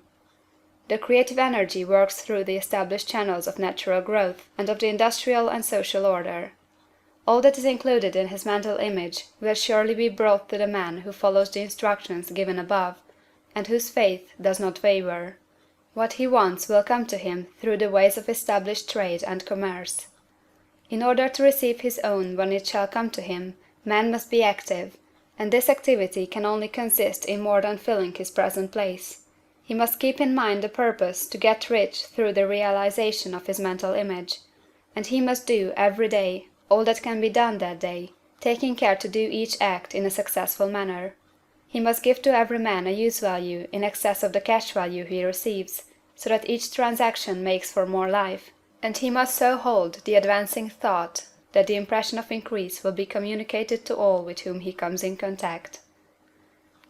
The creative energy works through the established channels of natural growth and of the industrial and social order. All that is included in his mental image will surely be brought to the man who follows the instructions given above, and whose faith does not waver. What he wants will come to him through the ways of established trade and commerce. In order to receive his own when it shall come to him, man must be active, and this activity can only consist in more than filling his present place. He must keep in mind the purpose to get rich through the realization of his mental image, and he must do, every day, all that can be done that day, taking care to do each act in a successful manner. He must give to every man a use value in excess of the cash value he receives, so that each transaction makes for more life, and he must so hold the advancing thought that the impression of increase will be communicated to all with whom he comes in contact.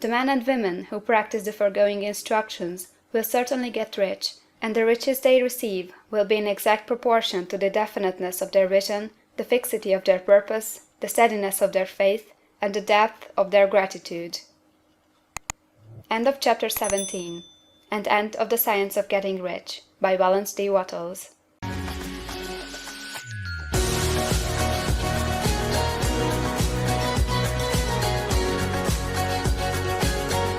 The men and women who practice the foregoing instructions will certainly get rich, and the riches they receive will be in exact proportion to the definiteness of their vision, the fixity of their purpose, the steadiness of their faith, and the depth of their gratitude. End of chapter 17. And end of The Science of Getting Rich, by Valence D. Wattles.